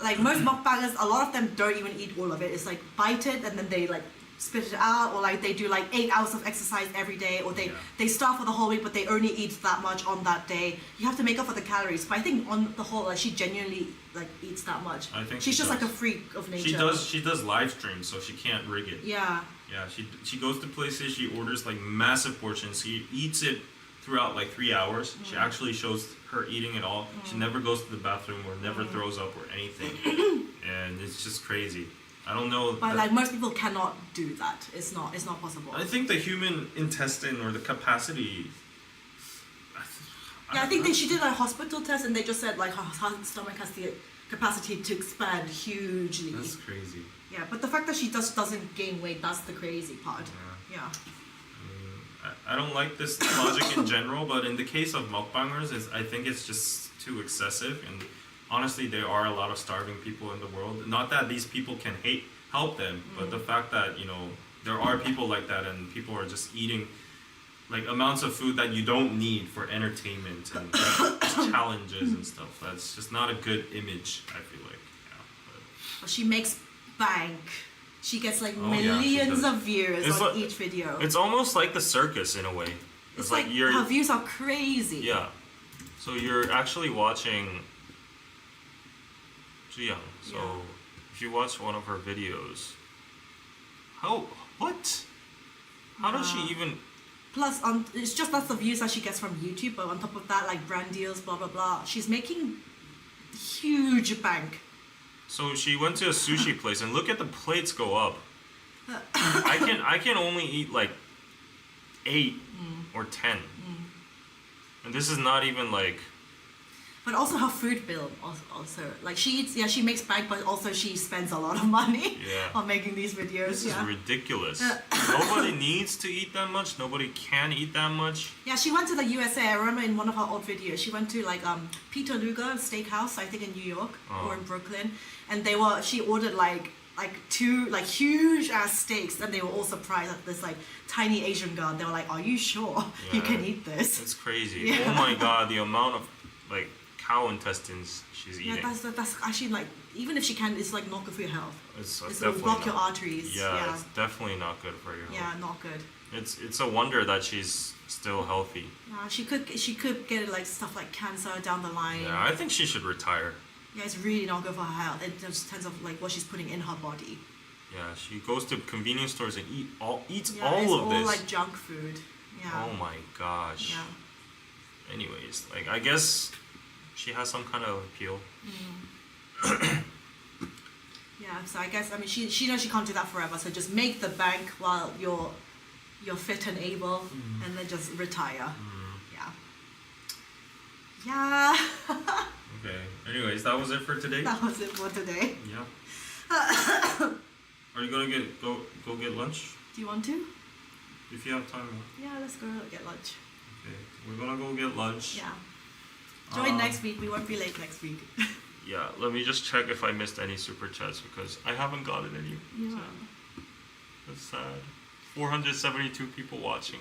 like most mukbangers, a lot of them don't even eat all of it. It's like bite it and then they like spit it out, or like they do like 8 hours of exercise every day, or they starve for the whole week but they only eat that much on that day. You have to make up for the calories. But I think on the whole, like she genuinely like eats that much. I think she's just does. like a freak of nature. She does live streams, so she can't rig it. Yeah. Yeah, she goes to places, she orders like massive portions, she eats it throughout like 3 hours. She actually shows her eating it all. She never goes to the bathroom or never throws up or anything. And it's just crazy. I don't know. But like most people cannot do that. It's not possible. I think the human intestine or the capacity. I think she did a hospital test and they just said like her stomach has the capacity to expand hugely. That's crazy. Yeah, but the fact that she doesn't gain weight, that's the crazy part. Yeah. I don't like this logic in general, but in the case of mukbangers, I think it's just too excessive. And honestly, there are a lot of starving people in the world. Not that these people can help them, but the fact that, you know, there are people like that and people are just eating like amounts of food that you don't need for entertainment and challenges and stuff. That's just not a good image, I feel like. Yeah, but she makes bank. She gets like Oh, millions yeah, of views It's on like- each video. It's almost like the circus in a way. It's like her views are crazy. Yeah. So you're actually watching Ziyang. So if you watch one of her videos, what? How does she even? Plus, it's just that's the views that she gets from YouTube. But on top of that, like brand deals, blah blah blah. She's making huge bank. So she went to a sushi place and look at the plates go up. I can only eat like 8 or 10. And this is not even like. But also her food bill also like she eats, she makes bank, but also she spends a lot of money on making these videos. This is ridiculous. Nobody needs to eat that much. Nobody can eat that much. Yeah, she went to the USA. I remember in one of her old videos, she went to like Peter Luger Steakhouse, I think in New York or in Brooklyn, and she ordered like 2 like huge ass steaks, and they were all surprised at this like tiny Asian girl. They were like, "Are you sure you can eat this?" It's crazy. Oh my god, the amount of like cow intestines she's eating. Yeah, that's actually like, even if she can, it's like not good for your health. It's It will definitely block your not. arteries. Yeah, it's definitely not good for your health. Yeah, not good. It's a wonder that she's still healthy. She could get like stuff like cancer down the line. Yeah, I think she should retire. Yeah, it's really not good for her health. It just depends on like what she's putting in her body. Yeah, she goes to convenience stores and eats all It's of all this. like junk food. Yeah. Oh my gosh. Yeah. Anyways, like I guess she has some kind of appeal. Yeah, so I guess, I mean, she knows she can't do that forever, so just make the bank while you're fit and able, and then just retire. Yeah. Yeah. Okay. Anyways, that was it for today. That was it for today. Yeah. Are you gonna go get lunch? Do you want to? If you have time. Yeah, let's go get lunch. Okay. We're gonna go get lunch. Yeah. Join next week. We won't be late next week. Yeah. Let me just check if I missed any super chats because I haven't gotten any. Yeah. That's sad. 472 people watching.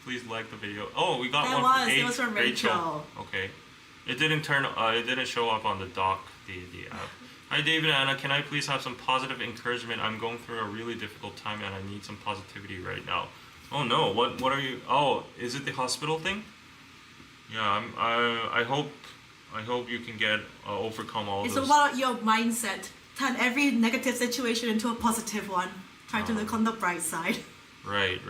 Please like the video. Oh, we got That one from it was from Rachel. Okay. It didn't it didn't show up on the doc, the app. Hi David and Anna, can I please have some positive encouragement? I'm going through a really difficult time and I need some positivity right now. Oh no, what are you? Oh, is it the hospital thing? Yeah, I hope you can get overcome all It's those. about your mindset. Turn every negative situation into a positive one. Try to look on the bright side. Right.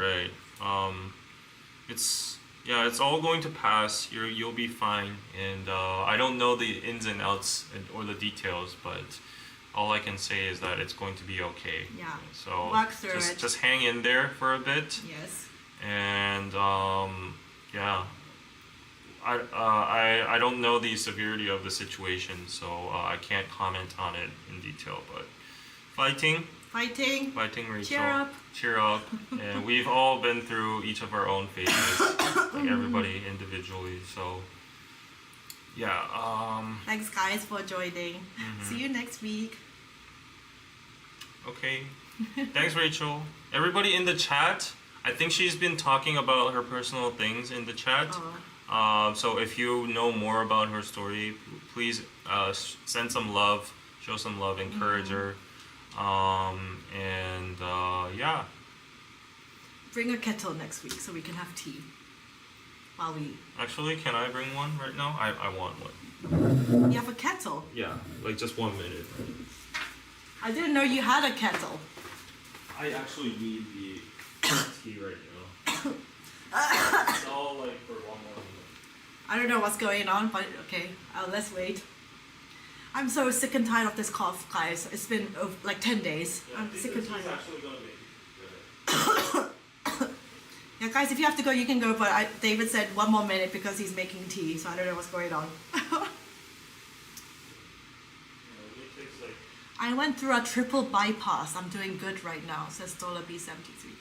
It's all going to pass. You'll be fine. And I don't know the ins and outs or the details, but all I can say is that it's going to be okay. Yeah. So walk through it. Just hang in there for a bit. Yes. And yeah. I don't know the severity of the situation, so I can't comment on it in detail. But fighting, Rachel. Cheer up. And we've all been through each of our own phases, like everybody individually. So yeah. Thanks guys for joining. See you next week. Okay. Thanks, Rachel. Everybody in the chat. I think she's been talking about her personal things in the chat. So if you know more about her story, please send some love, show some love, encourage her. Yeah. Bring a kettle next week so we can have tea while we... Actually, can I bring one right now? I want one. You have a kettle? Yeah, like just 1 minute. I didn't know you had a kettle. I actually need the tea right now. It's all like for 1 more minute. I don't know what's going on, but okay, let's wait. I'm so sick and tired of this cough, guys. It's been like 10 days. Yeah, I'm sick and tired. Actually gonna make it good. Yeah, guys, if you have to go, you can go, but David said 1 more minute because he's making tea, so I don't know what's going on. I went through a triple bypass. I'm doing good right now, says $B73.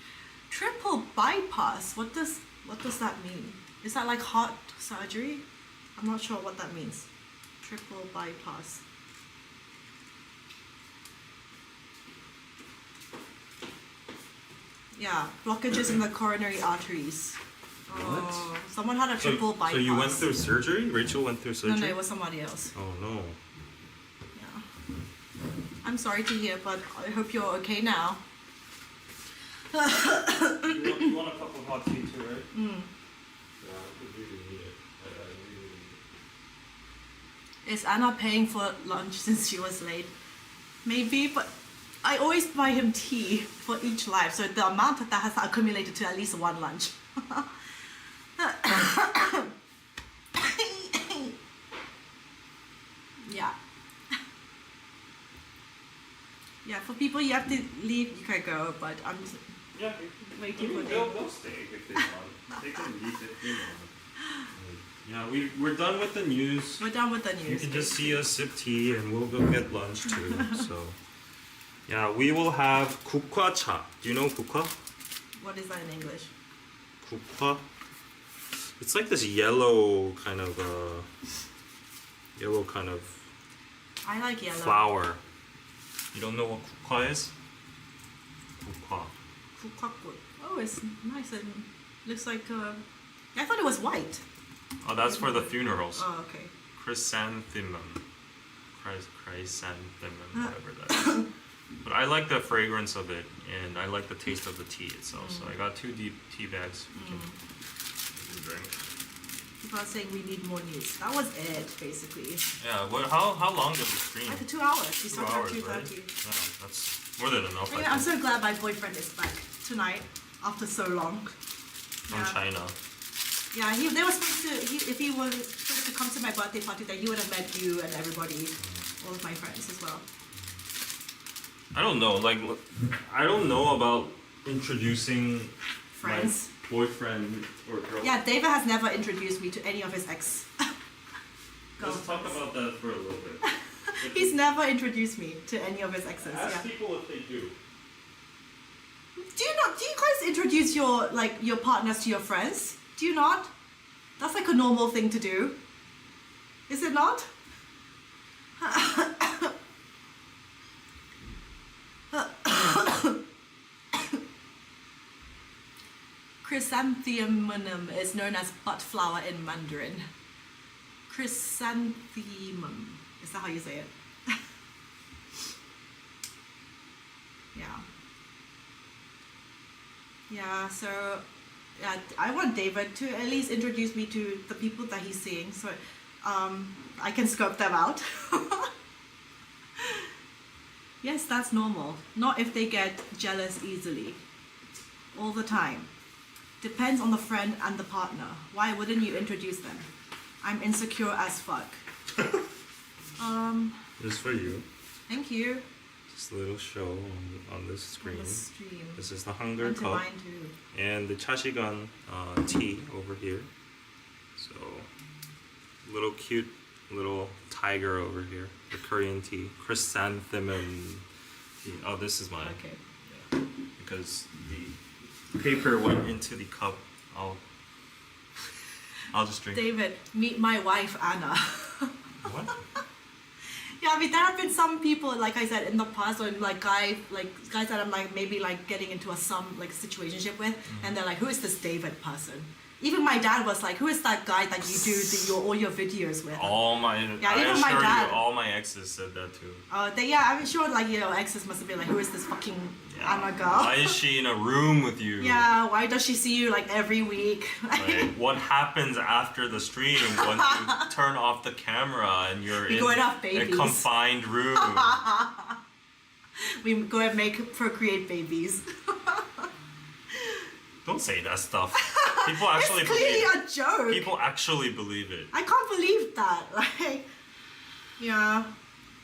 Triple bypass? What does that mean? Is that like heart surgery? I'm not sure what that means. Triple bypass. Yeah, blockages in the coronary arteries. Oh, someone had a triple bypass. So you went through surgery? Rachel went through surgery? No, it was somebody else. Oh no. Yeah. I'm sorry to hear, but I hope you're okay now. You want a cup of hot tea too, right? Yeah, I could really need it. I really need it. Is Anna paying for lunch since she was late? Maybe, but I always buy him tea for each life, so the amount that has accumulated to at least 1 lunch. Yeah. Yeah, for people you have to leave, you can go, but I'm just waiting for them. They'll stay if they want. They can leave if they want. Yeah, we're done with the news. We're done with the news. You can just see us sip tea and we'll go get lunch too. So, yeah, we will have 국화 cha. Do you know 국화? What is that in English? 국화? It's like this yellow kind of I like yellow. flower. You don't know what 국화 is? 국화. 국화꽃. Oh, it's nice and looks like. I thought it was white. Oh, that's for the funerals. Oh, okay. Chrysanthemum. Chrysanthemum, whatever that is. But I like the fragrance of it, and I like the taste of the tea itself. So I got 2 deep tea bags. We can drink. People are saying we need more news. That was it, basically. Yeah. How long does it stream? Like 2 hours. We 2 started hours, at 2:30. right? Yeah, that's more than enough. Yeah, I'm so glad my boyfriend is back tonight after so long. From China. Yeah, they were supposed to. If he was supposed to come to my birthday party, then he would have met you and everybody, all of my friends as well. I don't know. Like, I don't know about introducing Friends. my boyfriend or girlfriend. Yeah, David has never introduced me to any of his ex. Let's talk about that for a little bit. He's never introduced me to any of his exes. Ask Yeah. people if they do. Do you guys introduce your partners to your friends? Do you not? That's like a normal thing to do. Is it not? Chrysanthemum is known as butt flower in Mandarin. Chrysanthemum. Is that how you say it? Yeah. Yeah, so yeah, I want David to at least introduce me to the people that he's seeing, so I can scope them out. Yes, that's normal. Not if they get jealous easily. All the time. Depends on the friend and the partner. Why wouldn't you introduce them? I'm insecure as fuck. Just for you. Thank you. Just a little show on this screen. On the stream. This is the Hunger And to Cup. mine too. And the Chashigan tea over here. So, little cute little tiger over here. The Korean tea. Chrysanthemum tea. Oh, this is mine. Okay. Yeah. Because the paper went into the cup. I'll just drink. David, meet my wife Anna. What? Yeah, I mean there have been some people, like I said in the past, or like guys that I'm like maybe like getting into some like situationship with, and they're like, who is this David person? Even my dad was like, who is that guy that you do all your videos with? All my even I my assure dad. you, all my exes said that too. I'm sure like exes must have been like, who is this fucking Anna girl? Why is she in a room with you? Yeah, why does she see you like every week? Like, what happens after the stream when you turn off the camera and you're We in go and have a babies. confined room? We go and procreate babies. Don't say that stuff. People actually It's clearly believe a joke. People actually believe it. I can't believe that. Like, yeah,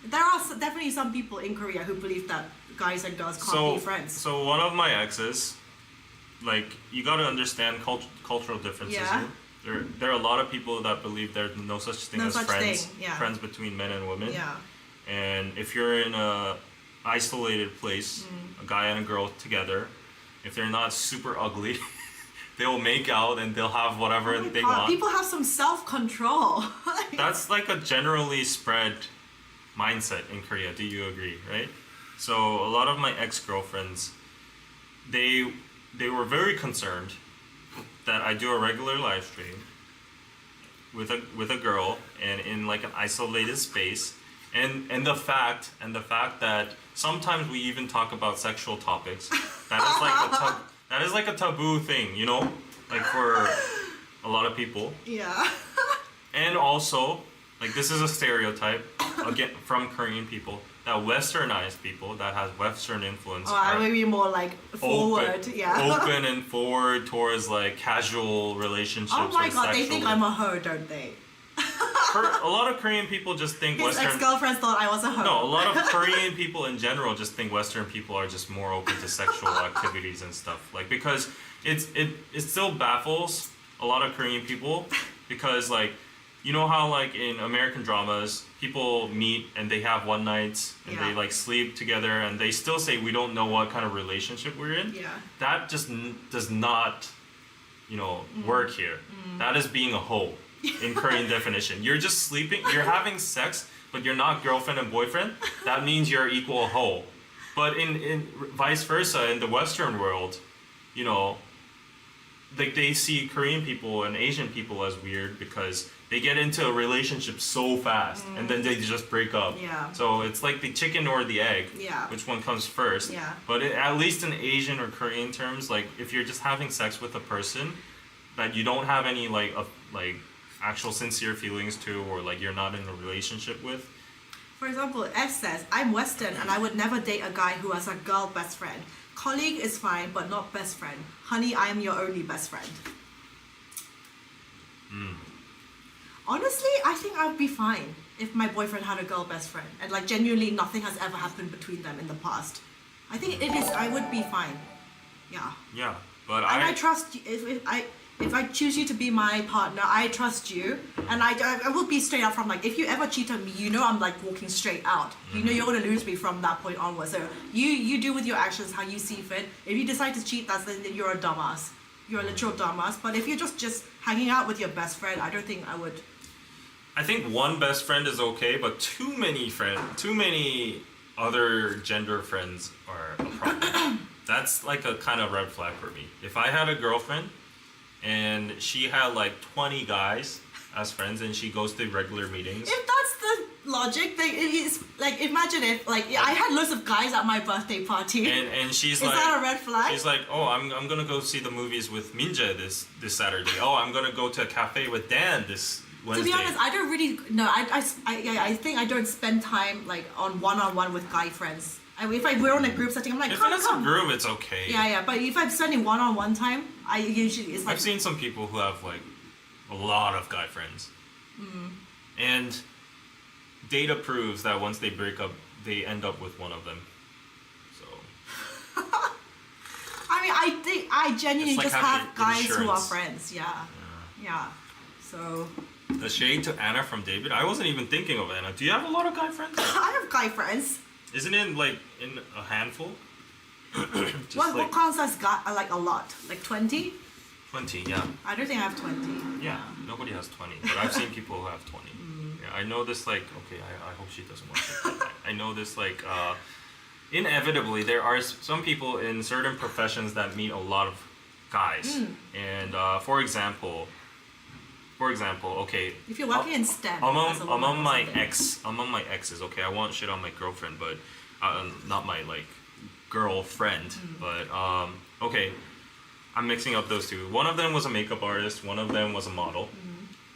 there are definitely some people in Korea who believe that guys and girls can't be friends. So one of my exes, like, you gotta understand cultural differences. Yeah. There are a lot of people that believe there's no such thing No as such friends. thing, yeah. Friends between men and women. Yeah. And if you're in a isolated place, a guy and a girl together, if they're not super ugly, they'll make out and they'll have whatever Oh my they God, want. people have some self-control. That's like a generally spread mindset in Korea. Do you agree, right? So a lot of my ex-girlfriends, they were very concerned that I do a regular live stream with a girl and in like an isolated space, and the fact that sometimes we even talk about sexual topics. That is like a taboo thing, you know, like for a lot of people. Yeah. And also, like, this is a stereotype again from Korean people, that westernized people that has Western influence Or maybe more like forward. open, Yeah. open and forward towards like casual relationships. Oh my or God, they sexual. think I'm a hoe, don't they? A lot of Korean people just think His Western. ex-girlfriends thought I was a hoe. No, a lot of Korean people in general just think Western people are just more open to sexual activities and stuff. Like, because it still baffles a lot of Korean people, because like, you know how like in American dramas people meet and they have one nights and Yeah. they like sleep together and they still say we don't know what kind of relationship we're in. Yeah. That just does not, work here. That is being a hoe in Korean definition. You're just sleeping, you're having sex, but you're not girlfriend and boyfriend. That means you're equal hoe. But in vice versa, in the Western world, like they see Korean people and Asian people as weird because they get into a relationship so fast and then they just break up. Yeah. So it's like the chicken or the egg. Yeah. Which one comes first? Yeah. But at least in Asian or Korean terms, like if you're just having sex with a person that you don't have any like actual sincere feelings to, or like you're not in a relationship with. For example, F says, I'm Western and I would never date a guy who has a girl best friend. Colleague is fine, but not best friend. Honey, I am your only best friend. Honestly, I think I'd be fine. if my boyfriend had a girl best friend and like genuinely nothing has ever happened between them in the past. I think it is. I would be fine. Yeah. Yeah, but And I trust you. If I choose you to be my partner, I trust you, and I will be straight up from like if you ever cheat on me, you know I'm like walking straight out. You know you're gonna lose me from that point onwards. So you do with your actions how you see fit. If you decide to cheat, then you're a dumbass. You're a literal dumbass. But if you're just hanging out with your best friend, I don't think I would. I think one best friend is okay, but too many other gender friends are a problem. That's like a kind of red flag for me. If I had a girlfriend and she had like 20 guys as friends and she goes to regular meetings. If that's the logic, then it's like imagine if like I had loads of guys at my birthday party. And she's is like, that a red flag? She's like, oh, I'm gonna go see the movies with Minja this Saturday. Oh, I'm gonna go to a cafe with Dan this Wednesday. To be honest, I don't really no. I think I don't spend time like on one-on-one with guy friends. If we're on a group setting, I'm like, if come. it's a group, it's okay. Yeah. But if I'm spending one-on-one time, I usually it's like. I've seen some people who have like a lot of guy friends, and data proves that once they break up, they end up with one of them. So. I mean, I think I genuinely It's like just have having guys who are insurance. friends. Yeah. So. The shade to Anna from David. I wasn't even thinking of Anna. Do you have a lot of guy friends? I have guy friends. Isn't it like in a handful? Just What counts as like a lot? Like 20? 20, yeah. I don't think I have 20. Yeah, nobody has 20, but I've seen people who have 20. Yeah, I know this like, okay, I hope she doesn't watch it. I know this like, inevitably there are some people in certain professions that meet a lot of guys. And for example, okay. If you're working in STEM, among my exes, okay, I won't shit on my girlfriend, but not my like girlfriend, but okay, I'm mixing up those two. One of them was a makeup artist, one of them was a model,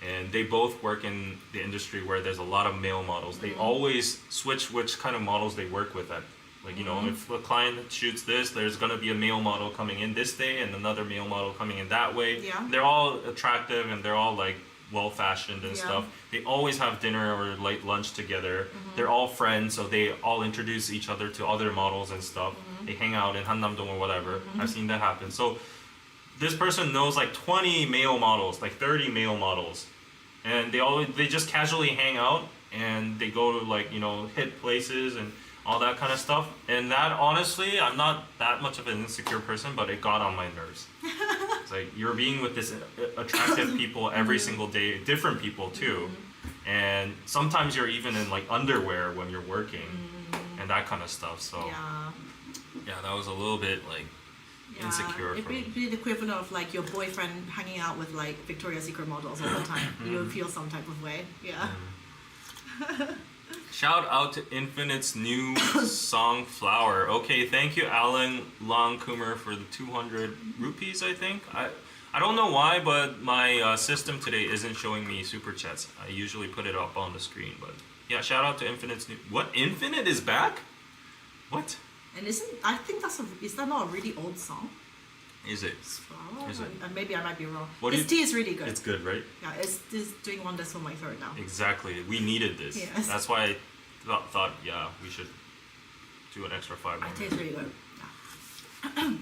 and they both work in the industry where there's a lot of male models. They always switch which kind of models they work with at. Like, you know, if a client shoots this, there's going to be a male model coming in this day and another male model coming in that way. Yeah. They're all attractive and they're all, like, well-fashioned and Yeah. stuff. They always have dinner or late lunch together. They're all friends, so they all introduce each other to other models and stuff. They hang out in Hannam-dong or whatever. I've seen that happen. So this person knows, like, 20 male models, like 30 male models. And they just casually hang out and they go to, like, you know, hit places and all that kind of stuff. And that, honestly, I'm not that much of an insecure person, but it got on my nerves. It's like, you're being with this attractive people every single day, different people too. And sometimes you're even in like underwear when you're working and that kind of stuff. So yeah, that was a little bit like insecure for me. It'd be the equivalent of like your boyfriend hanging out with like Victoria's Secret models all the time. You would feel some type of way. Yeah. Shout out to Infinite's new song Flower. Okay, thank you Alan Longcoomer for the 200 rupees, I think. I don't know why, but my system today isn't showing me super chats. I usually put it up on the screen, but yeah, shout out to Infinite's new... What? Infinite is back? What? And is that not a really old song? Is it? Flower? Is it? Maybe I might be wrong. What This tea is really good. It's good, right? Yeah, it's doing wonders for my throat now. Exactly. We needed this. Yes. That's why I thought, yeah, we should do an extra 5 more It tastes really good. Yeah.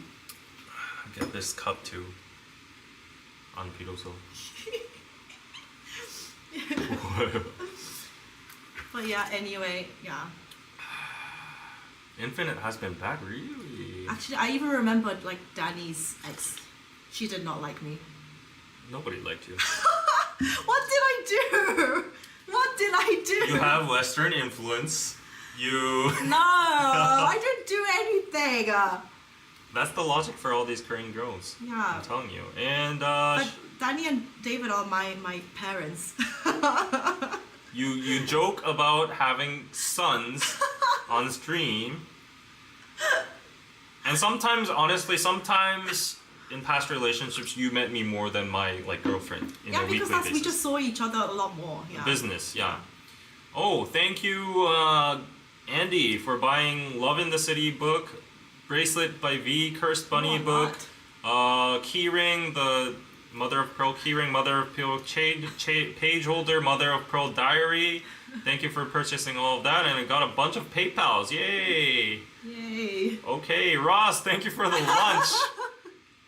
Get this cup too. On Piroso. But yeah, anyway, yeah. Infinite has been back, really? Actually, I even remembered like Danny's ex. She did not like me. Nobody liked you. What did I do? What did I do? You have Western influence. You... No, I didn't do anything. That's the logic for all these Korean girls. Yeah. I'm telling you. And But Danny and David are my parents. you joke about having sons on stream. And sometimes, honestly, in past relationships, you met me more than my like girlfriend in a weekly basis. We just saw each other a lot more. Yeah. Business, yeah. Oh, thank you, Andy, for buying Love in the City book, Bracelet by V, Cursed Bunny book, Keyring, the Mother of Pearl Keyring, Mother of Pearl Page Holder, Mother of Pearl Diary, Thank you for purchasing all of that, and I got a bunch of PayPals. Yay! Yay. Okay, Ross, thank you for the lunch.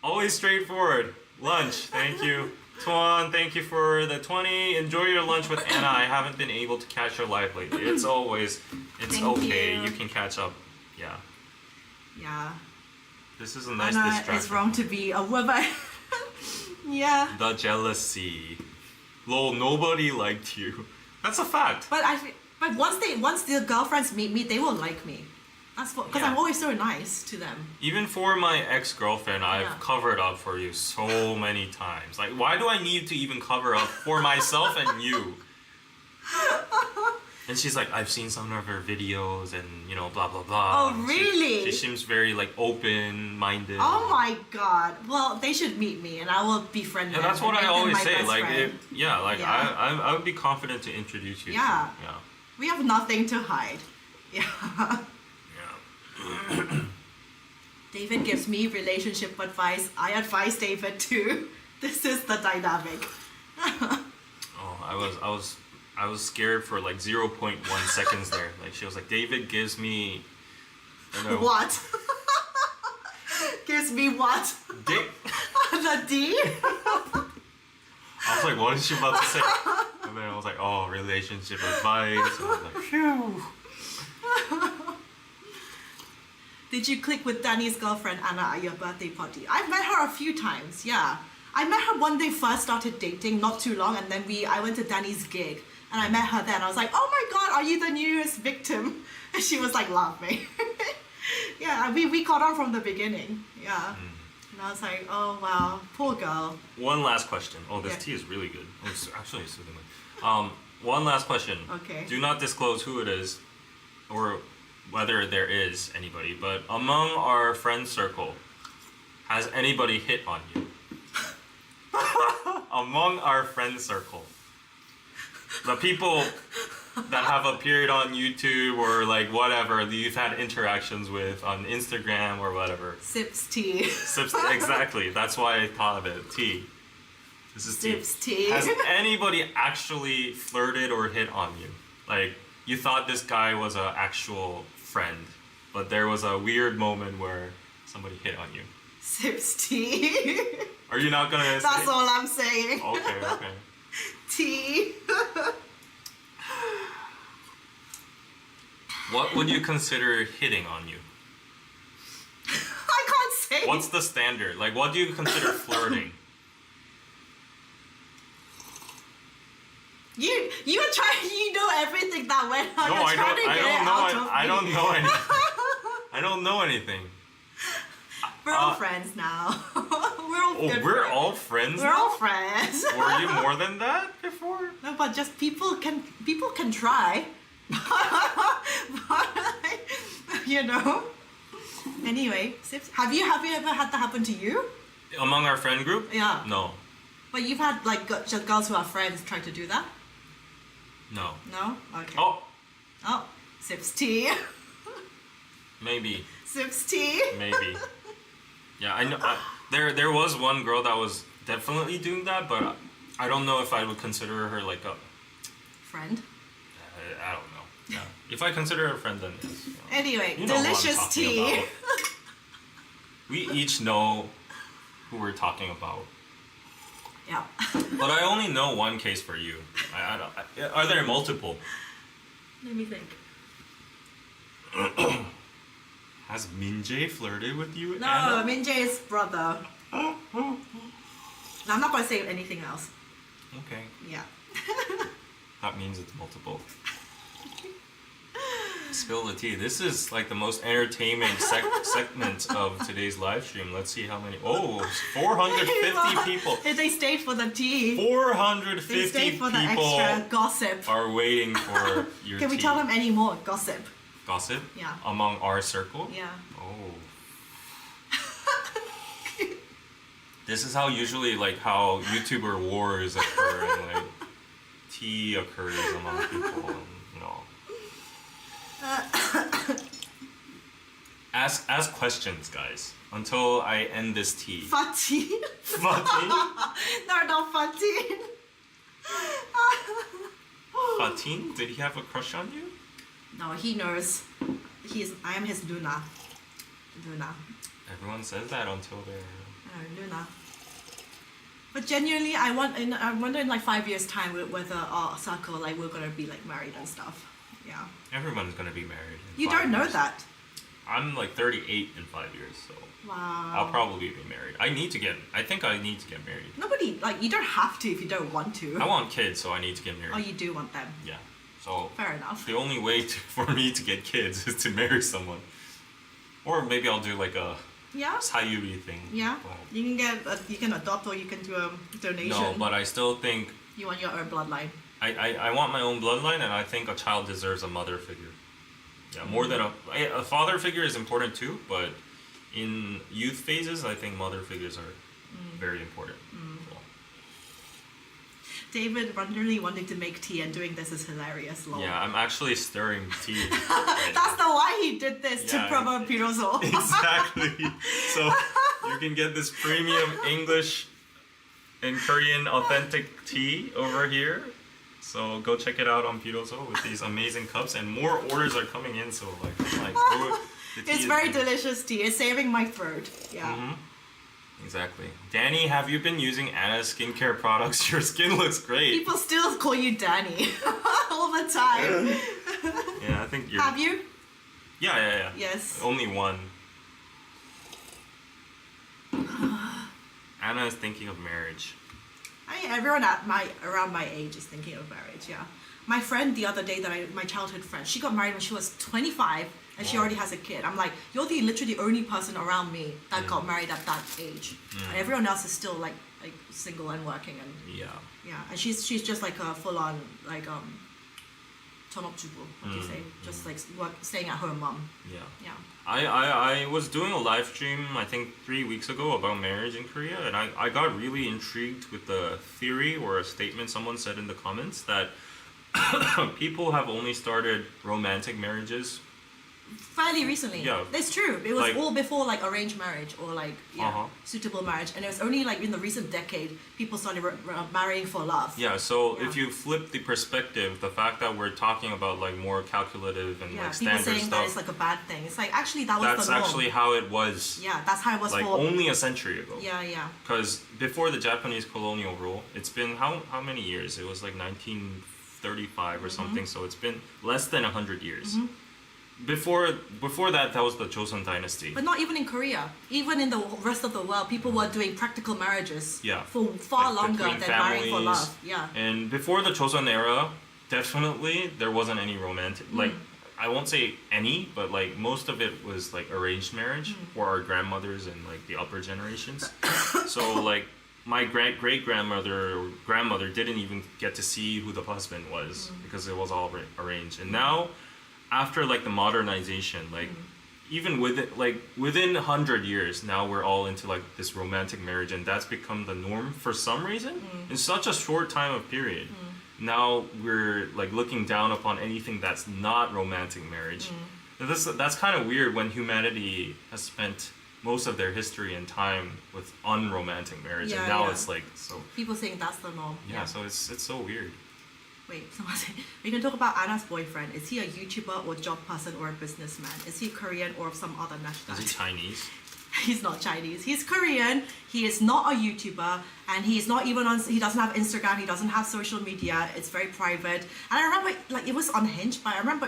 Always straightforward. Lunch, thank you. Tuan, thank you for the 20. Enjoy your lunch with Anna. I haven't been able to catch her live lately. It's Thank okay. you. You can catch up. Yeah. Yeah. This is a nice Anna distraction. is wrong to be a woman. Yeah. The jealousy. Lol, nobody liked you. That's a fact. But once the girlfriends meet me, they will like me. That's what, because Yeah. I'm always so nice to them. Even for my ex-girlfriend, I've Yeah. covered up for you so many times. Like, why do I need to even cover up for myself and you? And she's like, I've seen some of her videos and, blah, blah, blah. Oh, really? She seems very, open-minded. Oh my god. Well, they should meet me and I will befriend Yeah, them. that's what and I make them always my say. best Like, friend. yeah. Yeah. I would be confident to introduce you Yeah. to. Yeah. We have nothing to hide. Yeah. Yeah. David gives me relationship advice. I advise David too. This is the dynamic. Oh, I was scared for like 0.1 seconds there. Like she was like, David gives me, What? Gives me what? Dick. The D? I was like, what is she about to say? And then I was like, oh, relationship advice. And I was like, phew. Did you click with Danny's girlfriend Anna at your birthday party? I've met her a few times, yeah. I met her when they first started dating, not too long, and then I went to Danny's gig, and I met her then. I was like, oh my god, are you the newest victim? And she was like laughing. Yeah, we caught on from the beginning, yeah. And I was like, oh wow, poor girl. One last question. Oh, this Yeah. tea is really good. Oh, it's actually soothing. One last question. Okay. Do not disclose who it is, or whether there is anybody, but among our friend circle, has anybody hit on you? Among our friend circle. The people that have appeared on YouTube or like whatever that you've had interactions with on Instagram or whatever. Sips tea. Exactly. That's why I thought of it. Tea. This is tea. Sips tea. Has anybody actually flirted or hit on you? Like, you thought this guy was an actual friend, but there was a weird moment where somebody hit on you. Sips tea. Are you not gonna say? That's all I'm saying. Okay. Tea. What would you consider hitting on you? I can't say. What's the standard? Like, what do you consider flirting? You are trying. You know everything that went on. No, You're trying to get it out of I me. don't know anything. I don't know anything. We're all friends now. We're all Oh, good we're friends. all friends We're now? all friends. Were you more than that before? No, but just people can try. You know. Anyway, Sips, have you ever had that happen to you? Among our friend group? Yeah. No. But you've had like just girls who are friends try to do that. No. No. Okay. Oh, Oh. Sips tea. maybe. Sips tea. Maybe. Yeah, I know. There was one girl that was definitely doing that, but I don't know if I would consider her like a. Friend. I don't know. Yeah. If I consider her a friend, then yes. Anyway, You know who I'm delicious talking tea. about. We each know who we're talking about. Yeah. But I only know one case for you. Are there multiple? Let me think. Has Minjae flirted with you? No, Anna? Minjae's brother. I'm not gonna say anything else. Okay. Yeah. That means it's multiple. Spill the tea. This is like the most entertaining segment of today's live stream. Let's see how many. Oh, 450 people. They stayed for the tea. 450 They stayed for the people extra gossip. are waiting for your Can we tea. tell them any more gossip? Gossip? Yeah. Among our circle? Yeah. Oh. This is how usually like how YouTuber wars occur and like tea occurs among people and Ask questions, guys, until I end this tea. Fatty. Fatty? No, not fatty. Fatin, did he have a crush on you? No, he knows. I am his Luna. Luna. Everyone says that until they're... Luna. But genuinely, I wonder in like 5 years' time whether our circle like we're gonna be like married and stuff. Yeah. Everyone's gonna be married. You don't know that. I'm like 38 in 5 years, so Wow. I'll probably be married. I think I need to get married. Nobody like you don't have to if you don't want to. I want kids, so I need to get married. Oh, you do want them. Yeah. So Fair enough. the only way for me to get kids is to marry someone, or maybe I'll do like a Yeah. sayuri thing. Yeah. But You can adopt or you can do a donation. no, but I still think You want your own bloodline. I want my own bloodline, and I think a child deserves a mother figure. Yeah, more than a father figure is important too, but in youth phases, I think mother figures are very important. So. David randomly wanting to make tea and doing this is hilarious. Lol. Yeah, I'm actually stirring tea. That's the why he did this to Yeah. promote Piroso. Exactly. So you can get this premium English and Korean authentic tea over here. So go check it out on Piroso with these amazing cups, and more orders are coming in. So the tea It's is very good. delicious tea. It's saving my throat. Yeah. Mhm. Exactly. Danny, have you been using Anna's skincare products? Your skin looks great. People still call you Danny all the time. Yeah, I think you're. Have you? Yeah. Yes. Only one. Anna is thinking of marriage. Everyone around my age is thinking of marriage. Yeah. My friend the other day my childhood friend, she got married when she was 25 and she Wow. already has a kid. I'm like, you're the literally only person around me that got married at that age. And everyone else is still like single and working and Yeah. and she's just like a full on like 전업주부, what do you say? Just like staying at home mom. Yeah. Yeah. I was doing a live stream, I think 3 weeks ago, about marriage in Korea, and I got really intrigued with the theory or a statement someone said in the comments that people have only started romantic marriages. Fairly recently. Yeah. That's true. It was Like- all before like arranged marriage or like Uh-huh. suitable marriage, and it was only like in the recent decade people started marrying for love. Yeah, so Yeah. if you flip the perspective, the fact that we're talking about like more calculative and Yeah, like people standard saying that stuff, it's like a bad thing. It's like actually that was that's the norm. actually how it was Yeah, that's how it was like for. only a century ago. Yeah. Because before the Japanese colonial rule, it's been how many years? It was like 1935 or something, so it's been less than 100 years. Before that was the Joseon dynasty. But not even in Korea. Even in the rest of the world, people were doing practical marriages Yeah. for far Like longer between than marrying for families. love. Yeah. And before the Joseon era, definitely there wasn't any romantic. Like I won't say any, but like most of it was like arranged marriage for our grandmothers and like the upper generations. So like my great grandmother or grandmother didn't even get to see who the husband was because it was all arranged. And now, after like the modernization, like even within 100 years, now we're all into like this romantic marriage, and that's become the norm for some reason in such a short time of period. Now we're like looking down upon anything that's not romantic marriage. That's kind of weird when humanity has spent most of their history and time with unromantic marriage, and Yeah, now yeah. it's like so. People saying that's the norm. Yeah, so it's so weird. Wait, someone said, we can talk about Anna's boyfriend. Is he a YouTuber or job person or a businessman? Is he Korean or of some other Is nationality? he Chinese? He's not Chinese. He's Korean. He is not a YouTuber, and he's not even on. He doesn't have Instagram. He doesn't have social media. It's very private. And I remember, like, it was unhinged. But I remember,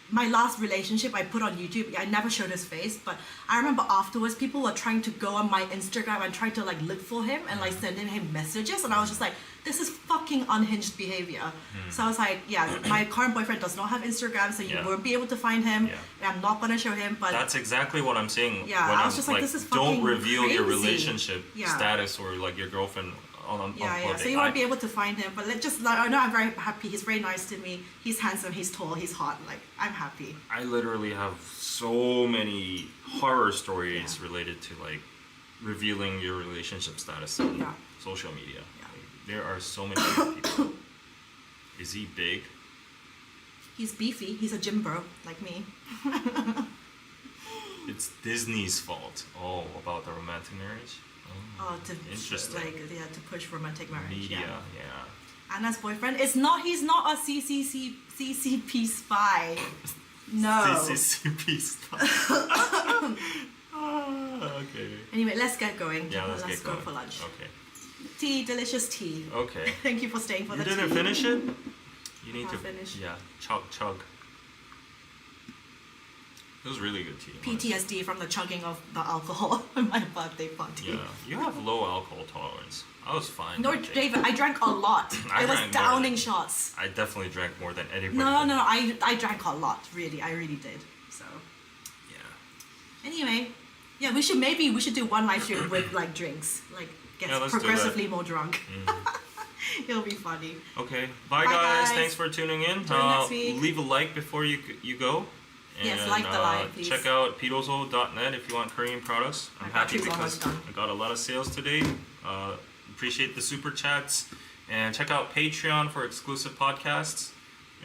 my last relationship I put on YouTube. I never showed his face, but I remember afterwards, people were trying to go on my Instagram and try to like look for him and like sending him messages, and I was just like, this is fucking unhinged behavior. So I was like, yeah, my current boyfriend does not have Instagram, so you Yeah. won't be able to find him. Yeah. I'm not gonna show him, but That's exactly what I'm saying. Yeah, when I was I'm just like, this is don't fucking reveal your crazy. relationship Yeah. status or like your girlfriend on yeah. public. So you won't be able to find him, but I know I'm very happy. He's very nice to me. He's handsome. He's tall. He's hot. Like, I'm happy. I literally have so many horror stories related to like revealing your relationship status on Yeah. social media. Yeah. Like, there are so many people. Is he big? He's beefy. He's a gym bro, like me. It's Disney's fault. Oh, about the romantic marriage? Oh, to Interesting. to push romantic marriage. Media, Yeah. yeah. Anna's boyfriend. He's not a CCP spy. No. CCP stuff. Okay. Anyway, let's get going. Yeah, let's get go going. for lunch. Okay. Tea, delicious tea. Okay. Thank you for staying for You the didn't tea. finish it? You need I'll to finish. Yeah, chug. It was really good tea. honestly. PTSD from the chugging of the alcohol at my birthday party. Yeah, you have low alcohol tolerance. I was fine. No, that day. David, I drank a lot. I I was drank more downing than- shots. I definitely drank more than anybody. No, I drank a lot. Really, I really did. So Yeah. anyway, yeah, we should do one live stream with like drinks, like get Yeah, let's do that. progressively more drunk. It'll be funny. Okay. Bye, Bye, guys. guys. Thanks for tuning in. Till next week. Leave a like before you go. Yes, And, like the live, please. Check out pidozo.net if you want Korean products. I'm happy battery's because almost done. I got a lot of sales today. Appreciate the super chats. And check out Patreon for exclusive podcasts.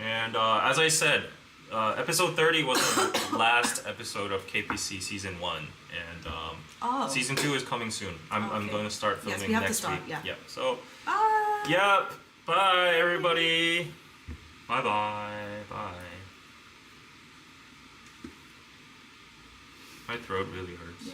And as I said, episode 30 was the last episode of KPC season 1. And season 2 is coming soon. I'm Okay. going to start Yes, filming we have to next start, week. yeah. Yep. So, Bye. yep. Bye, everybody. Bye. My throat really hurts. Yeah.